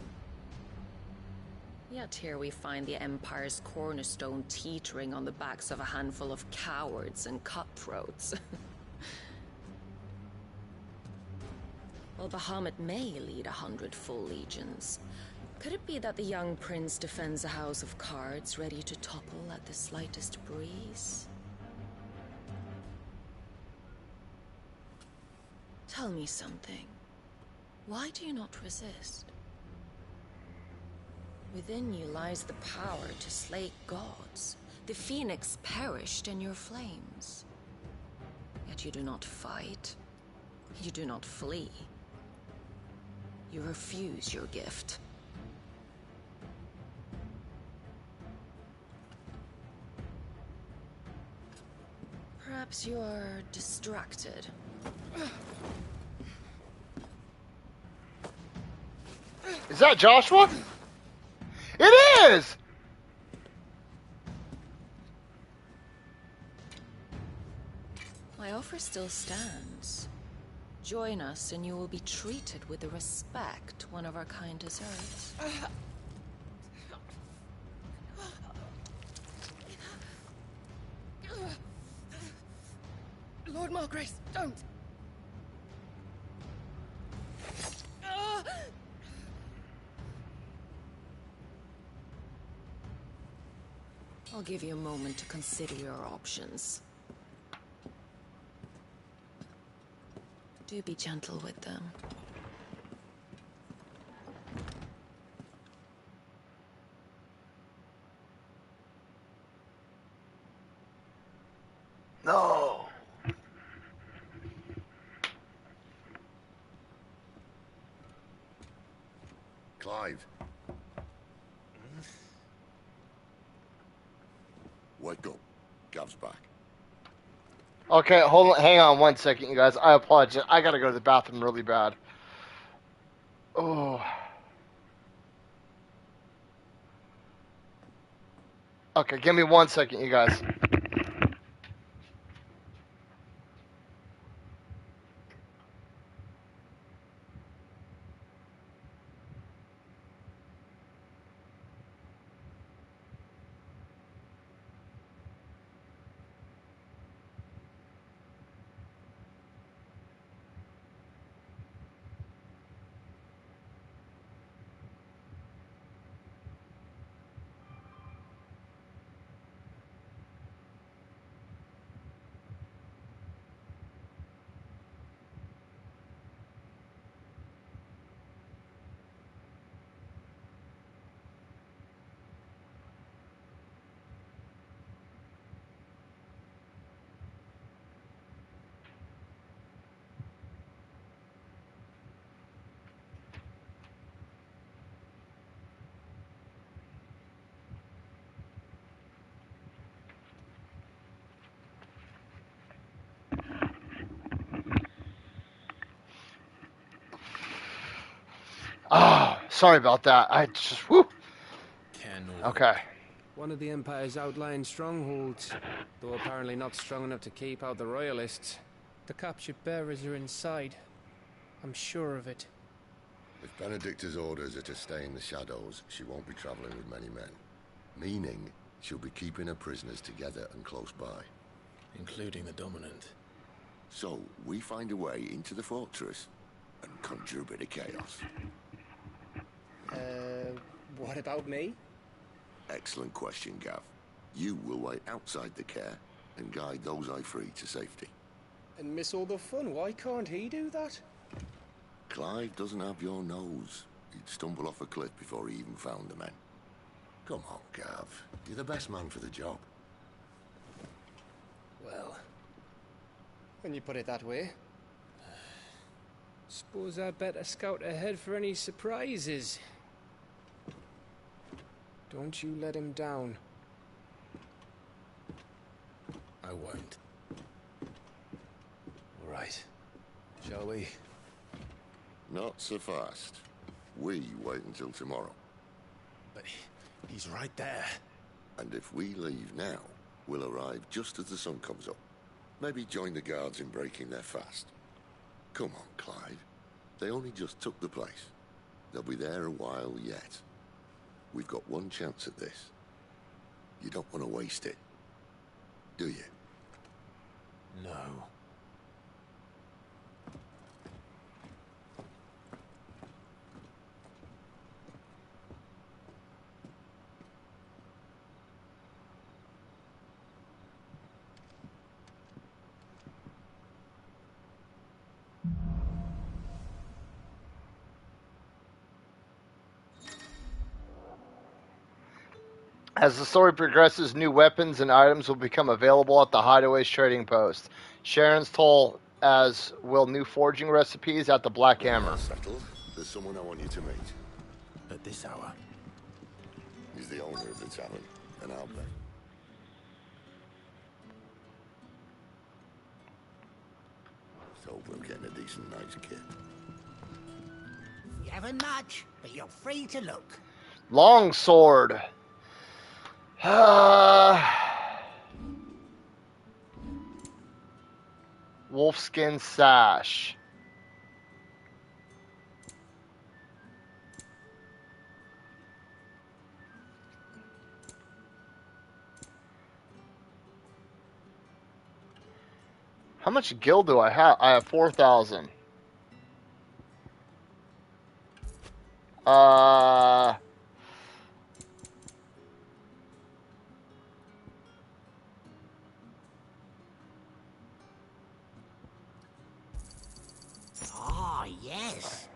Yet here we find the Empire's cornerstone teetering on the backs of a handful of cowards and cutthroats. While Bahamut may lead 100 full legions, could it be that the young prince defends a house of cards ready to topple at the slightest breeze? Tell me something. Why do you not resist? Within you lies the power to slay gods. The Phoenix perished in your flames. Yet you do not fight. You do not flee. You refuse your gift. Perhaps you are distracted. Is that Joshua? It is! My offer still stands. Join us and you will be treated with the respect one of our kind deserves. Lord Margrace, don't! I'll give you a moment to consider your options. Do be gentle with them. No. Clive. Wake up. Gav's back. Okay, hold on, hang on 1 second, you guys. I apologize. I gotta go to the bathroom really bad. Oh. Okay, give me 1 second, you guys. Oh, sorry about that. I just, whew. Okay. One of the Empire's outlying strongholds, though apparently not strong enough to keep out the Royalists. The captured bearers are inside. I'm sure of it. If Benedicta's orders are to stay in the shadows, she won't be traveling with many men. Meaning, she'll be keeping her prisoners together and close by. Including the Dominant. So, we find a way into the fortress and conjure a bit of chaos. What about me? Excellent question, Gav. You will wait outside the care and guide those I free to safety. And miss all the fun. Why can't he do that? Clive doesn't have your nose. He'd stumble off a cliff before he even found the men. Come on, Gav. You're the best man for the job. Well, when you put it that way. Suppose I'd better scout ahead for any surprises. Don't you let him down. I won't. All right. Shall we? Not so fast. We wait until tomorrow. But he's right there. And if we leave now, we'll arrive just as the sun comes up. Maybe join the guards in breaking their fast. Come on, Clive. They only just took the place. They'll be there a while yet. We've got one chance at this. You don't want to waste it, do you? No. As the story progresses, new weapons and items will become available at the Hideaway's trading post. Sharon's told, as will new forging recipes at the Black Hammer. Settled. There's someone I want you to meet. At this hour? He's the owner of the tavern, and I'll bet. So we're getting a decent night's kit. You haven't much, but you're free to look. Longsword. Wolfskin sash. How much gil do I have? I have 4,000. Ah, yes.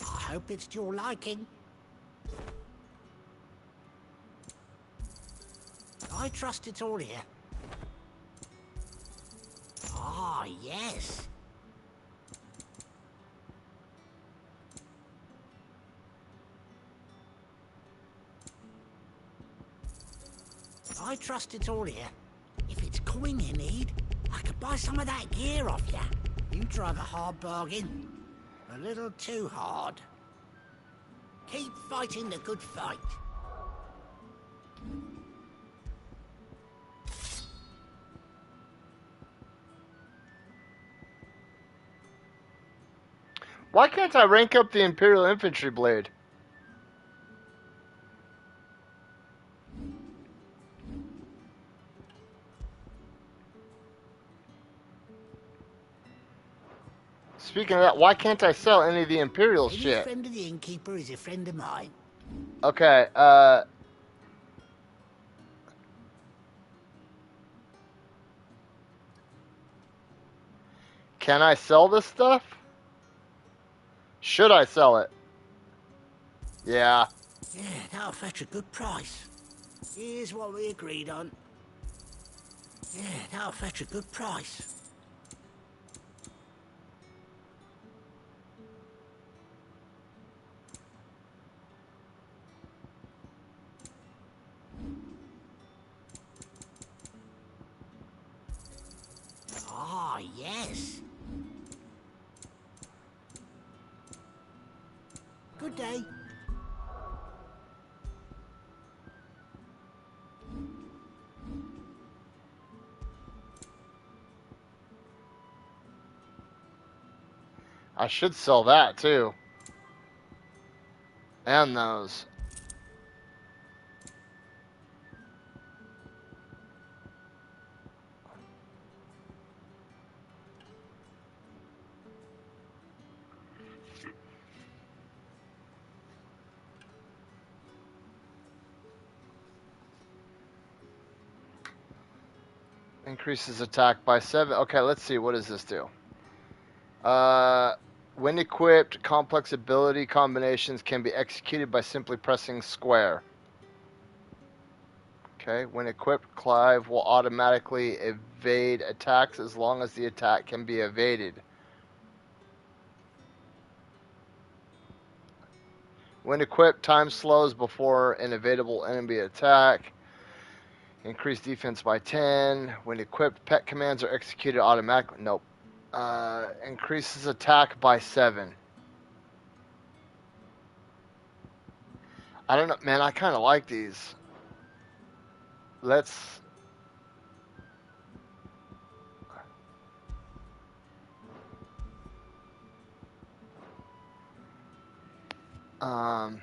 I hope it's to your liking. I trust it's all here. Ah, yes. I trust it's all here. If it's coin you need, I could buy some of that gear off you. You drive a hard bargain. A little too hard. Keep fighting the good fight. Why can't I rank up the Imperial Infantry Blade? Speaking of that, why can't I sell any of the Imperial Any shit? friend of the innkeeper is a friend of mine. Okay, can I sell this stuff? Should I sell it? Yeah. Yeah, that'll fetch a good price. Here's what we agreed on. Yeah, that'll fetch a good price. Ah, yes. Good day. I should sell that too. And those. Increases attack by 7. Okay, let's see. What does this do? When equipped, complex ability combinations can be executed by simply pressing square. Okay, when equipped, Clive will automatically evade attacks as long as the attack can be evaded. When equipped, time slows before an evadable enemy attack. Increase defense by 10. When equipped, pet commands are executed automatically. Nope. Increases attack by 7. I don't know, man. I kind of like these. Let's. Um.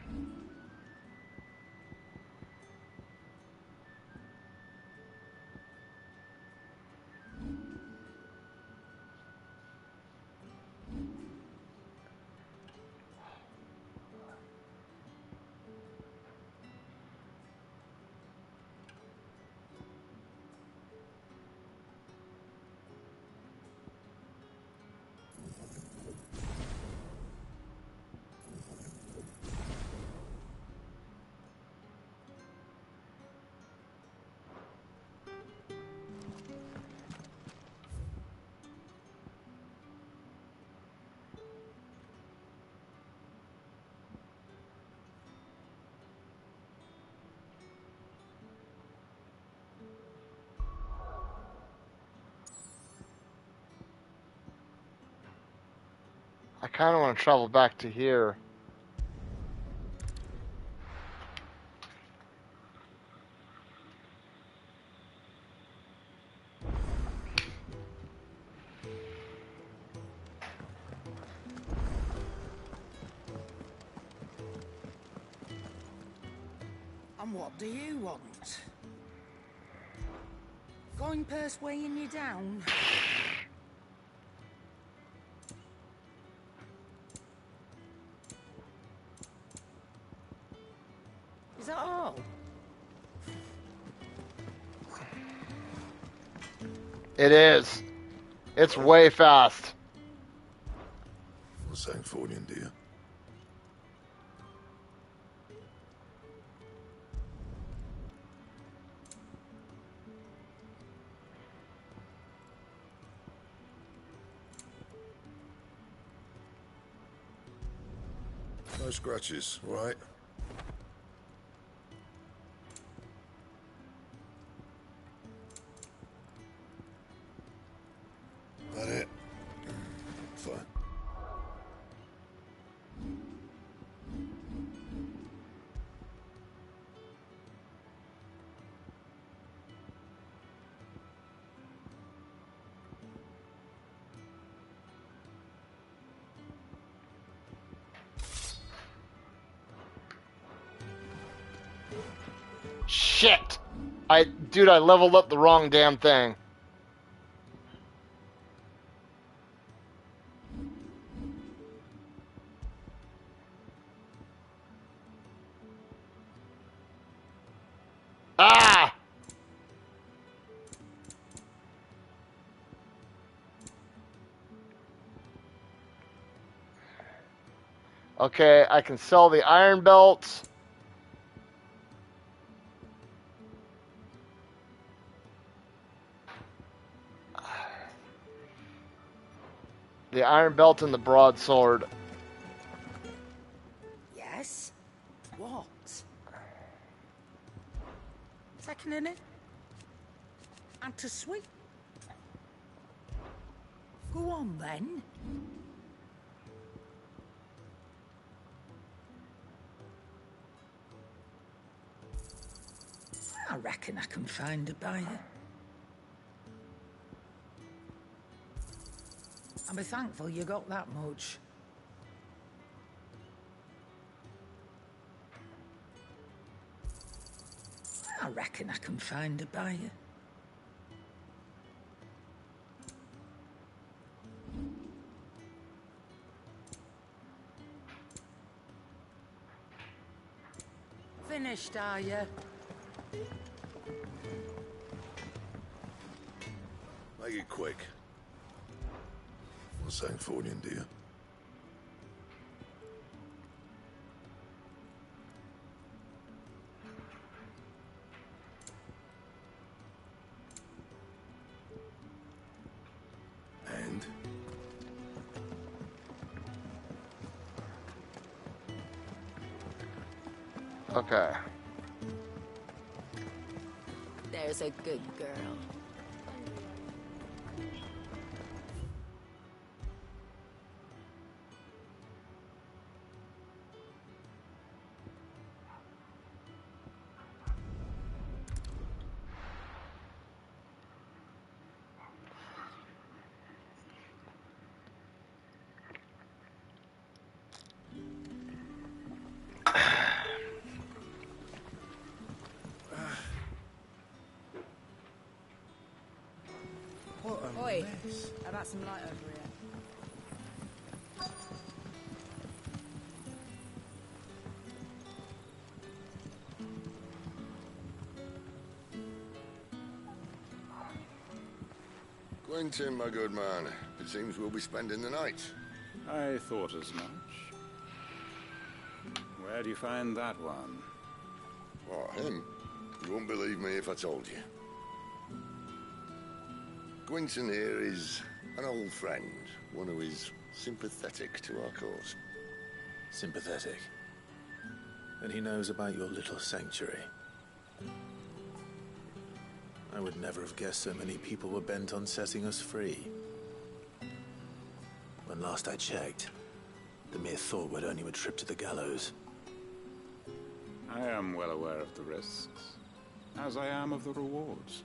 I kind of want to travel back to here. And what do you want? Going purse weighing you down? Is that all? It is. It's way fast. What's that for you, dear? No scratches, right? That it? Fine. Shit! Dude, I leveled up the wrong damn thing. Ah! Okay, I can sell the iron belts. The iron belt and the broadsword. Yes? What? Second in it? And to sweet? Go on then. I reckon I can find a buyer. I'll be thankful you got that much. I reckon I can find a buyer. Finished, are you? Make it quick. What's that for you, dear? And? Okay. There's a good girl. Oi, how about some light over here? Quentin, my good man. It seems we'll be spending the night. I thought as much. Where do you find that one? What, him? You wouldn't believe me if I told you. Quentin here is an old friend, one who is sympathetic to our cause. Sympathetic? And he knows about your little sanctuary. I would never have guessed so many people were bent on setting us free. When last I checked, the mere thought would earn you a trip to the gallows. I am well aware of the risks, as I am of the rewards.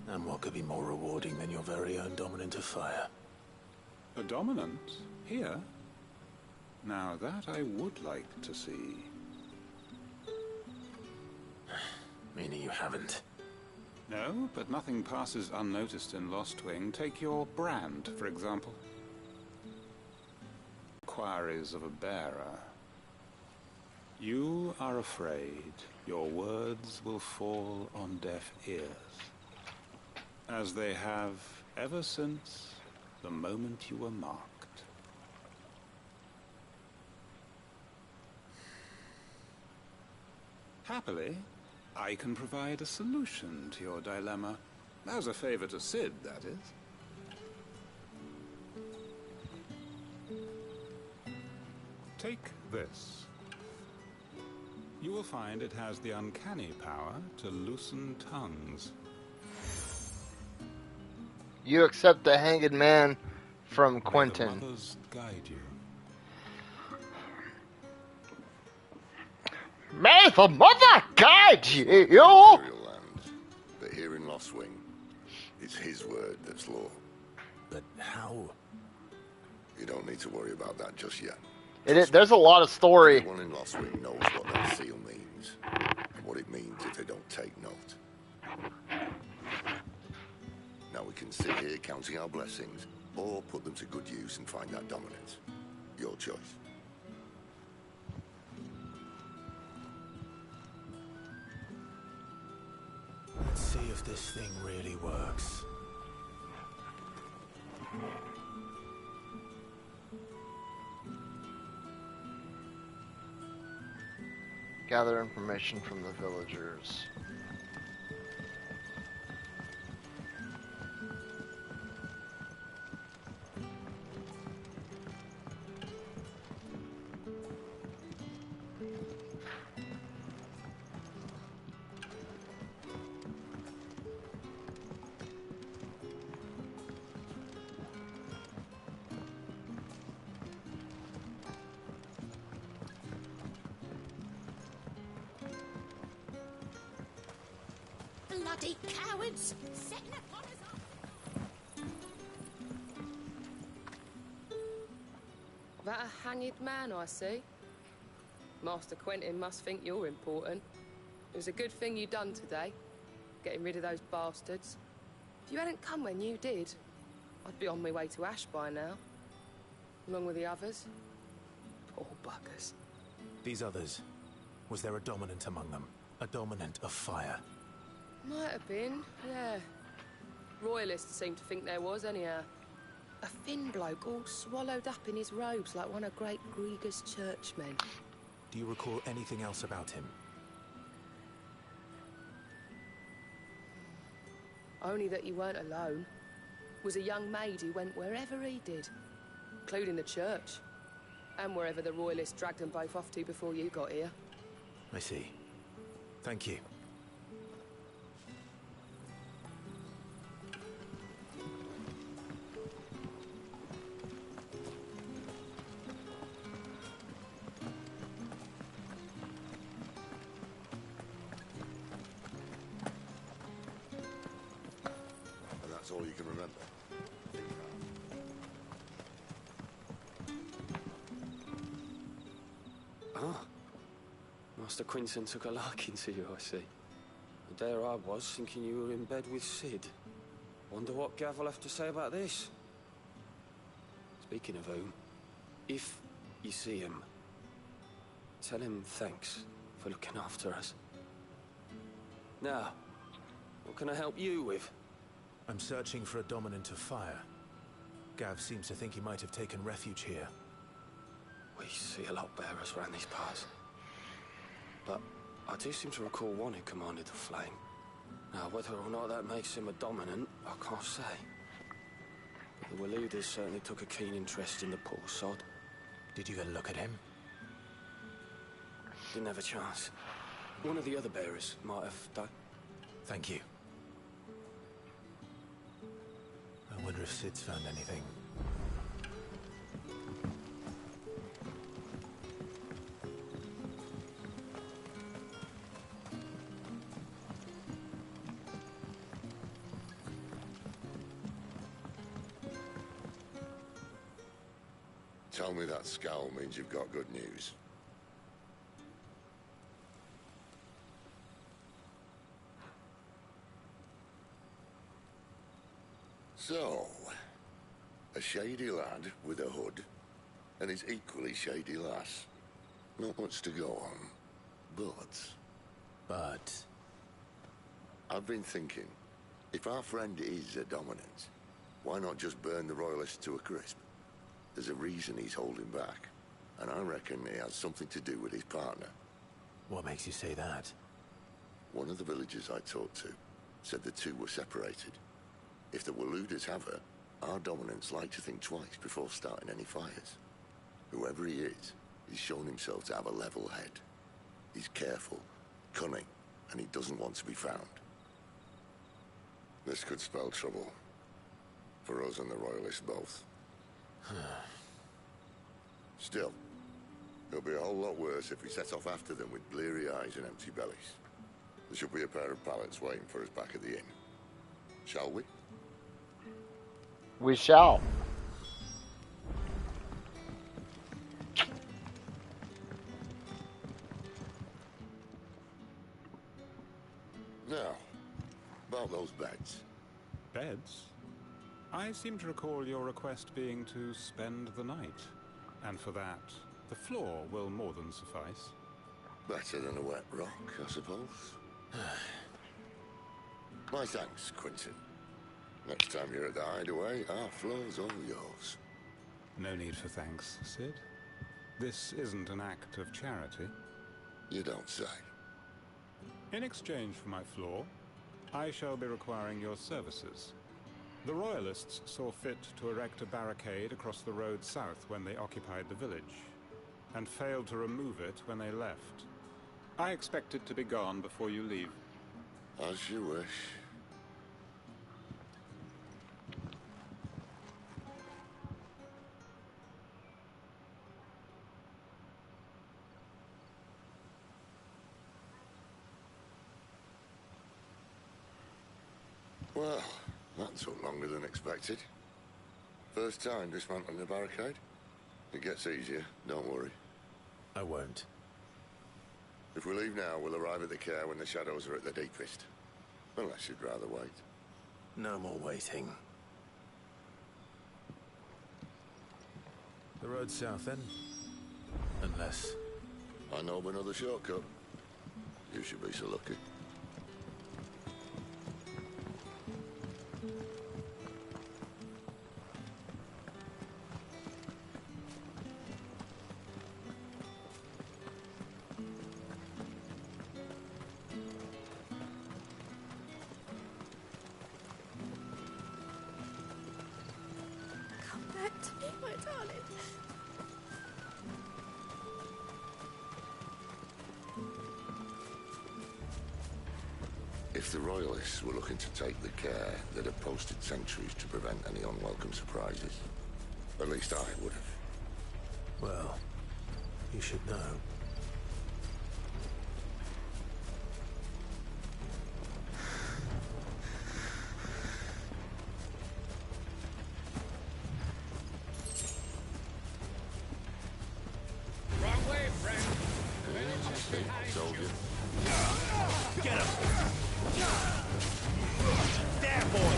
And what could be more rewarding than your very own dominant of fire? A dominant? Here? Now that I would like to see. Meaning you haven't? No, but nothing passes unnoticed in Lost Wing. Take your brand, for example. Inquiries of a bearer. You are afraid your words will fall on deaf ears, as they have ever since the moment you were marked. Happily, I can provide a solution to your dilemma. As a favor to Sid, that is. Take this. You will find it has the uncanny power to loosen tongues. You accept the hanged man from Quentin. May the mothers guide you. May the mother guide you! Imperial land, but here in Lost Wing, it's his word that's law. But how? You don't need to worry about that just yet. There's a lot of story. Everyone in Lost Wing knows what that seal means, and what it means if they don't take note. Now we can sit here counting our blessings, or put them to good use and find that dominance. Your choice. Let's see if this thing really works. Gather information from the villagers. Bloody cowards! Setting upon us. That a hanged man I see? Master Quentin must think you're important. It was a good thing you done today, getting rid of those bastards. If you hadn't come when you did, I'd be on my way to Ash by now, along with the others. Poor buggers. These others, was there a dominant among them? A dominant of fire? Might have been, yeah. Royalists seem to think there was, anyhow. A thin bloke all swallowed up in his robes like one of Great Grieger's churchmen. Do you recall anything else about him? Only that he weren't alone. Was a young maid who went wherever he did, including the church. And wherever the Royalists dragged them both off to before you got here. I see. Thank you. And that's all you can remember. Ah. Master Quinton took a liking to you, I see. And there I was, thinking you were in bed with Sid. Wonder what Gav will have to say about this. Speaking of whom, if you see him, tell him thanks for looking after us. Now, what can I help you with? I'm searching for a dominant of fire. Gav seems to think he might have taken refuge here. We see a lot bearers around these parts. But I do seem to recall one who commanded the flame. Now, whether or not that makes him a dominant, I can't say. But the Waluders certainly took a keen interest in the poor sod. Did you get a look at him? Didn't have a chance. One of the other bearers might have done. Thank you. I wonder if Sid's found anything. Tell me that scowl means you've got good news. So, a shady lad with a hood, and his equally shady lass. Not much to go on, but... I've been thinking, if our friend is a dominant, why not just burn the Royalists to a crisp? There's a reason he's holding back, and I reckon he has something to do with his partner. What makes you say that? One of the villagers I talked to said the two were separated. If the Waluders have her, our dominants like to think twice before starting any fires. Whoever he is, he's shown himself to have a level head. He's careful, cunning, and he doesn't want to be found. This could spell trouble. For us and the Royalists both. Still, it'll be a whole lot worse if we set off after them with bleary eyes and empty bellies. There should be a pair of pallets waiting for us back at the inn. Shall we? We shall. Now, about those beds. Beds? I seem to recall your request being to spend the night. And for that, the floor will more than suffice. Better than a wet rock, I suppose. My thanks, Quinton. Next time you're at the hideaway, our floor's all yours. No need for thanks, Sid. This isn't an act of charity. You don't say. In exchange for my floor, I shall be requiring your services. The Royalists saw fit to erect a barricade across the road south when they occupied the village, and failed to remove it when they left. I expect it to be gone before you leave. As you wish. Well, that took longer than expected. First time dismantling the barricade? It gets easier, don't worry. I won't. If we leave now, we'll arrive at the care when the shadows are at the deepest. Unless you'd rather wait. No more waiting. The road south, then? Unless... I know of another shortcut. You should be so lucky. Come back to me, my darling. If the Royalists were looking to take the care, they'd have posted sentries to prevent any unwelcome surprises. At least I would have. Well, you should know. Wrong way, friend. Told you. Get him! There, boy!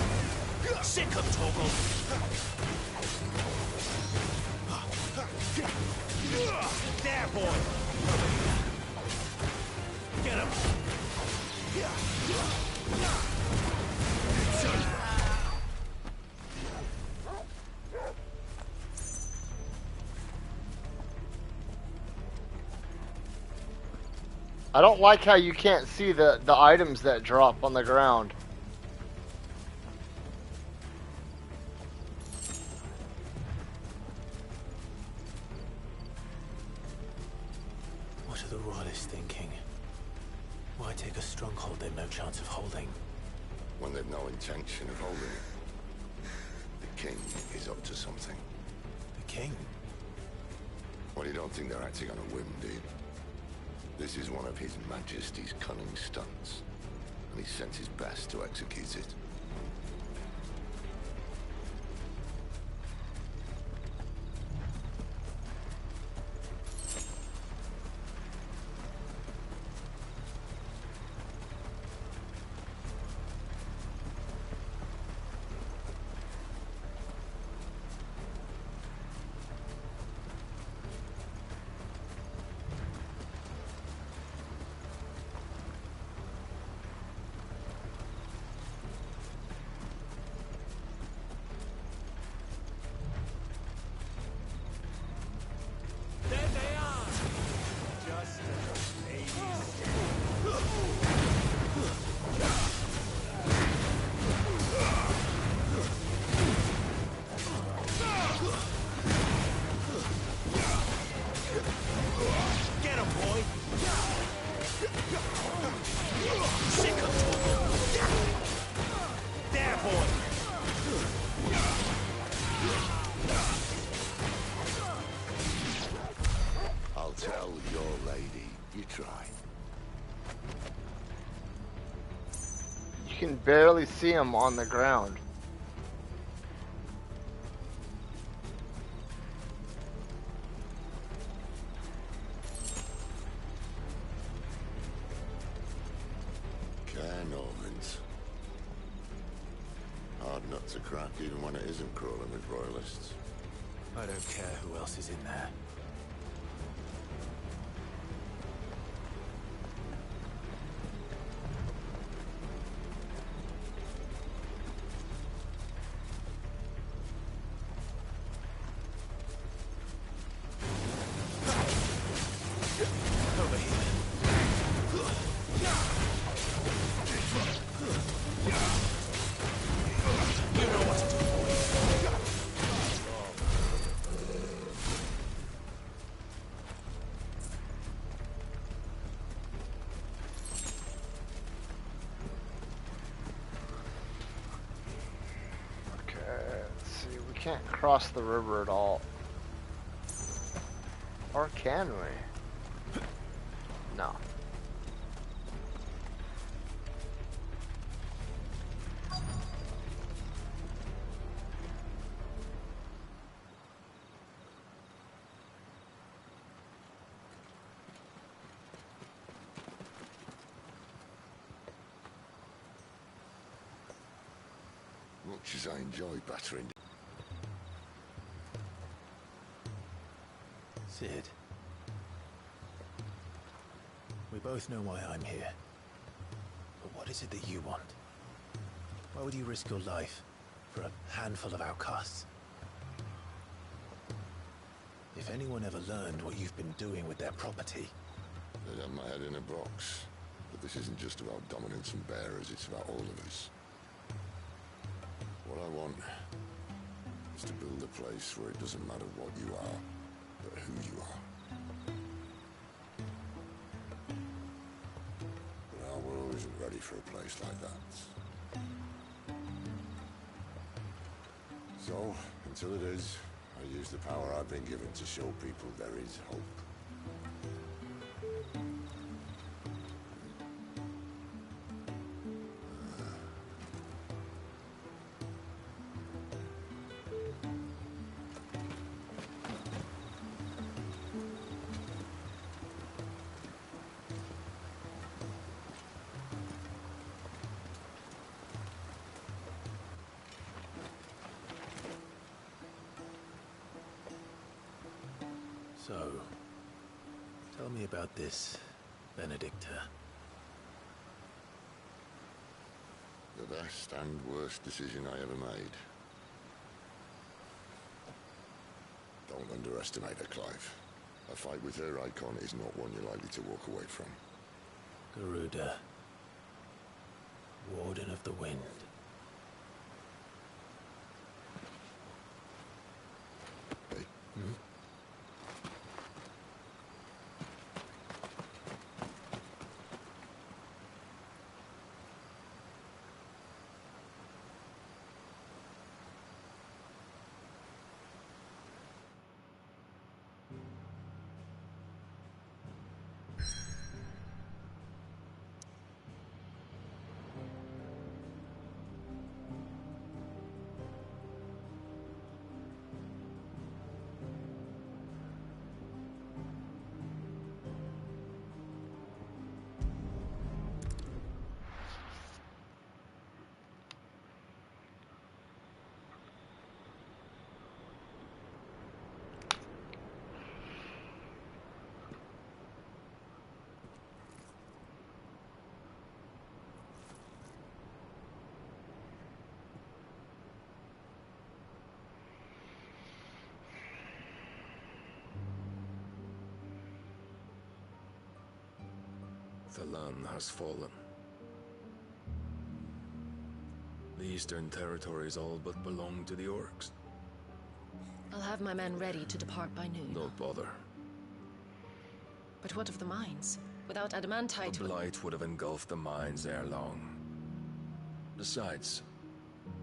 Sick him, Torgal! There, boy! Get him! I don't like how you can't see the items that drop on the ground. What are the Royalists thinking? Why take a stronghold they've no chance of holding? When they've no intention of holding it. The king is up to something. The king? Well, you don't think they're acting on a whim, do you? This is one of His Majesty's cunning stunts, and he sent his best to execute it. I'll tell your lady you tried. You can barely see them on the ground. Normans. Hard nut to crack even when it isn't crawling with Royalists. I don't care who else is in there. Can't cross the river at all. Or can we? No. Much as I enjoy battering. Sid. We both know why I'm here. But what is it that you want? Why would you risk your life for a handful of outcasts? If anyone ever learned what you've been doing with their property... They'd have my head in a box. But this isn't just about dominance and bearers, it's about all of us. What I want is to build a place where it doesn't matter what you are, but who you are. But our world isn't ready for a place like that. So, until it is, I use the power I've been given to show people there is hope. So, tell me about this Benedicta. The best and worst decision I ever made. Don't underestimate her, Clive. A fight with her icon is not one you're likely to walk away from. Garuda, Warden of the Wind. The Lan has fallen. The Eastern Territories all but belong to the Orcs. I'll have my men ready to depart by noon. Don't bother. But what of the mines? Without adamantite... The Blight would have engulfed the mines ere long. Besides,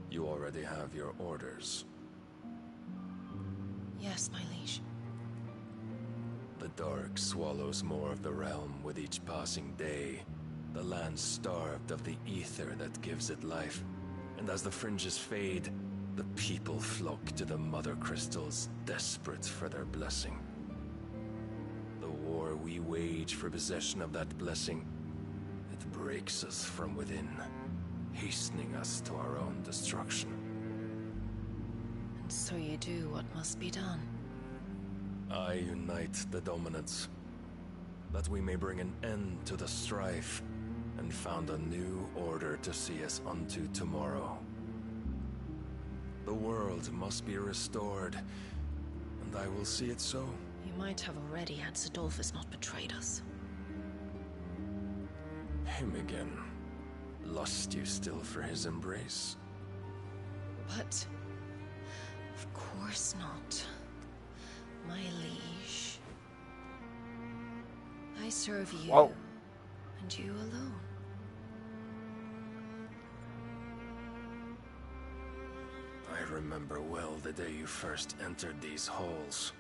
you already have your orders. Yes, my liege. The dark swallows more of the realm with each passing day. The land starved of the ether that gives it life. And as the fringes fade, the people flock to the mother crystals, desperate for their blessing. The war we wage for possession of that blessing, it breaks us from within, hastening us to our own destruction. And so you do what must be done. I unite the dominants, that we may bring an end to the strife, and found a new order to see us unto tomorrow. The world must be restored, and I will see it so. You might have already had Sidolphus not betrayed us. Him again. Lust you still for his embrace? But... of course not. My liege. I serve you. Whoa. And you alone. I remember well the day you first entered these halls.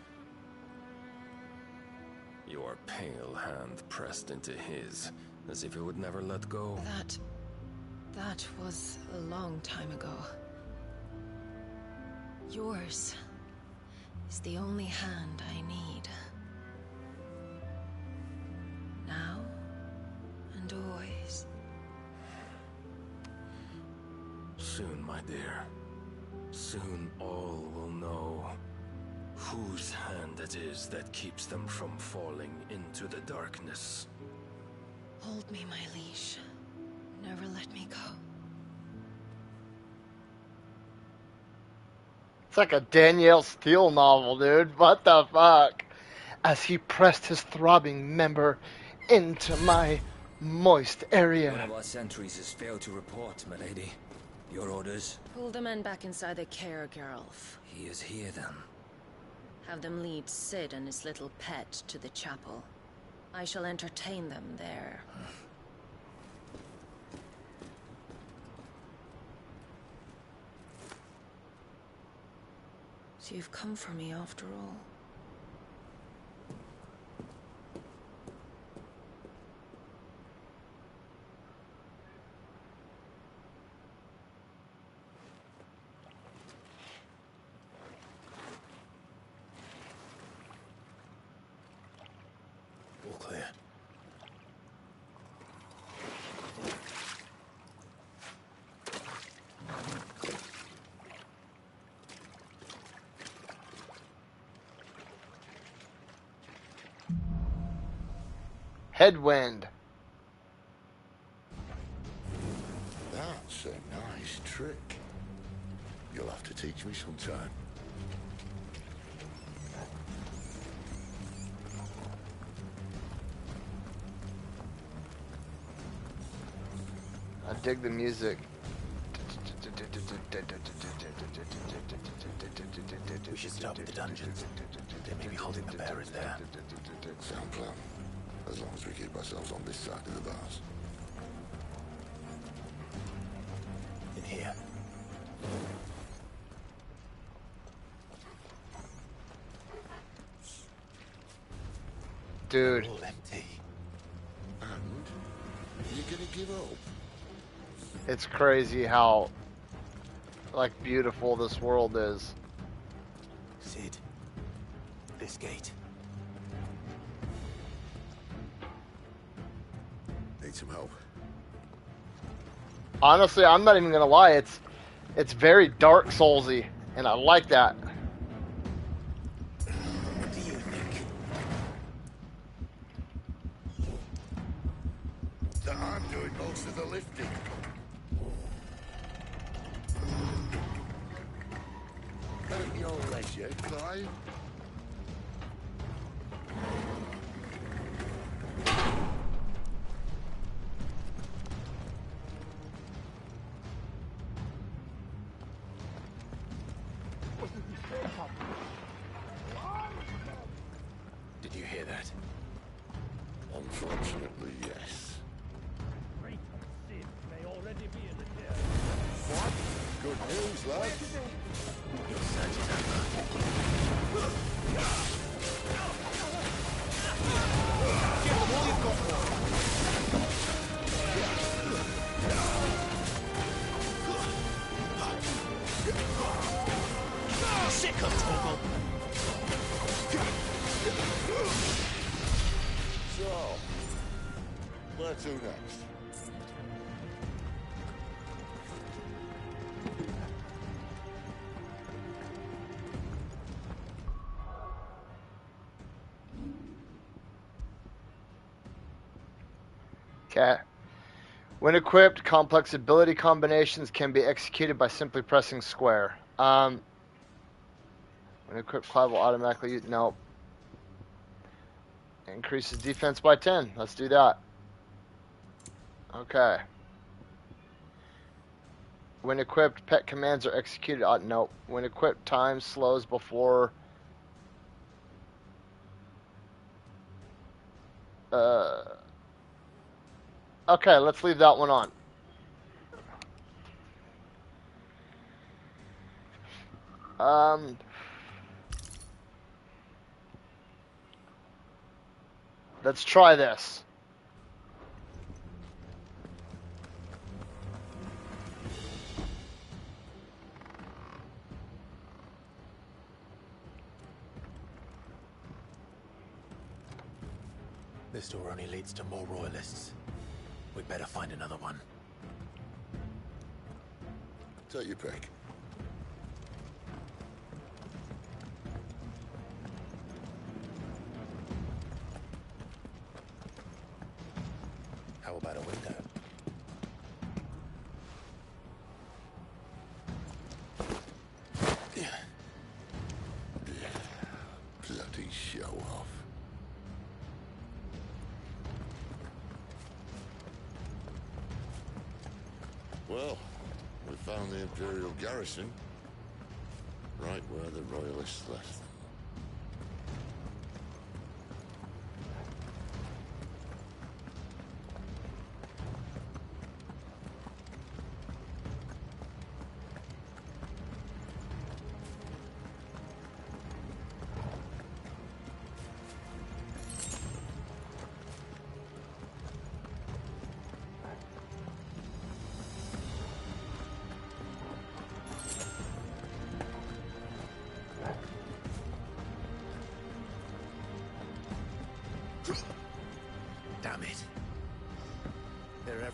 Your pale hand pressed into his, as if it would never let go. That was a long time ago. Yours is the only hand I need. Now and always. Soon, my dear. Soon all will know whose hand it is that keeps them from falling into the darkness. Hold me, my liege. Never let me go. It's like a Danielle Steele novel, dude. What the fuck? As he pressed his throbbing member into my moist area. One of our sentries has failed to report, milady. Your orders? Pull the men back inside the care, Geralf. He is here, then. Have them lead Sid and his little pet to the chapel. I shall entertain them there. So you've come for me after all. All clear. Headwind. That's a nice trick. You'll have to teach me sometime. I dig the music. We should start with the dungeons. They may be holding the bearers there. Sound plan. As long as we keep ourselves on this side of the bars. In here. Dude. All empty. And you're gonna give up? It's crazy how, like, beautiful this world is. Sid. This gate. Need some help. Honestly, I'm not even gonna lie. It's very Dark Soulsy, and I like that. What do you think? That I'm doing most of the lifting. At your leisure, Clive. Did you hear that? Unfortunately, yes. Sid may already be in the chair. What? Good news, lad. Your search is over. Give them all you've got for Sick of Toggle. So, where to next? Okay. When equipped, complex ability combinations can be executed by simply pressing square. When equipped, Clive will automatically use... Nope. Increases defense by 10. Let's do that. Okay. When equipped, pet commands are executed... nope. When equipped, time slows before... Okay, let's leave that one on. Let's try this. This door only leads to more royalists. We'd better find another one. Take your pick. How about a window? Bloody show off. Well, we found the Imperial garrison, right where the Royalists left them.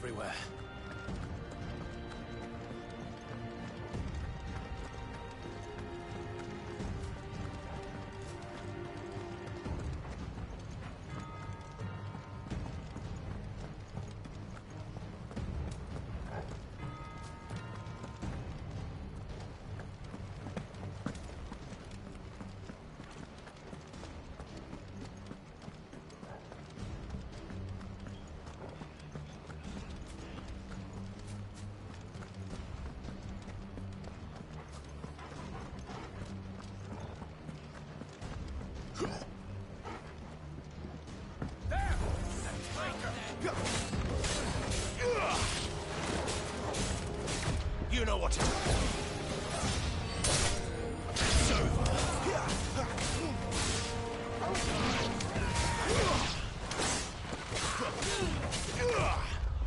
everywhere. You know what to do. It's over.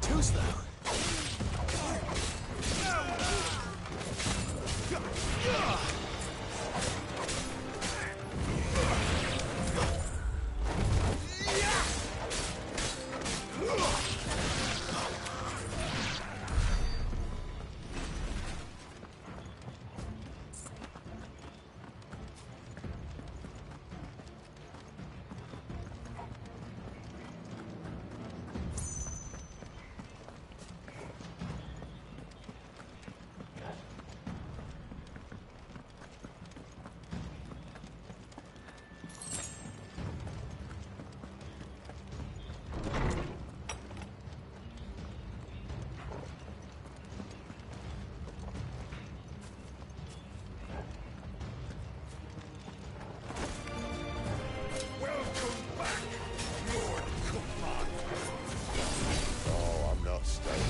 Too slow. Oh, I'm not staying.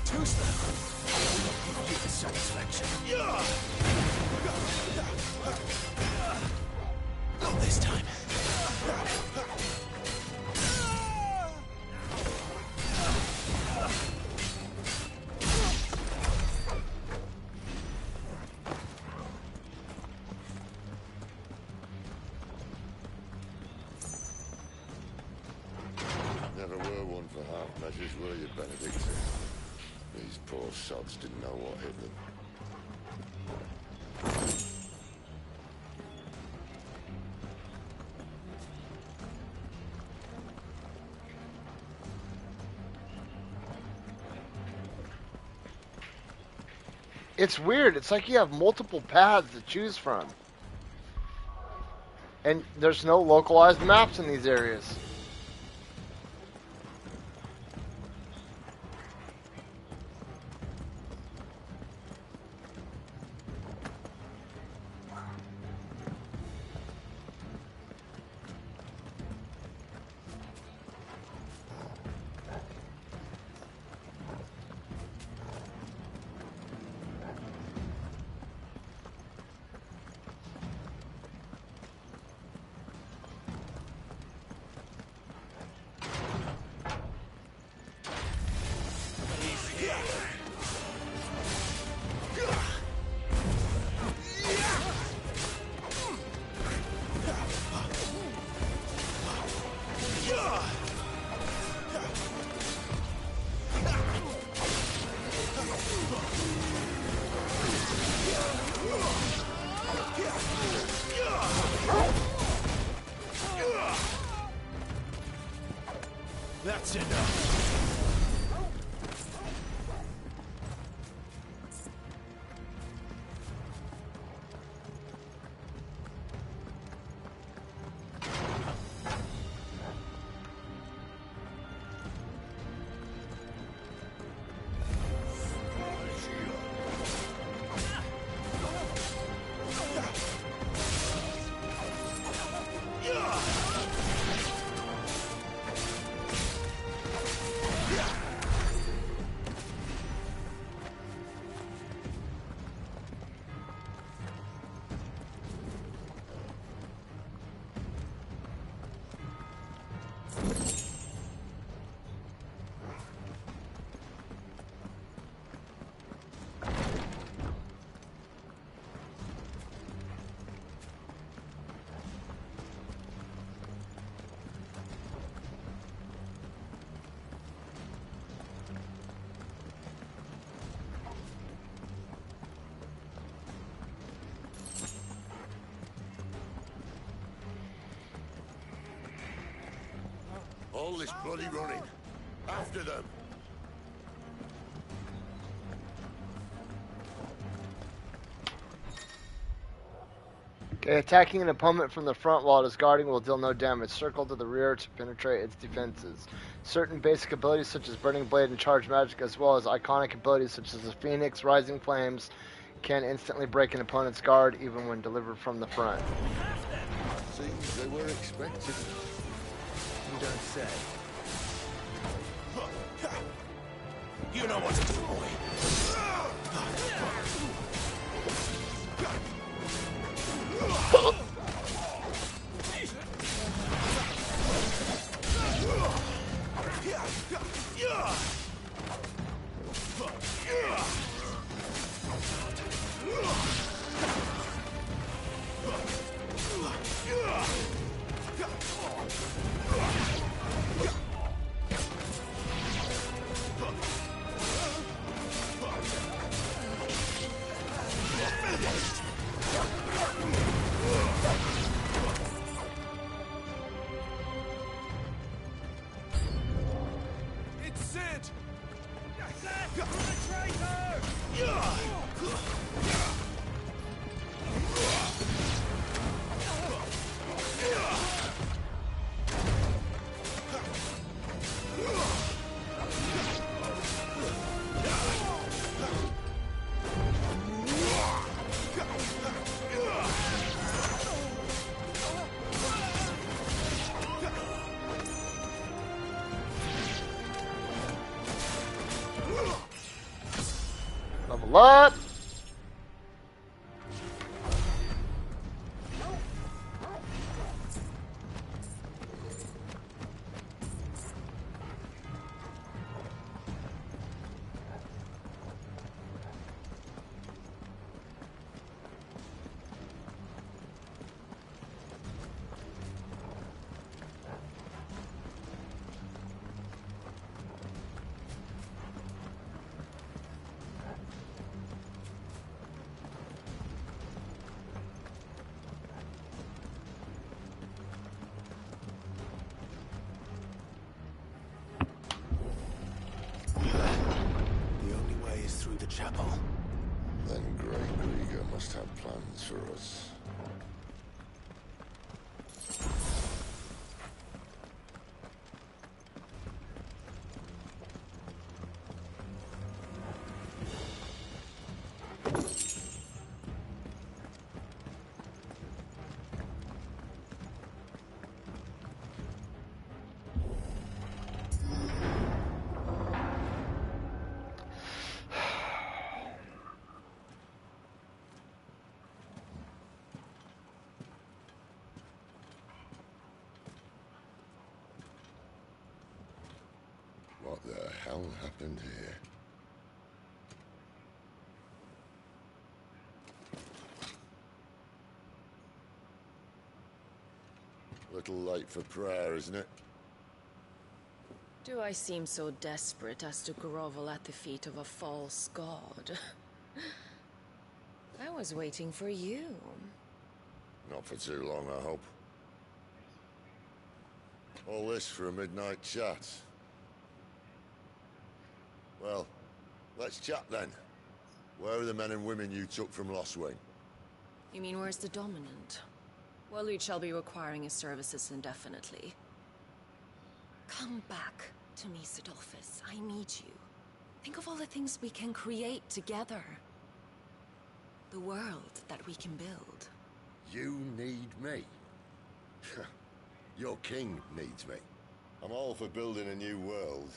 Too slow. Give you the satisfaction. Not this time. Never were one for half measures, were you, Benedict? These poor sods didn't know what hit them. It's weird. It's like you have multiple paths to choose from. And there's no localized maps in these areas. That's enough. All this bloody running. After them. Okay, attacking an opponent from the front while it is guarding will deal no damage. Circle to the rear to penetrate its defenses. Certain basic abilities such as Burning Blade and Charge Magic, as well as iconic abilities such as the Phoenix, Rising Flames, can instantly break an opponent's guard even when delivered from the front. Seems they were expected. You don't say. You know what to do, boy. It's Sid! You're a traitor! Level up! The only way is through the chapel. Then Grey Krieger must have plans for us. What the hell happened here? Little late for prayer, isn't it? Do I seem so desperate as to grovel at the feet of a false god? I was waiting for you. Not for too long, I hope. All this for a midnight chat. Well, let's chat then. Where are the men and women you took from Lostwing? You mean where's the dominant? Waleed shall be requiring his services indefinitely. Come back to me, Sidolphus. I need you. Think of all the things we can create together. The world that we can build. You need me? Your king needs me. I'm all for building a new world.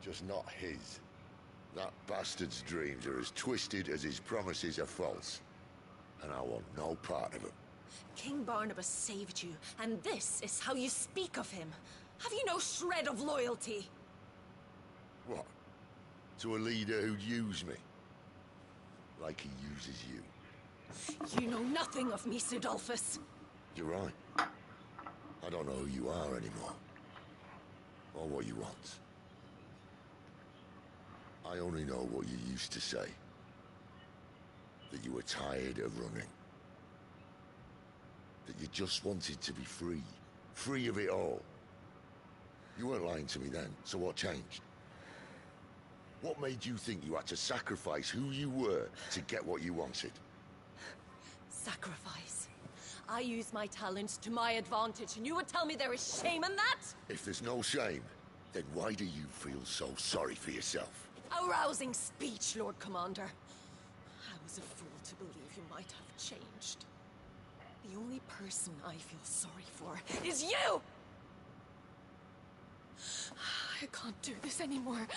Just not his. That bastard's dreams are as twisted as his promises are false. And I want no part of it. King Barnabas saved you, and this is how you speak of him. Have you no shred of loyalty? What? To a leader who'd use me? Like he uses you. You know nothing of me, Sidolphus. You're right. I don't know who you are anymore. Or what you want. I only know what you used to say. That you were tired of running. That you just wanted to be free. Free of it all. You weren't lying to me then, so what changed? What made you think you had to sacrifice who you were to get what you wanted? Sacrifice. I use my talents to my advantage, and you would tell me there is shame in that? If there's no shame, then why do you feel so sorry for yourself? Arousing speech, Lord Commander. I was a fool to believe you might have changed. The only person I feel sorry for is you! I can't do this anymore.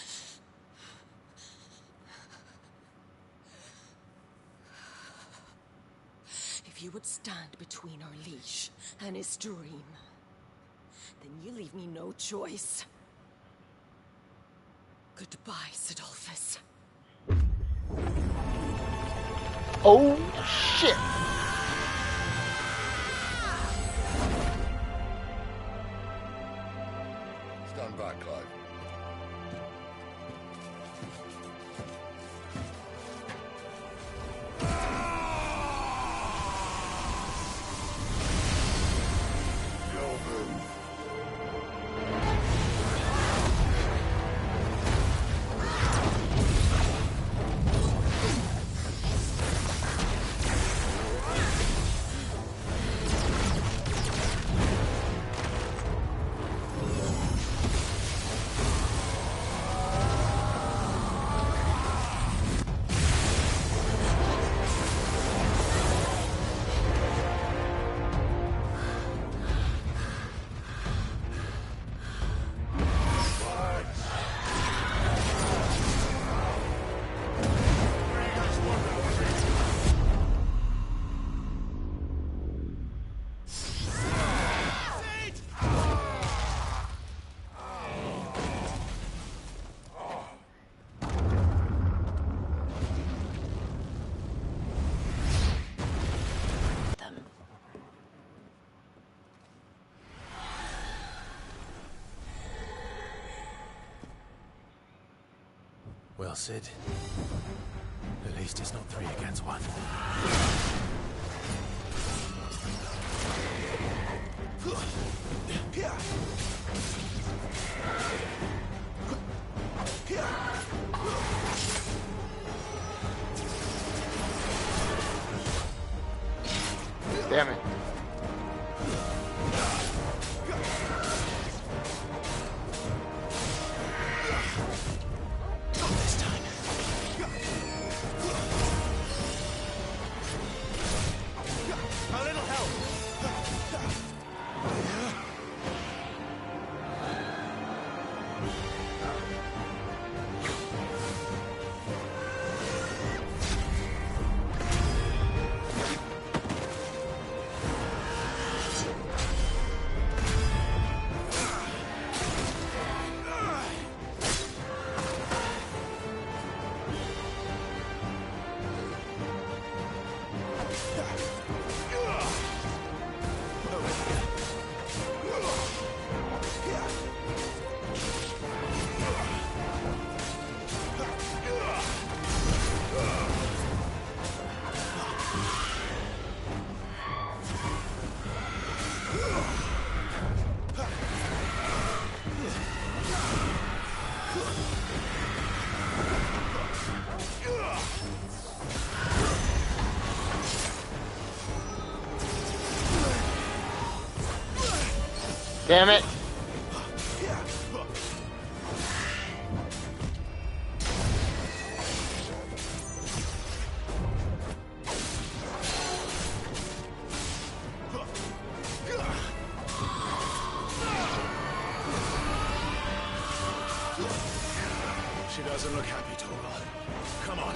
If you would stand between our leash and his dream, then you leave me no choice. Goodbye, Sidolphus. Oh, shit! Stand back, Clive. Well, Sid. At least it's not 3 against 1. Damn it. Damn it. She doesn't look happy, Torgal. Come on.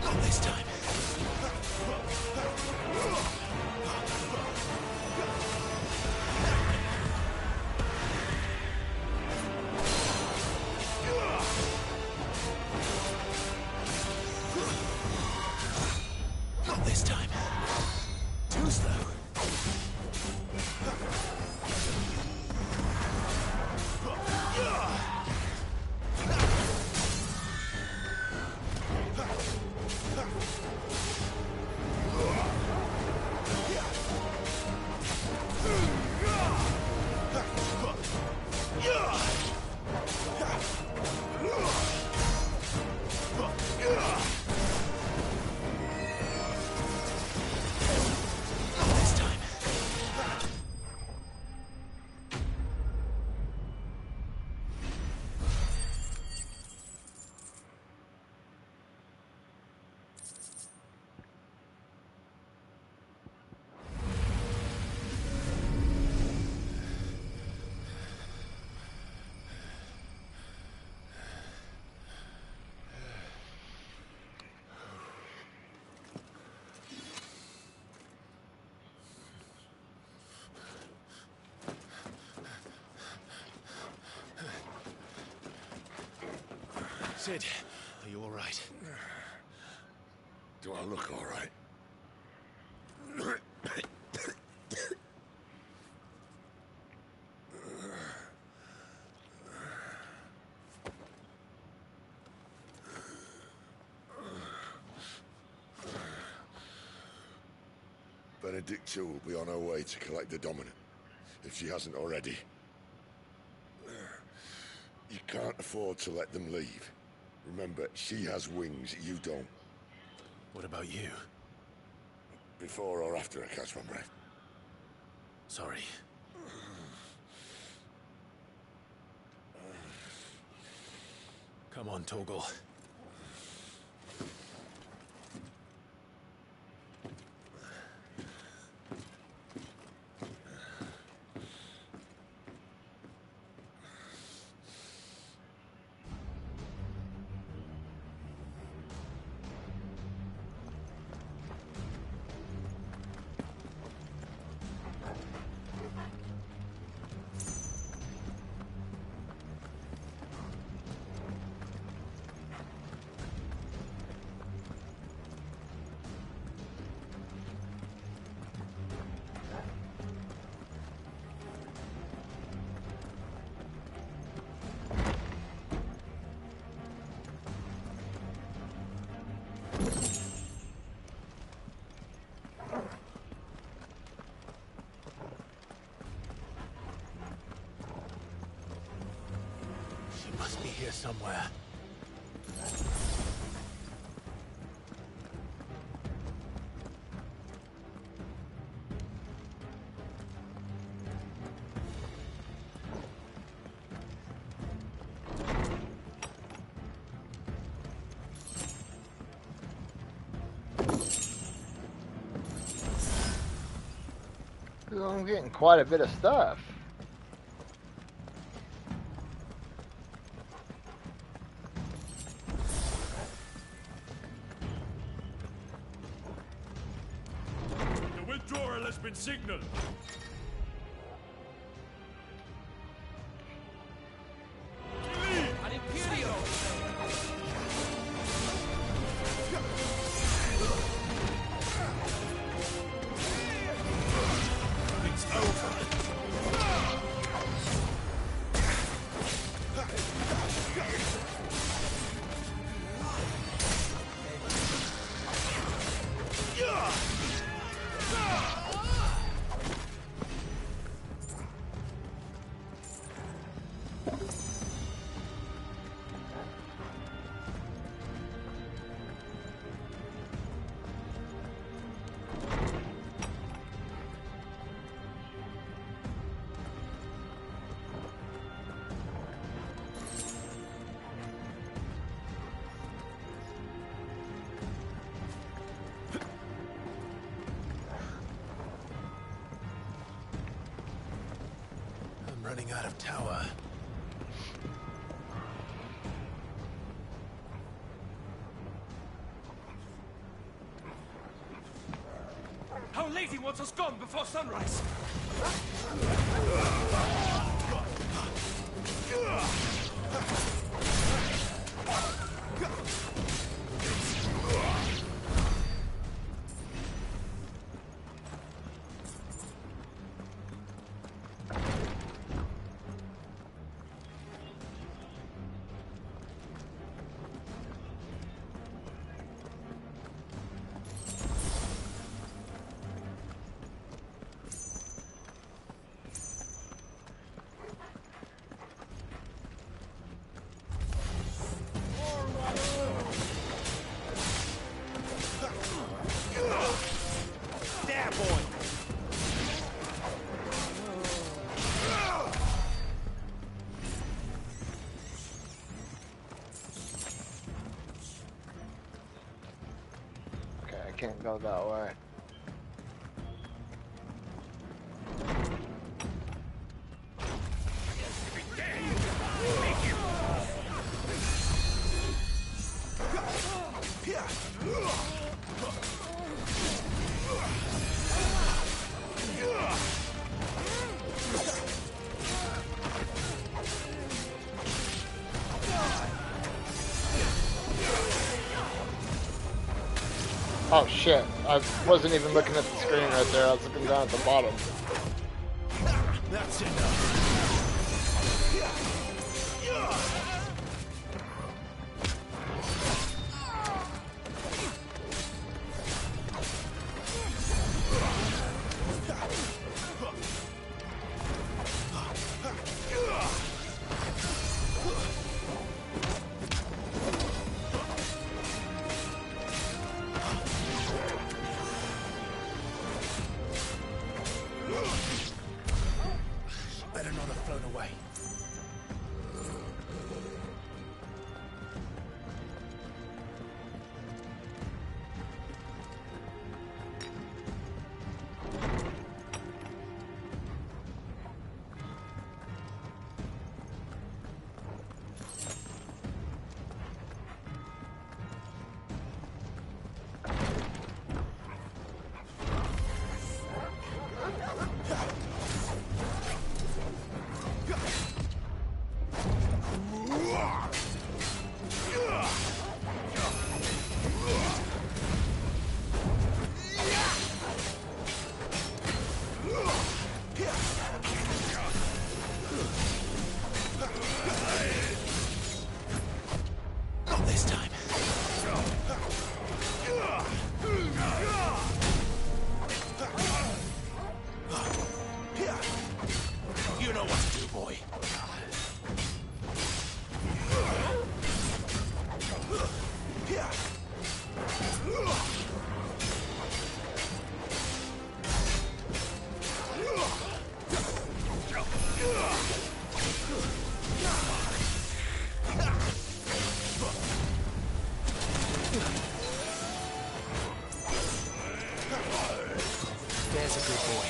Not this time. Not this time. Too slow. Sid, are you all right? Do I look all right? Benedicta will be on her way to collect the Dominant, if she hasn't already. You can't afford to let them leave. Remember, she has wings, you don't. What about you? Before or after I catch my breath? Sorry. Come on, Torgal. She must be here somewhere. Ooh, I'm getting quite a bit of stuff. The withdrawal has been signaled. Ad Imperio! It's over. I'm running out of tower. Our lady wants us gone before sunrise. There, boy. Okay, I can't go that way. Oh shit, I wasn't even looking at the screen right there, I was looking down at the bottom. That's enough. Better not have flown away. Not this time. You know what to do, boy. There's a good boy.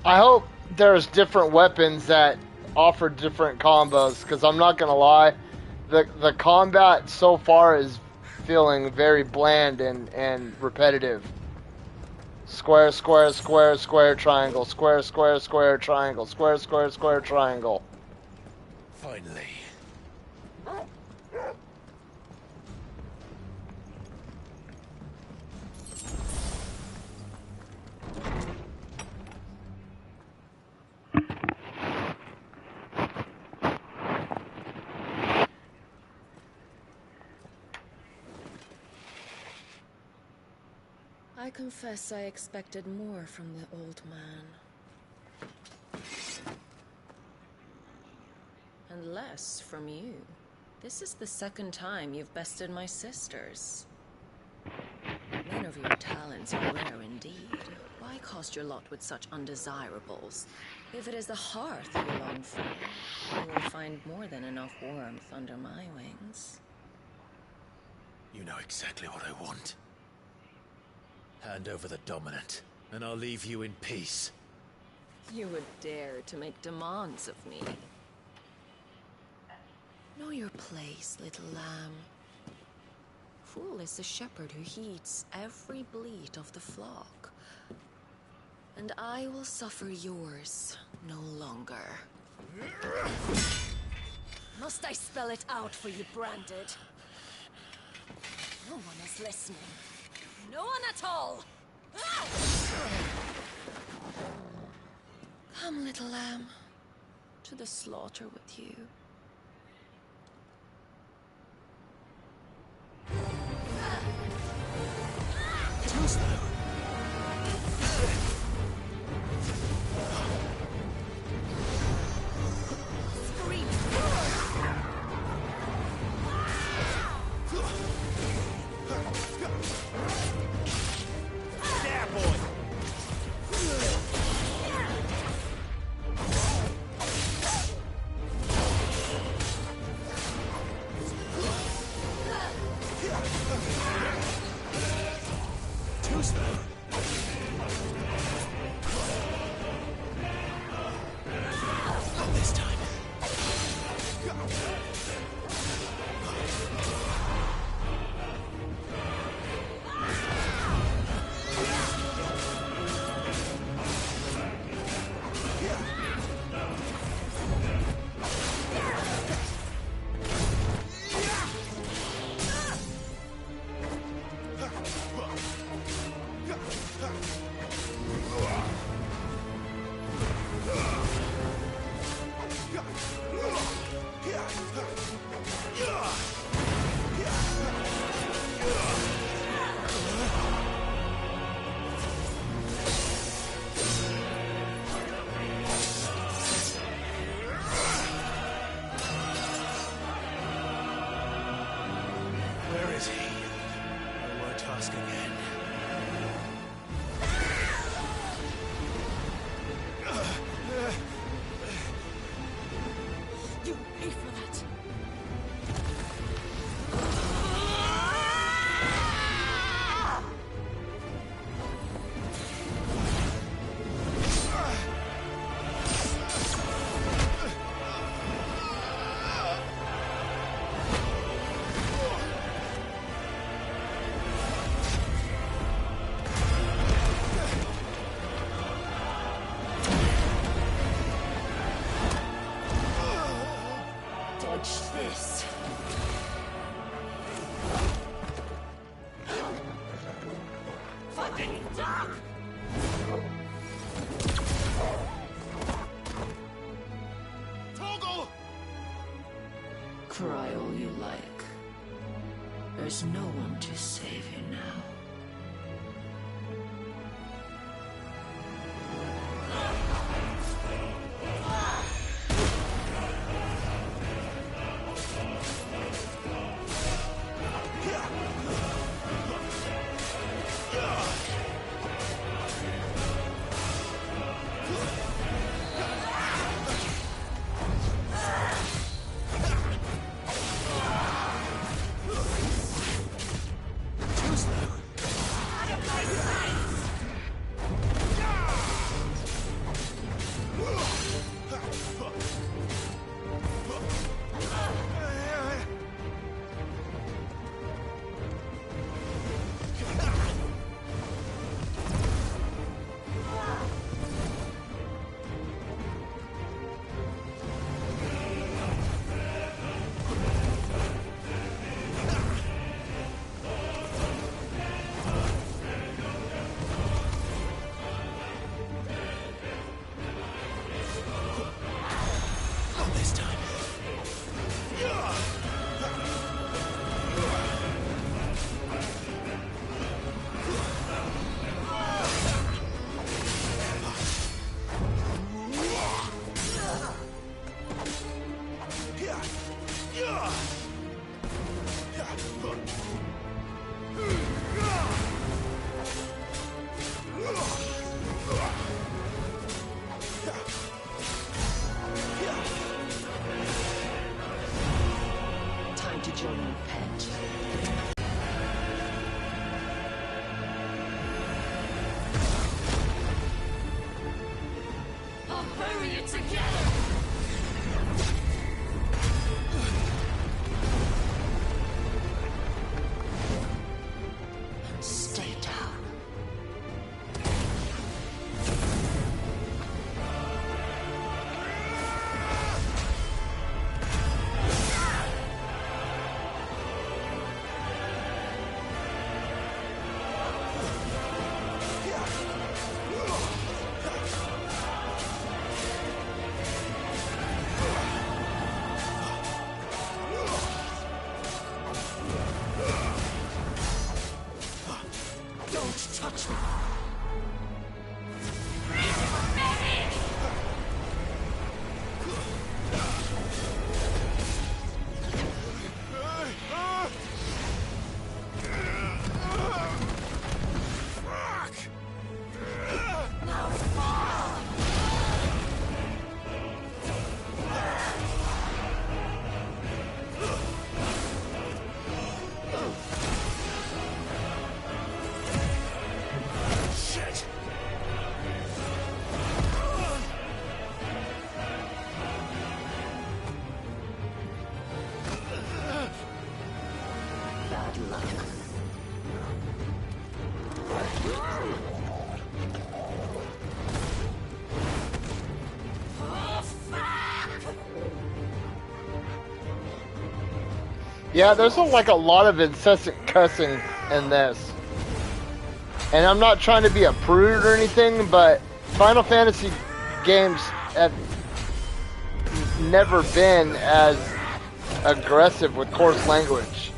I hope there's different weapons that offer different combos, because I'm not gonna lie, the combat so far is feeling very bland and repetitive. Square, square, square, square, triangle, square, square, square, triangle, square, square, square, triangle. Finally. I confess I expected more from the old man. And less from you. This is the second time you've bested my sisters. Men of your talents are rare indeed. Why cost your lot with such undesirables? If it is the hearth you long for, you will find more than enough warmth under my wings. You know exactly what I want. Hand over the dominant, and I'll leave you in peace. You would dare to make demands of me. Know your place, little lamb. Fool is the shepherd who heeds every bleat of the flock. And I will suffer yours no longer. Must I spell it out for you, Branded? No one is listening. No one at all! Ah! Come, little lamb, to the slaughter with you. Too slow. There, boy! Too slow. Not this time. Where is he? I won't ask again. You pay for that. Dodge this. Fucking dog! Toggle! Cry all you like. There's no one to save you now. Too slow. Not this time. Time to join your pet. I'll bury you together! Stay down. Yeah, there's like a lot of incessant cussing in this. And I'm not trying to be a prude or anything, but Final Fantasy games have never been as aggressive with coarse language.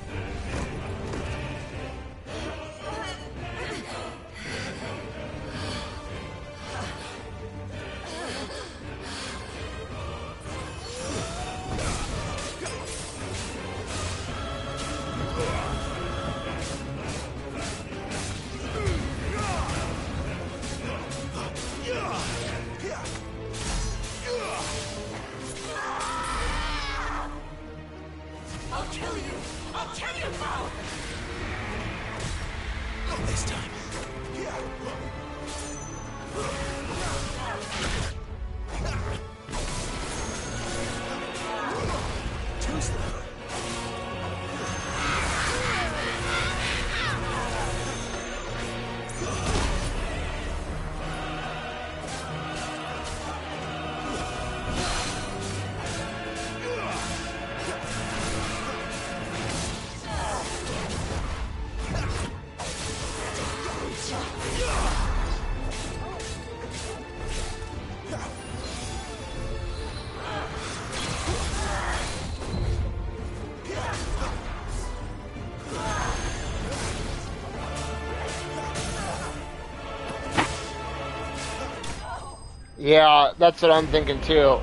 Yeah, that's what I'm thinking too.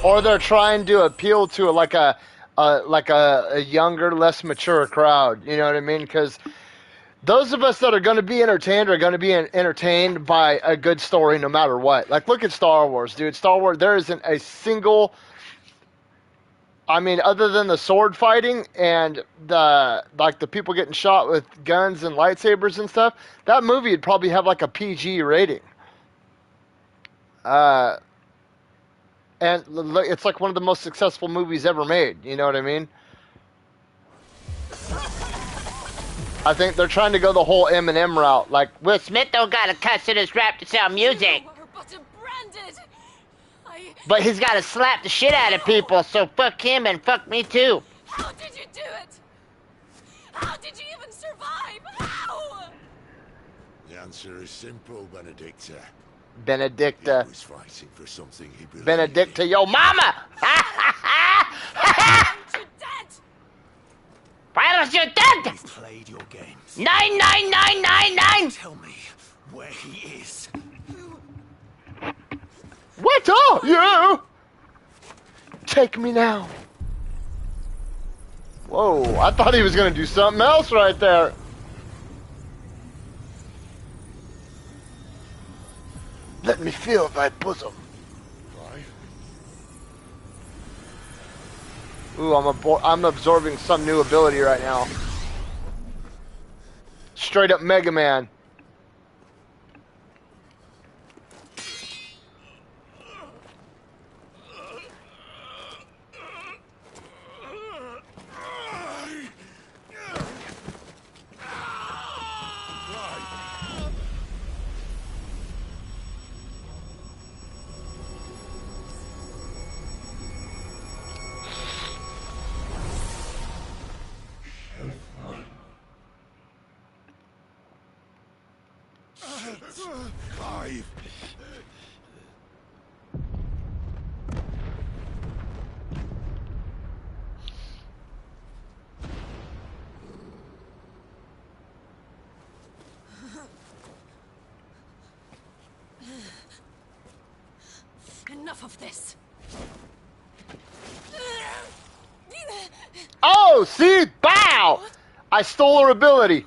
Or they're trying to appeal to a younger, less mature crowd. You know what I mean? Because those of us that are going to be entertained are going to be entertained by a good story, no matter what. Like, look at Star Wars, dude. Star Wars, there isn't a single. I mean, other than the sword fighting and the people getting shot with guns and lightsabers and stuff, that movie would probably have like a PG rating. And it's like one of the most successful movies ever made. You know what I mean? I think they're trying to go the whole Eminem route. Like, Will Smith don't gotta cuss in his rap to sell music. But he's gotta slap the shit out of people, so fuck him and fuck me too. How did you do it? How did you even survive? How? The answer is simple, Benedicta. Benedicta. He was fighting for something he believed. Benedicta, yo mama! Why don't you dead? You've played your games. 99999! Tell me where he is. What are you? Take me now. Whoa, I thought he was gonna do something else right there. Let me feel thy bosom. Ooh, I'm absorbing some new ability right now. Straight up Mega Man. Clive! Enough of this. Oh, see? Bow! I stole her ability.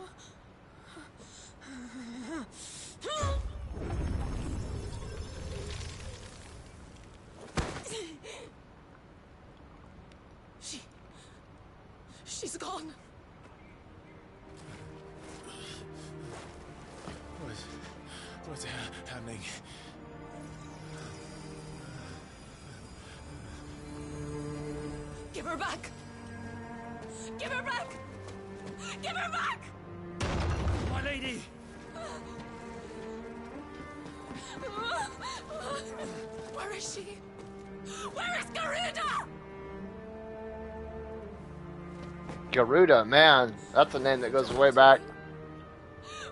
She's gone. What's happening? Give her back. Give her back. Give her back. My lady. Where is she? Where is Garuda? Garuda, man, that's a name that goes way back.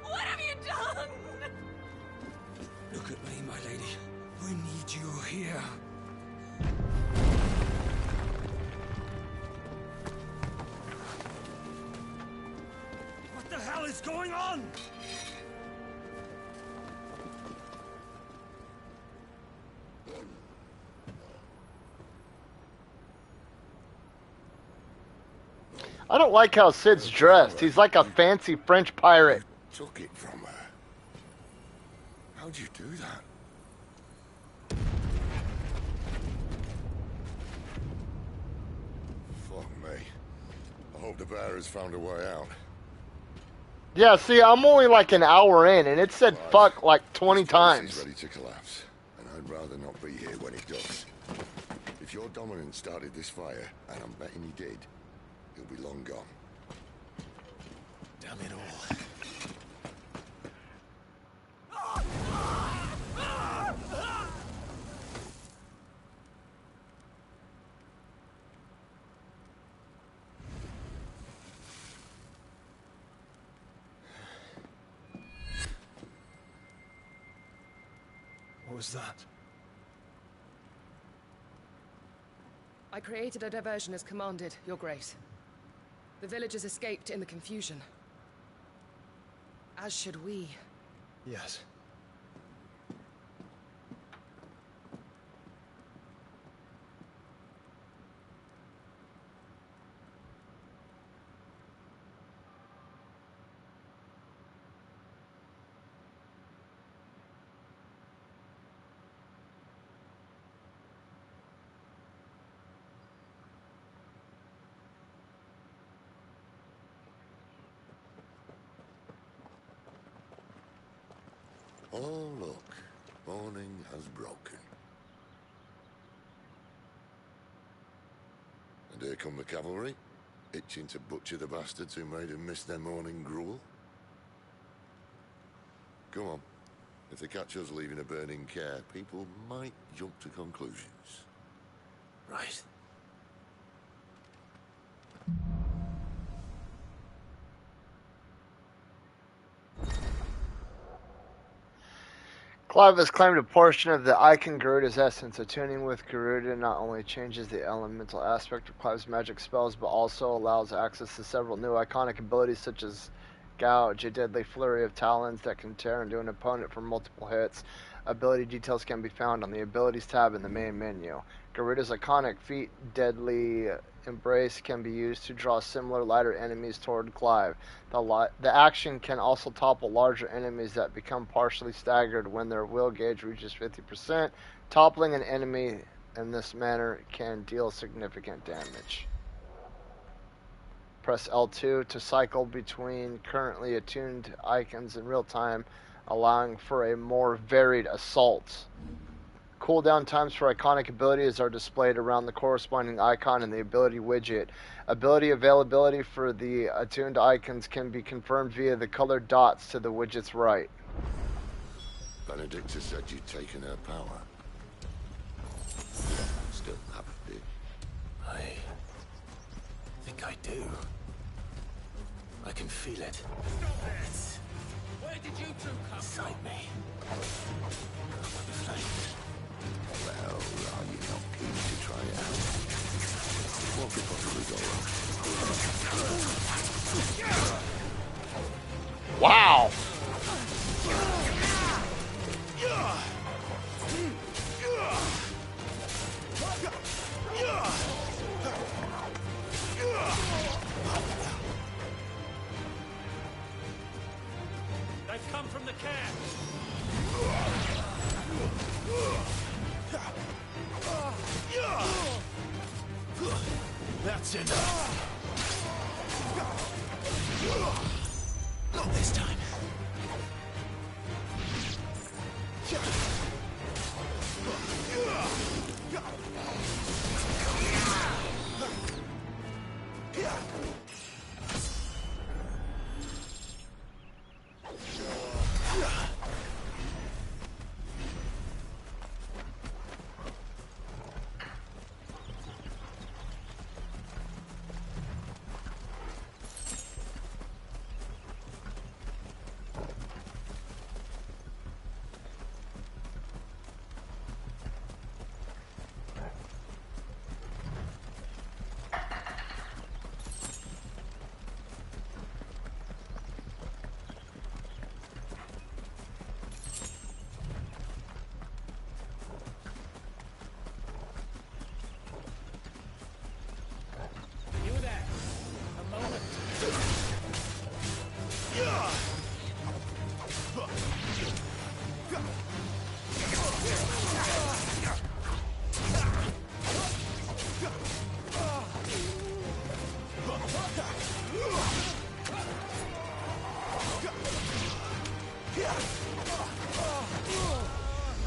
What have you done? Look at me, my lady. We need you here. What the hell is going on? I don't like how Sid's dressed. He's like a fancy French pirate. Took it from her. How'd you do that? Fuck me. I hope the bearers found a way out. Yeah, see, I'm only like an hour in, and it said fuck like 20 times. He's ready to collapse, and I'd rather not be here when it does. If your dominant started this fire, and I'm betting he did, he'll be long gone. Damn it all. What was that? I created a diversion as commanded, Your Grace. The villagers escaped in the confusion. As should we. Yes. Oh, look. Morning has broken. And here come the cavalry, itching to butcher the bastards who made them miss their morning gruel. Go on. If they catch us leaving a burning care, people might jump to conclusions. Right. Clive has claimed a portion of the Icon Garuda's essence. Attuning with Garuda not only changes the elemental aspect of Clive's magic spells, but also allows access to several new iconic abilities such as Gouge, a deadly flurry of talons that can tear into an opponent for multiple hits. Ability details can be found on the Abilities tab in the main menu. Garuda's iconic feat, Deadly Embrace, can be used to draw similar lighter enemies toward Clive. The action can also topple larger enemies that become partially staggered when their will gauge reaches 50%. Toppling an enemy in this manner can deal significant damage. Press L2 to cycle between currently attuned icons in real time, allowing for a more varied assault. Cooldown times for iconic abilities are displayed around the corresponding icon in the ability widget. Ability availability for the attuned icons can be confirmed via the colored dots to the widget's right. Benedicta said you'd taken her power. Still have it. I think I do. I can feel it. Stop this! Where did you two come Inside from? me. With the flames. Well, are you not keen to try it out? What could possibly go wrong? Wow! They've come from the camp! That's enough. Not this time.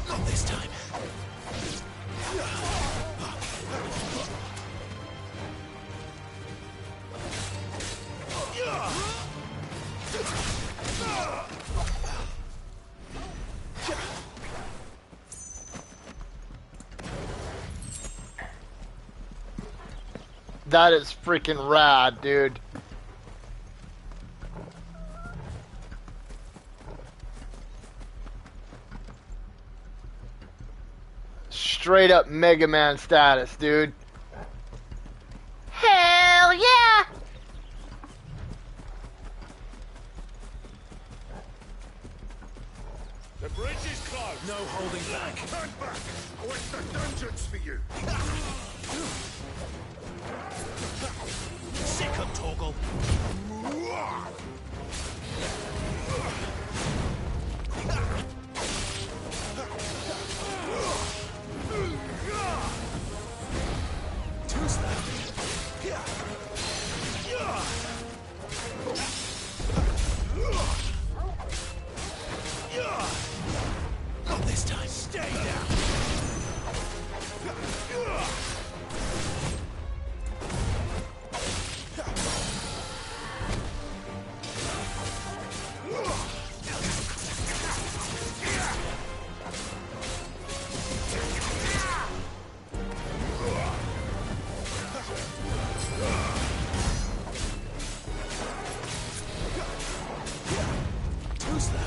Not this time. That is freaking rad, dude. Straight up Mega Man status, dude. Hell yeah! The bridge is closed. No holding back. Turn back, or it's the dungeons for you. Sick of Torgal. Too slow. Not this time. Stay down. Too slow.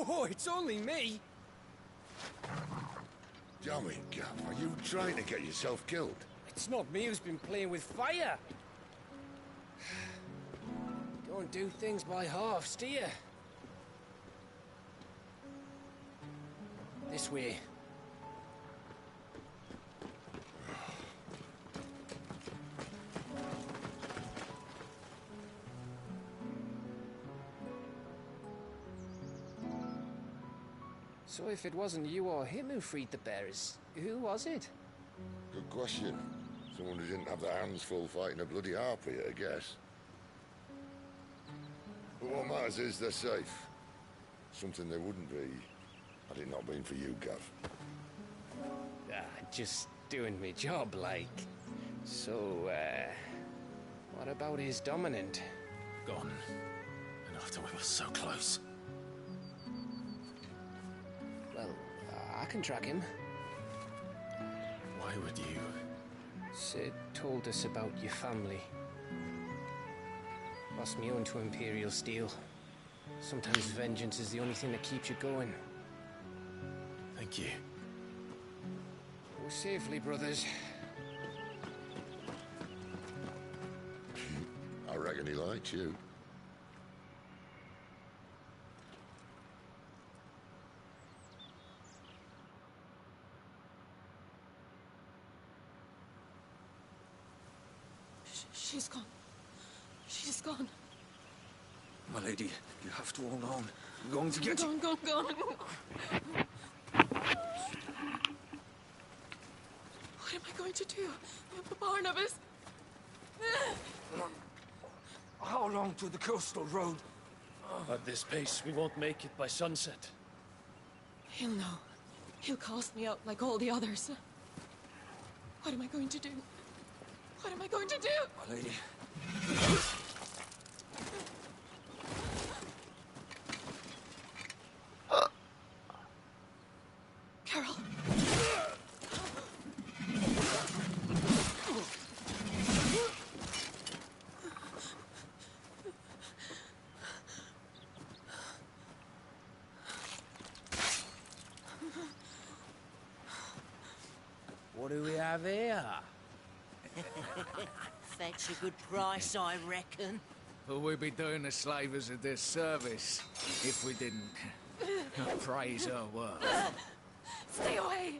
Oh, it's only me. Damn it, Gav. Are you trying to get yourself killed? It's not me who's been playing with fire. Don't do things by halves, do you? This way. So if it wasn't you or him who freed the bearers, who was it? Good question. Someone who didn't have their hands full fighting a bloody harpy, I guess. But what matters is they're safe. Something they wouldn't be, had it not been for you, Gav. Just doing my job, like. So, what about his dominant? Gone. And after we were so close. Well, I can track him. Why would you? Sid told us about your family. Lost me own to Imperial Steel. Sometimes vengeance is the only thing that keeps you going. Thank you. Go safely, brothers. I reckon he likes you. She's gone. She's gone. My lady, you have to hold on. I'm going to get you. Gone. What am I going to do? Barnabas? How long to the coastal road? At this pace, we won't make it by sunset. He'll know. He'll cast me out like all the others. What am I going to do? going to do? My lady. Carol. What do we have here? Fetch a good price, I reckon. Well, we'd be doing the slavers a disservice if we didn't praise her work. Stay away!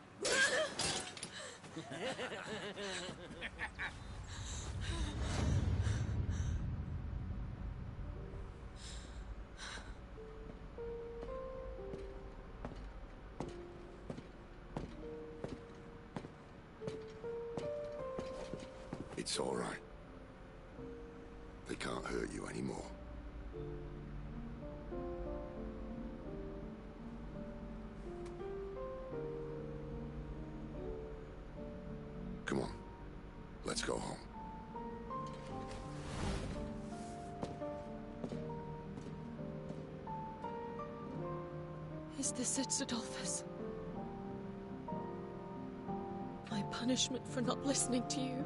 It's all right. They can't hurt you anymore. Come on. Let's go home. Is this it, Adolphus? My punishment for not listening to you?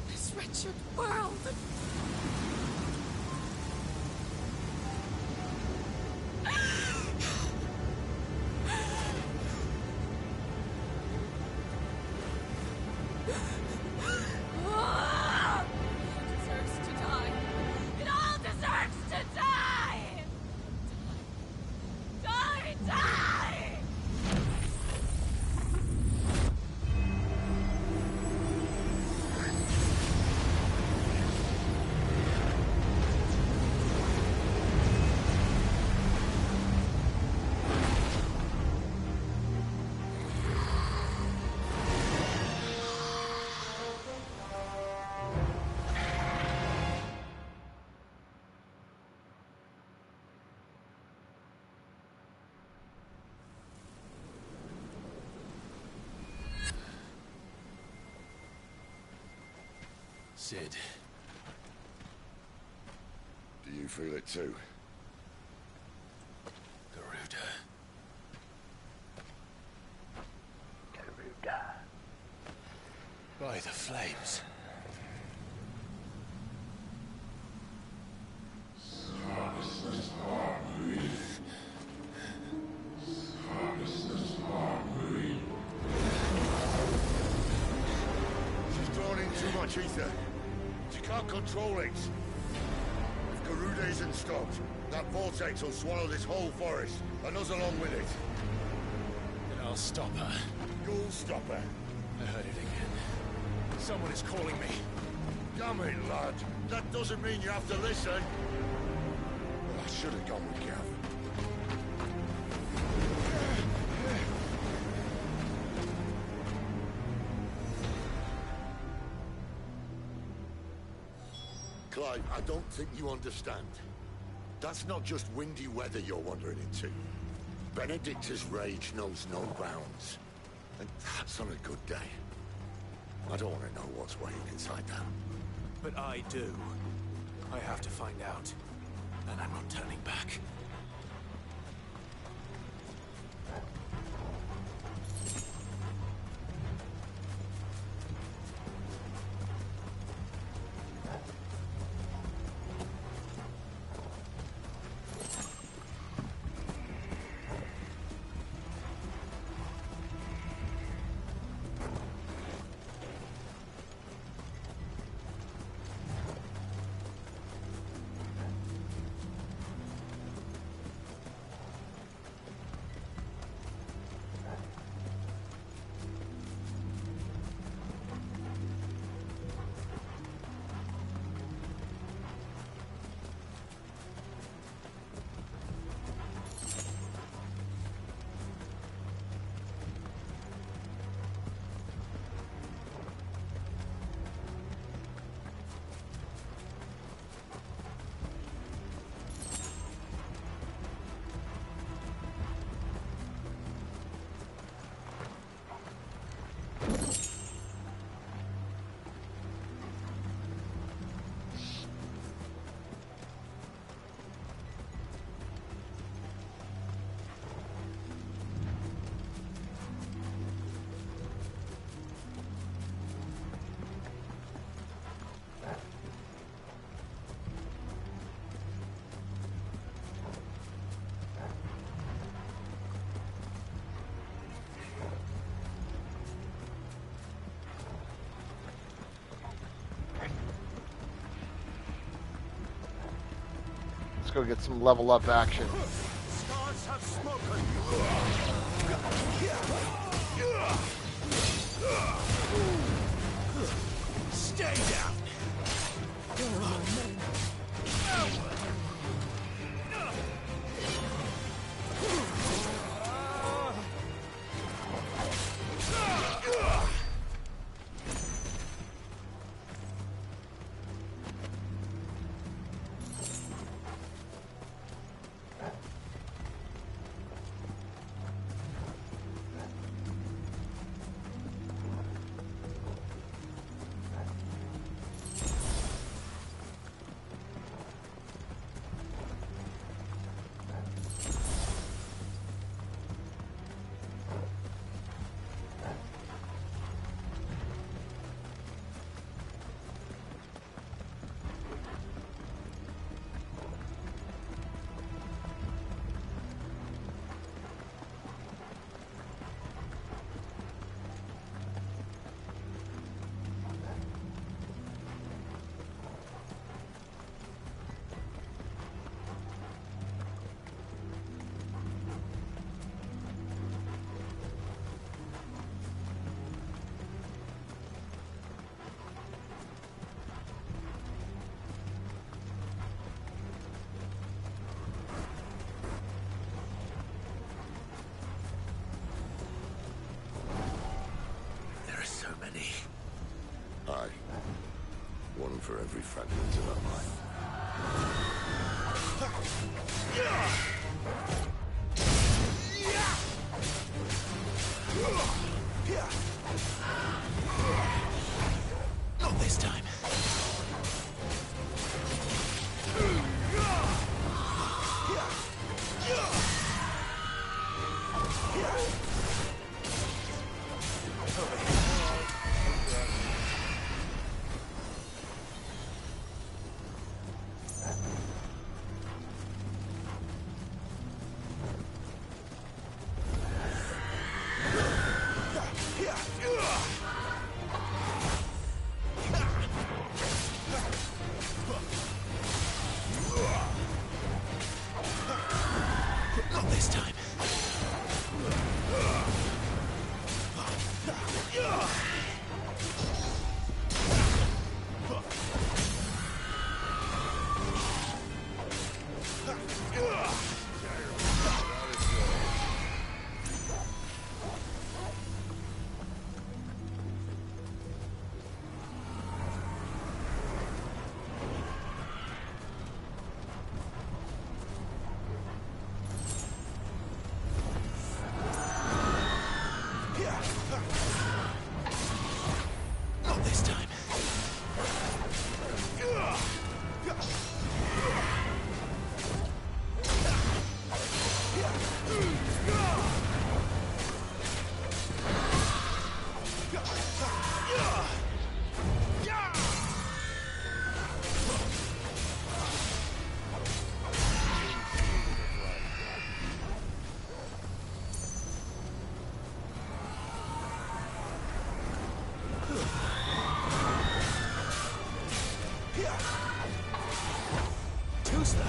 This wretched world! Deserves to die. It all deserves to die! Die! Die! Sid. Do you feel it too? Garuda. Garuda. By the flames. She's drawn in too much ether. She can't control it. If Garuda isn't stopped, that vortex will swallow this whole forest, and us along with it. Then I'll stop her. You'll stop her. I heard it again. Someone is calling me. Damn it, lad. That doesn't mean you have to listen. Well, I should have gone with Gav. Clive, I don't think you understand. That's not just windy weather you're wandering into. Benedicta's rage knows no bounds. And that's on a good day. I don't want to know what's waiting inside that. But I do. I have to find out. And I'm not turning back. go get some level up action. Stars have spoken. Stay down. Aye. One for every fragment of that life. Not this time. Not this time. Not this time. Too slow.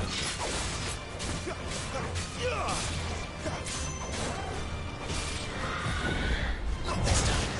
Not this time.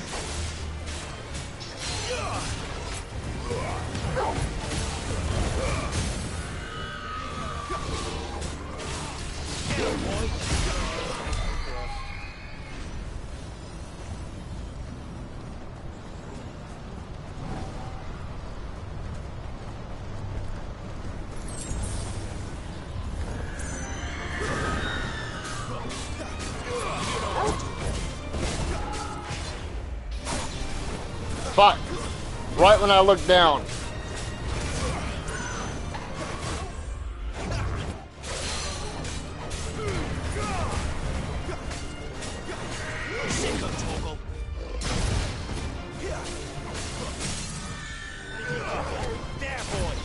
Fuck! Right when I look down. There, boy.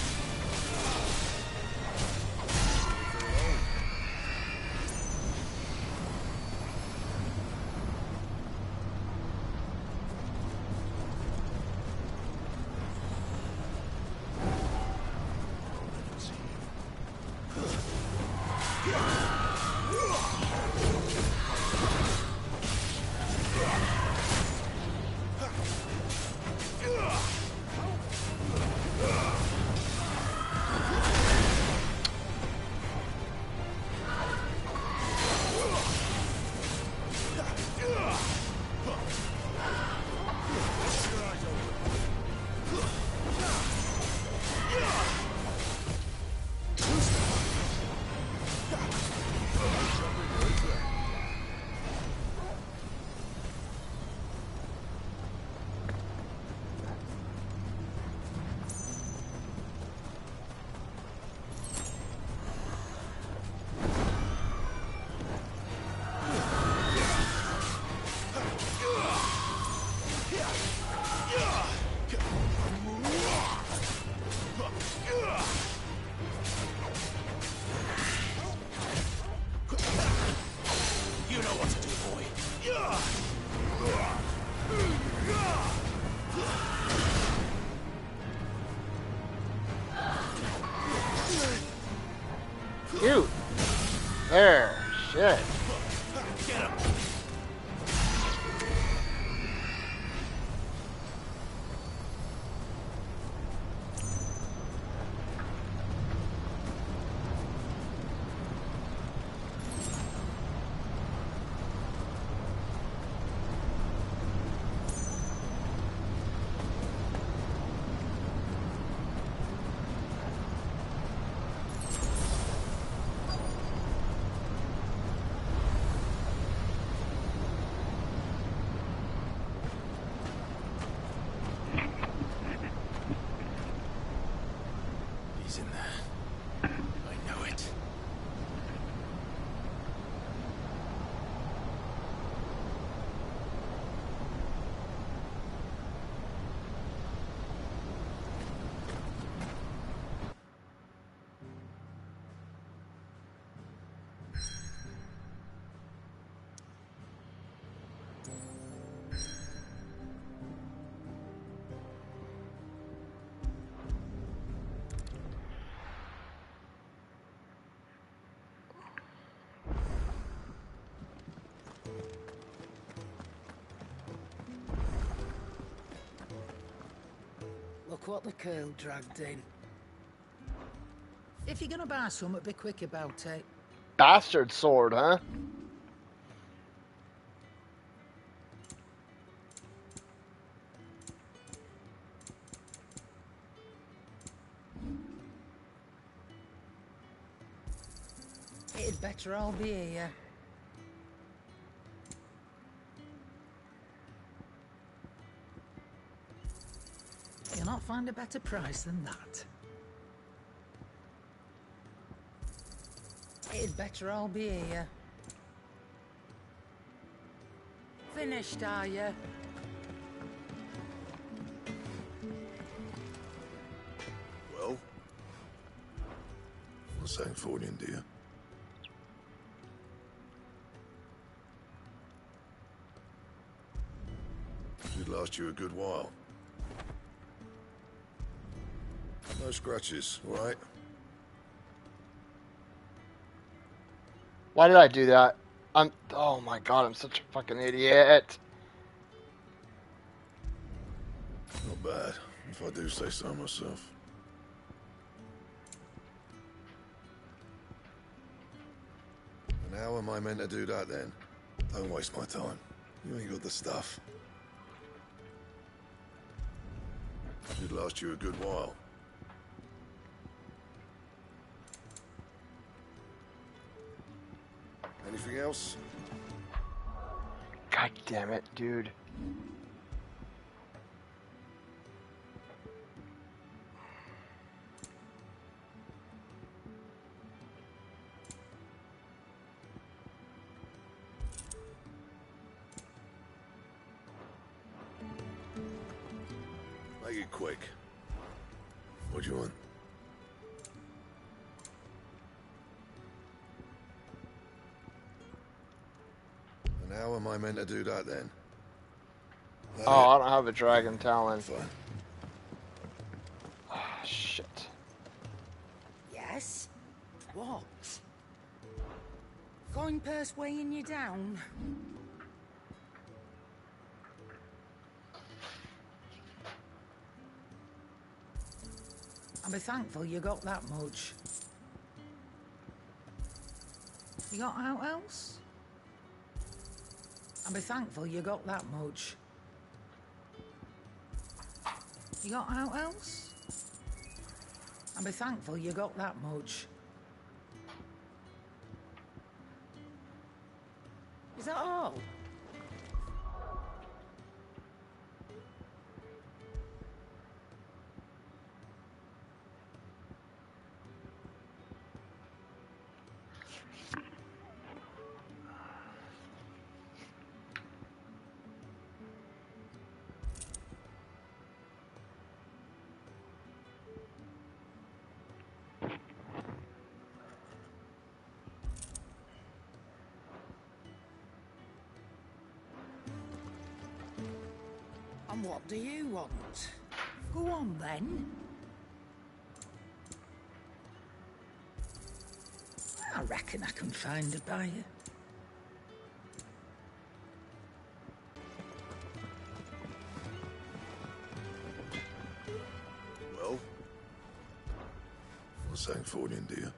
Cute. There. Shit. Get him. He's in there. I know it. Look what the curl dragged in. If you're gonna buy something, be quick about it. Bastard sword, huh? It'd better all be here. You'll not find a better price than that. It'd better all be here. Finished, are you? Well? What's that for you, dear? Should last you a good while. No scratches, all right? Why did I do that? Oh my god, I'm such a fucking idiot. Not bad, if I do say so myself. And how am I meant to do that then? Don't waste my time. You ain't got the stuff. Should last you a good while. Anything else? God damn it, dude. Make it quick. What do you want? And how am I meant to do that then? Oh, I don't have a dragon talon. Oh, shit. Yes? What? Coin purse weighing you down? And be thankful you got that much. You got out else? And be thankful you got that much. You got out else? And be thankful you got that much. Is that all? And what do you want? Go on then. I reckon I can find a buyer. Well, what's that for in India?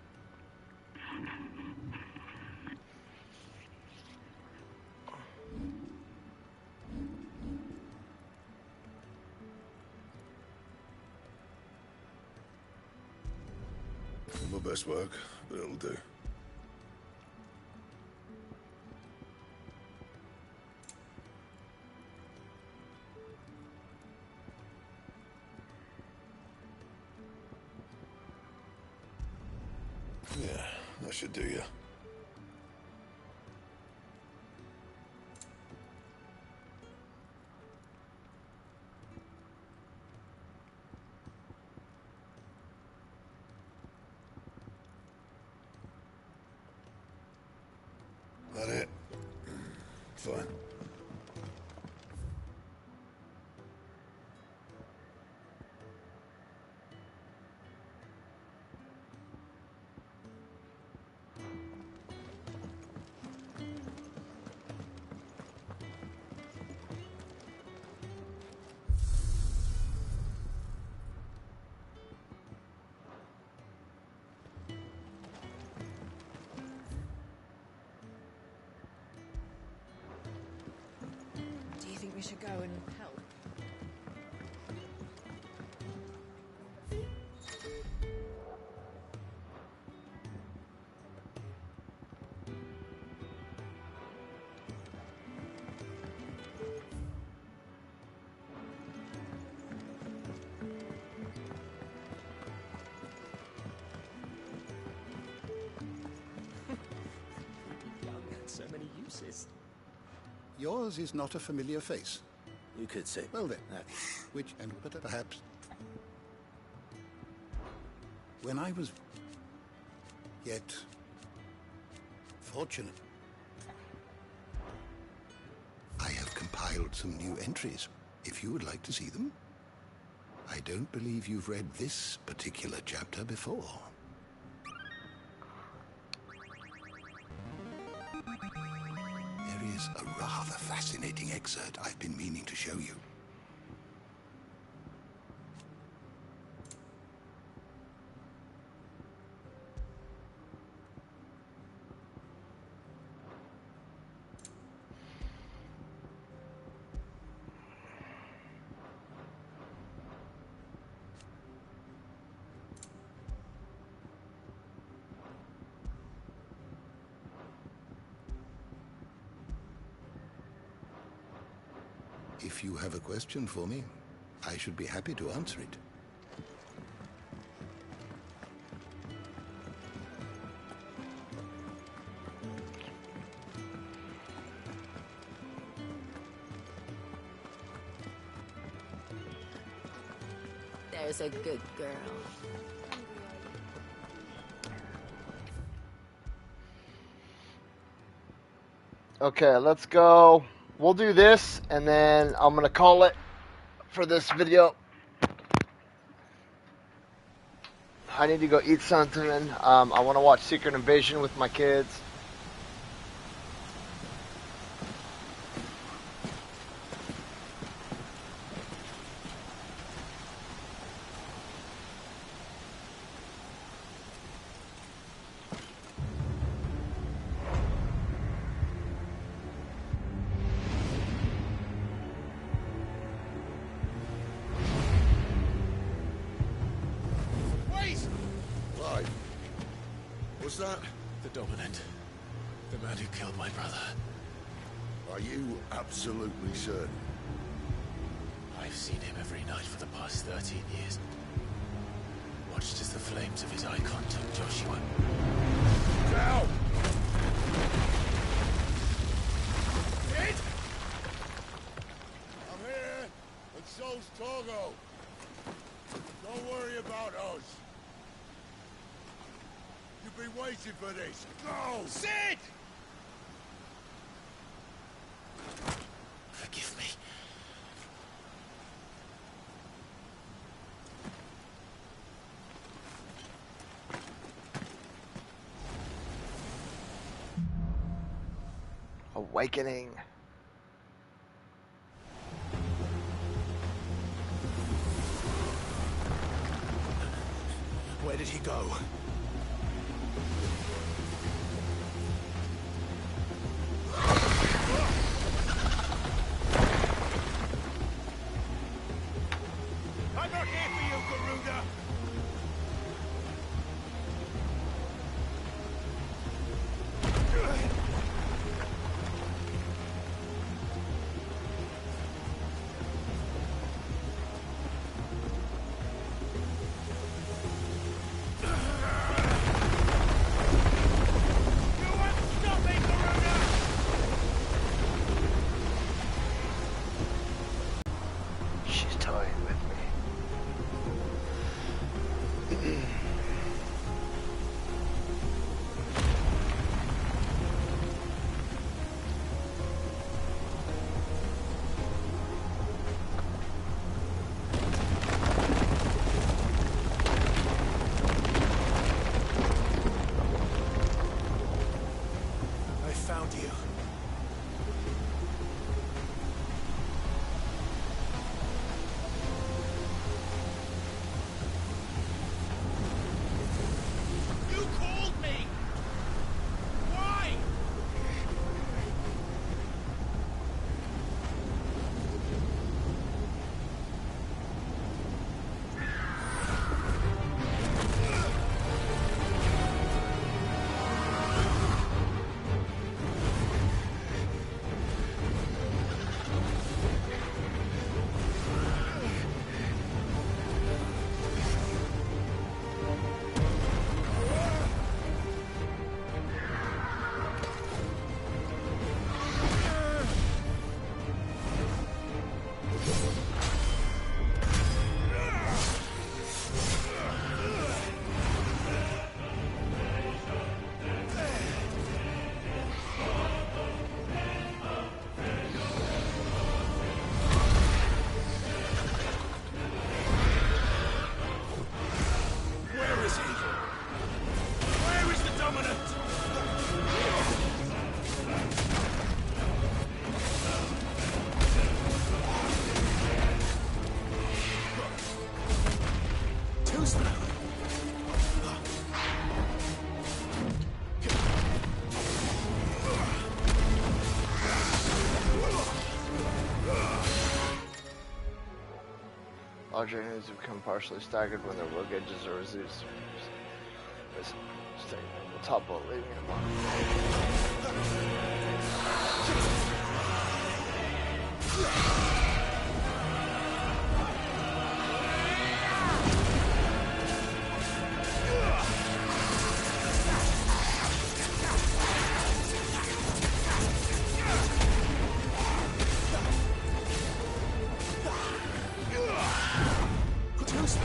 My best work, but it'll do. Yeah, that should do you. That it? Fine. Do you think we should go and help? Young had so many uses. Yours is not a familiar face. You could say. Well then, which, and but perhaps... When I was yet fortunate, I have compiled some new entries, if you would like to see them. I don't believe you've read this particular chapter before. There is a rather fascinating excerpt I've been meaning to show you. If you have a question for me, I should be happy to answer it. There's a good girl. Okay, let's go. We'll do this, and then I'm going to call it for this video. I need to go eat something. I want to watch Secret Invasion with my kids. Clive, what's that? The Dominant. The man who killed my brother. Are you absolutely certain? I've seen him every night for the past 13 years. Watched as the flames of his icon took Joshua. Now! Kid! I'm here, and so's Togo. Don't worry about us. You've been waiting for this. Go! Sid! Forgive me. Awakening. Where did he go? I'm not here for you, Garuda! She's toying with me. I found you. You called me! Why? Where is he? Where is the dominant? Too slow. Larger enemies become partially staggered when their work edges are reduced. Stay on the top while leaving them Too slow.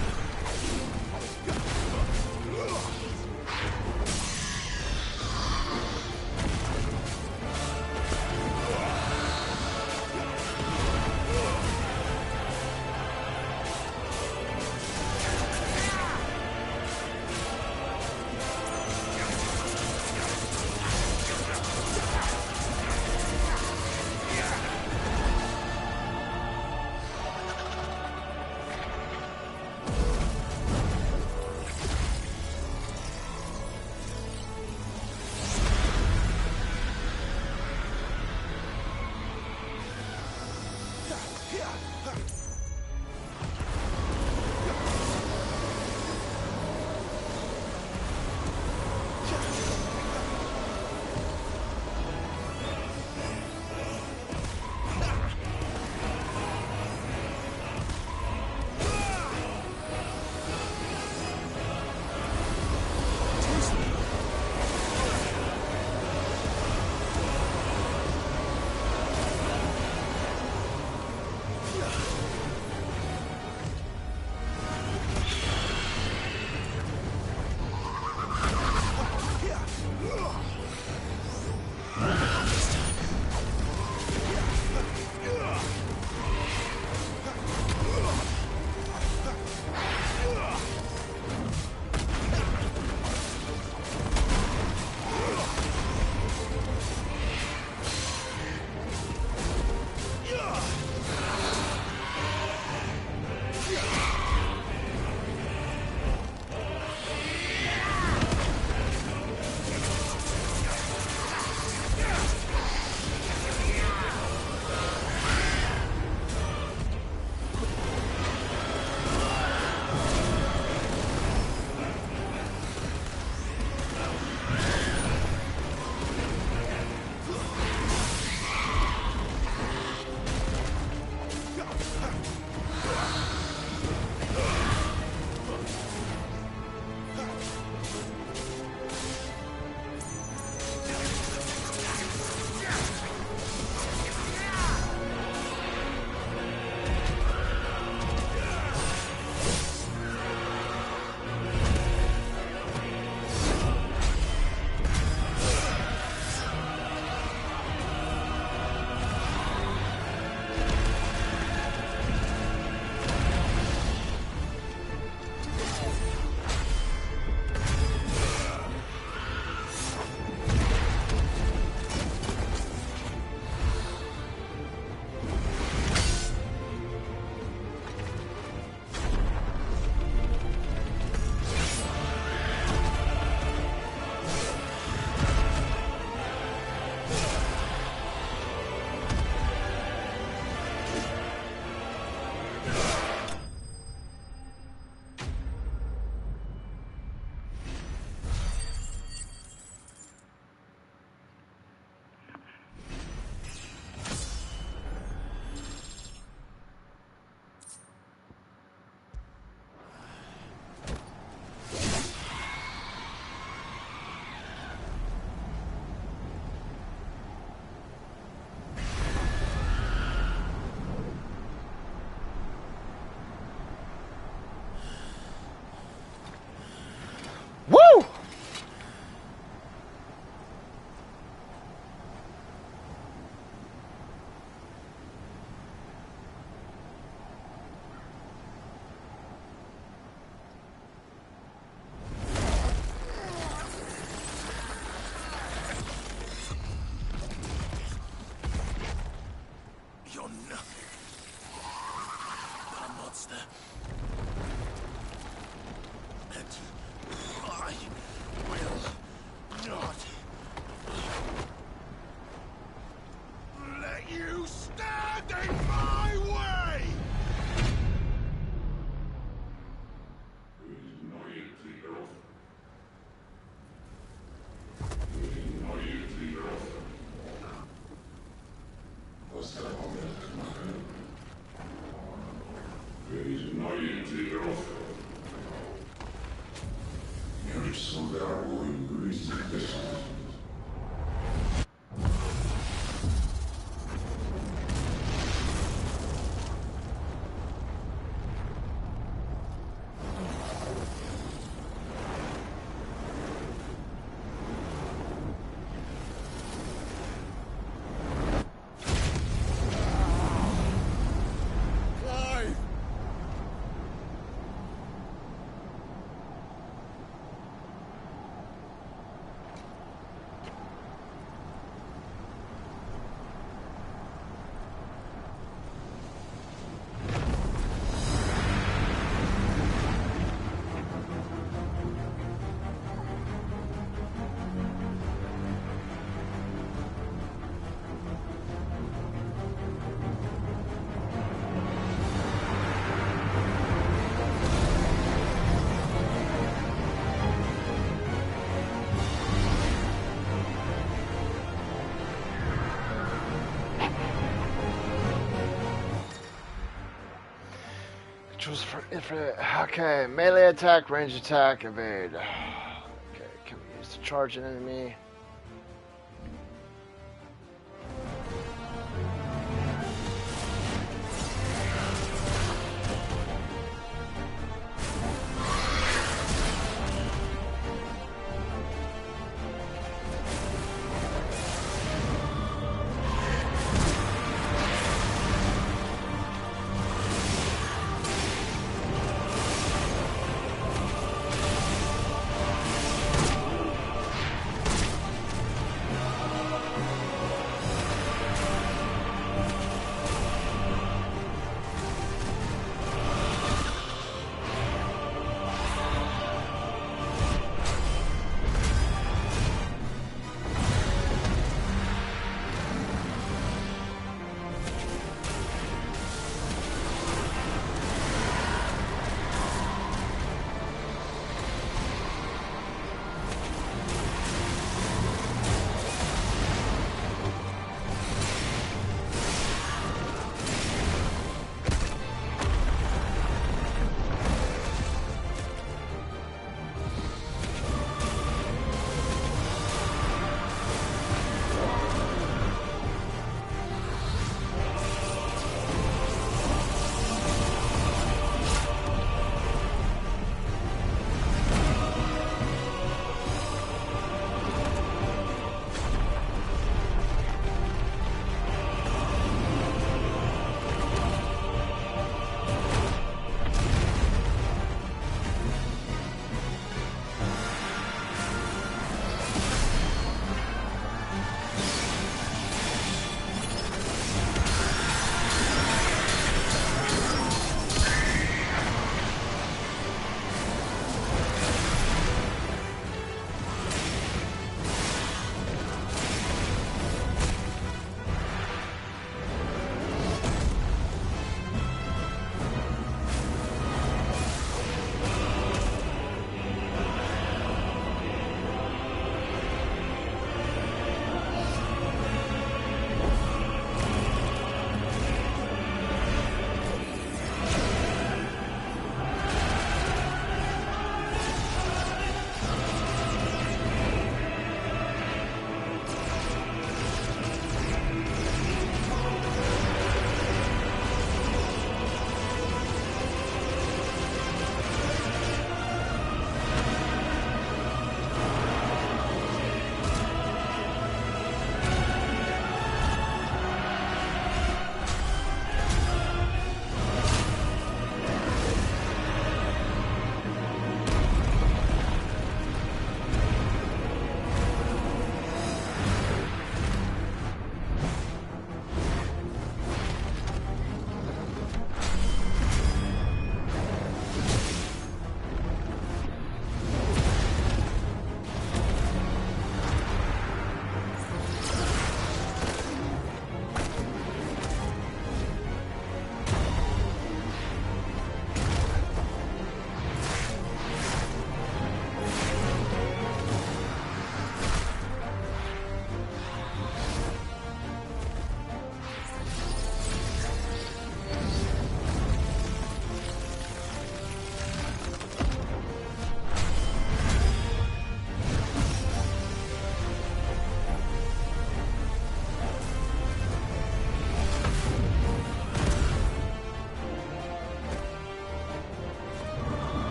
Okay, melee attack, range attack, evade. Okay, can we use to charge an enemy?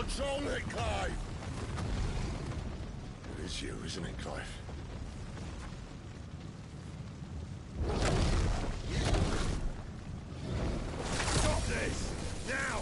Control it, Clive! It is you, isn't it, Clive? Stop this! Now!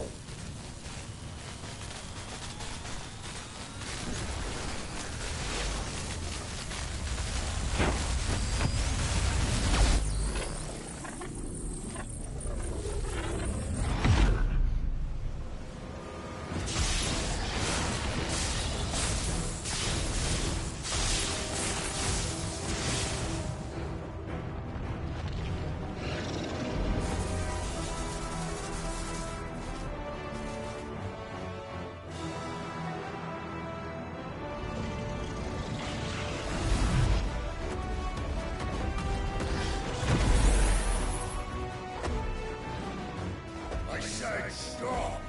I said stop!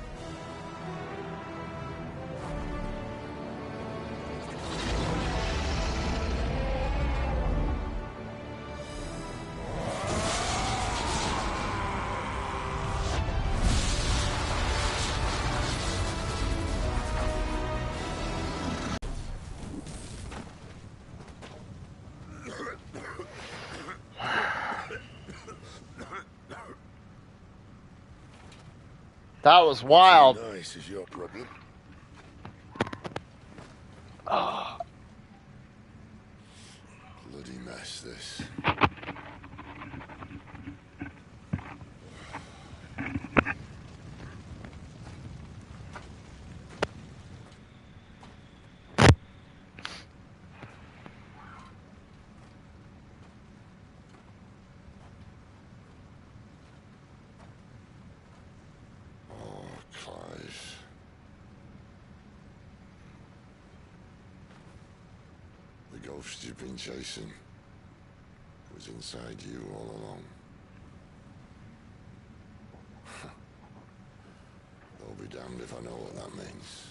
That was wild. Nice is your problem. Oh. Bloody mess, this. Clive. The ghost you've been chasing was inside you all along. I'll be damned if I know what that means.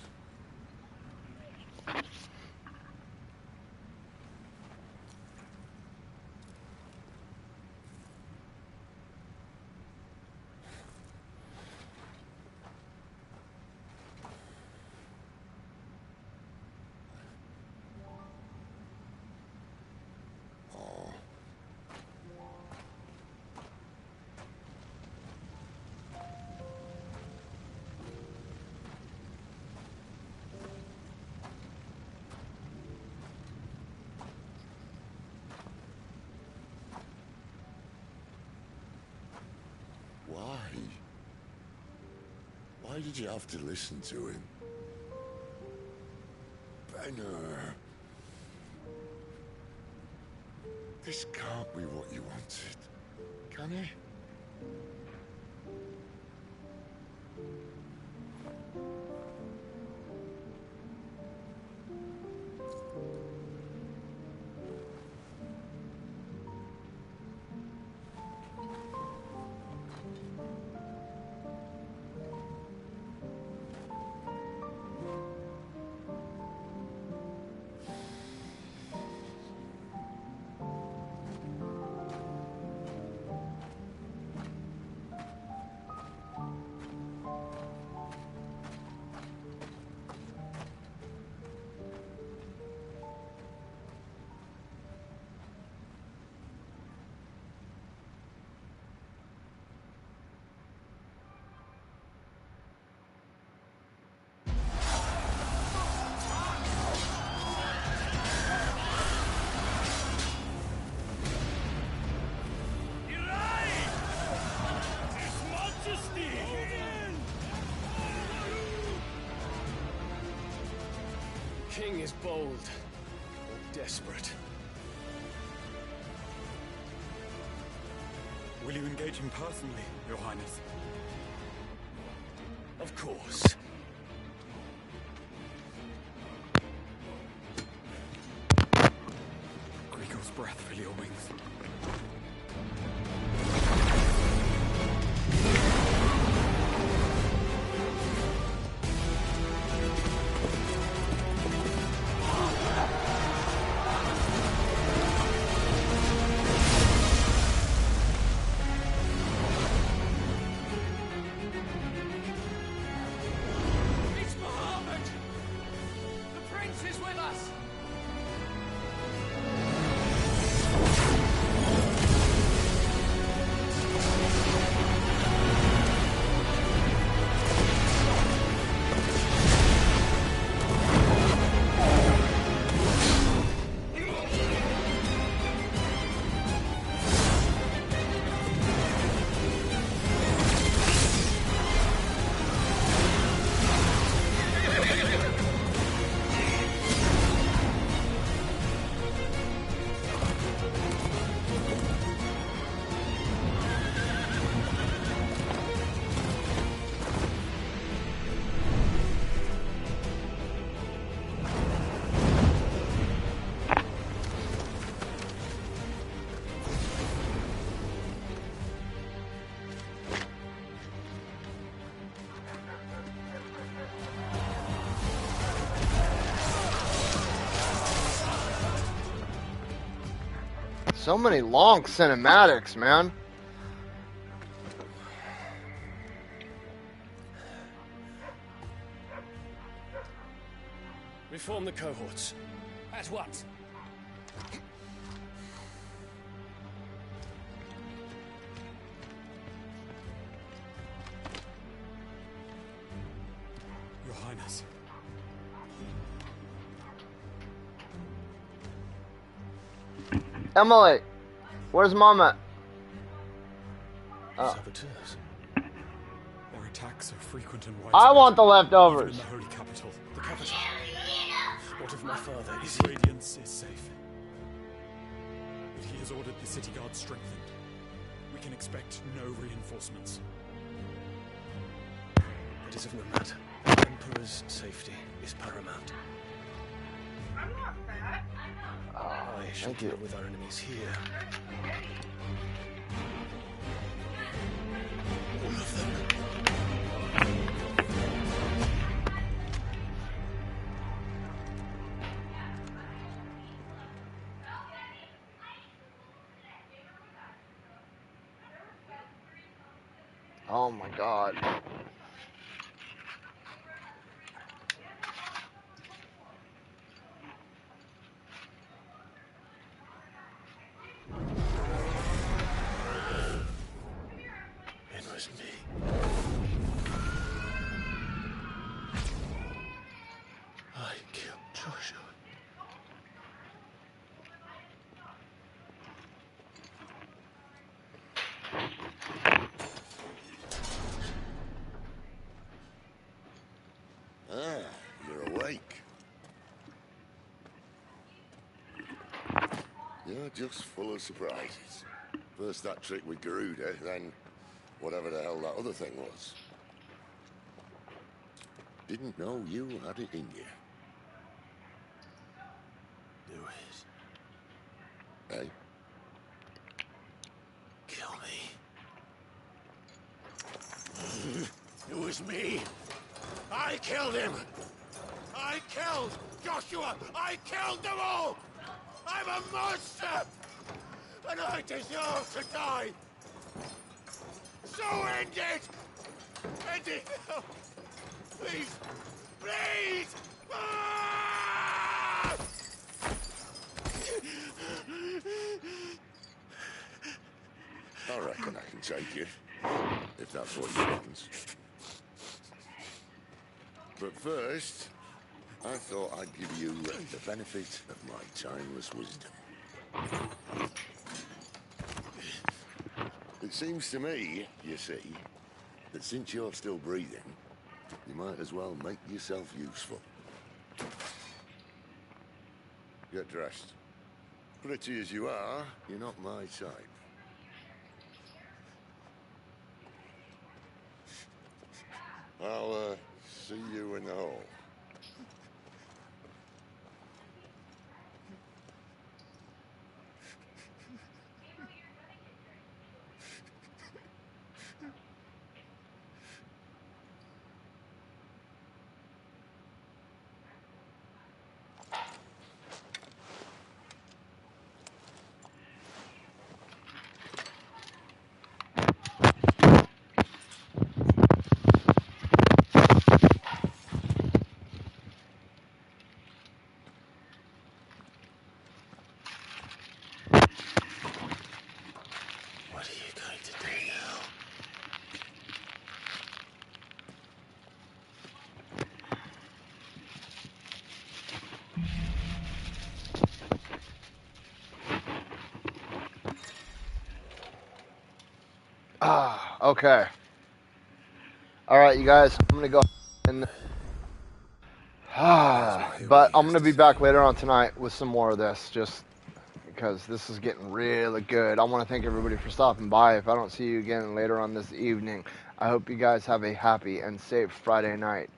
Why did you have to listen to him? Benner. This can't be what you wanted, can it? King is bold, or desperate. Will you engage him personally, Your Highness? Of course. Griego's breath fill your wings. It's Muhammad! So many long cinematics, man. Reform the cohorts. At what? Your Highness. Emily, where's Mama? Saboteurs. Their attacks are frequent and widespread. I want the Even leftovers. in the Holy Capital. The capital. What of my father? Is His he? radiance is safe. But he has ordered the city guard strengthened. We can expect no reinforcements. It is of no matter. The Emperor's safety is paramount. I shall Thank you. deal with our enemies here. All of them. Oh my god. It was me. I killed Joshua. Ah, you're awake. You're just full of surprises. First that trick with Garuda, then whatever the hell that other thing was. Didn't know you had it in you. Do it. Hey? Kill me. It was me. I killed him. I killed Joshua. I killed them all. I'm a monster. And I deserve to die. So end it. End it now. Please. Please. Ah! I reckon I can take you, if that's what you want. But first, I thought I'd give you the benefit of my timeless wisdom. It seems to me, you see, that since you're still breathing, you might as well make yourself useful. Get dressed. Pretty as you are, you're not my type. I'll, see you in the hall. What are you going to do now? Ah, okay. Alright, you guys, I'm gonna go and but I'm gonna be back later on tonight with some more of this, just because this is getting really good. I want to thank everybody for stopping by. If I don't see you again later on this evening, I hope you guys have a happy and safe Friday night.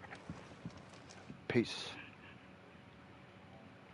Peace.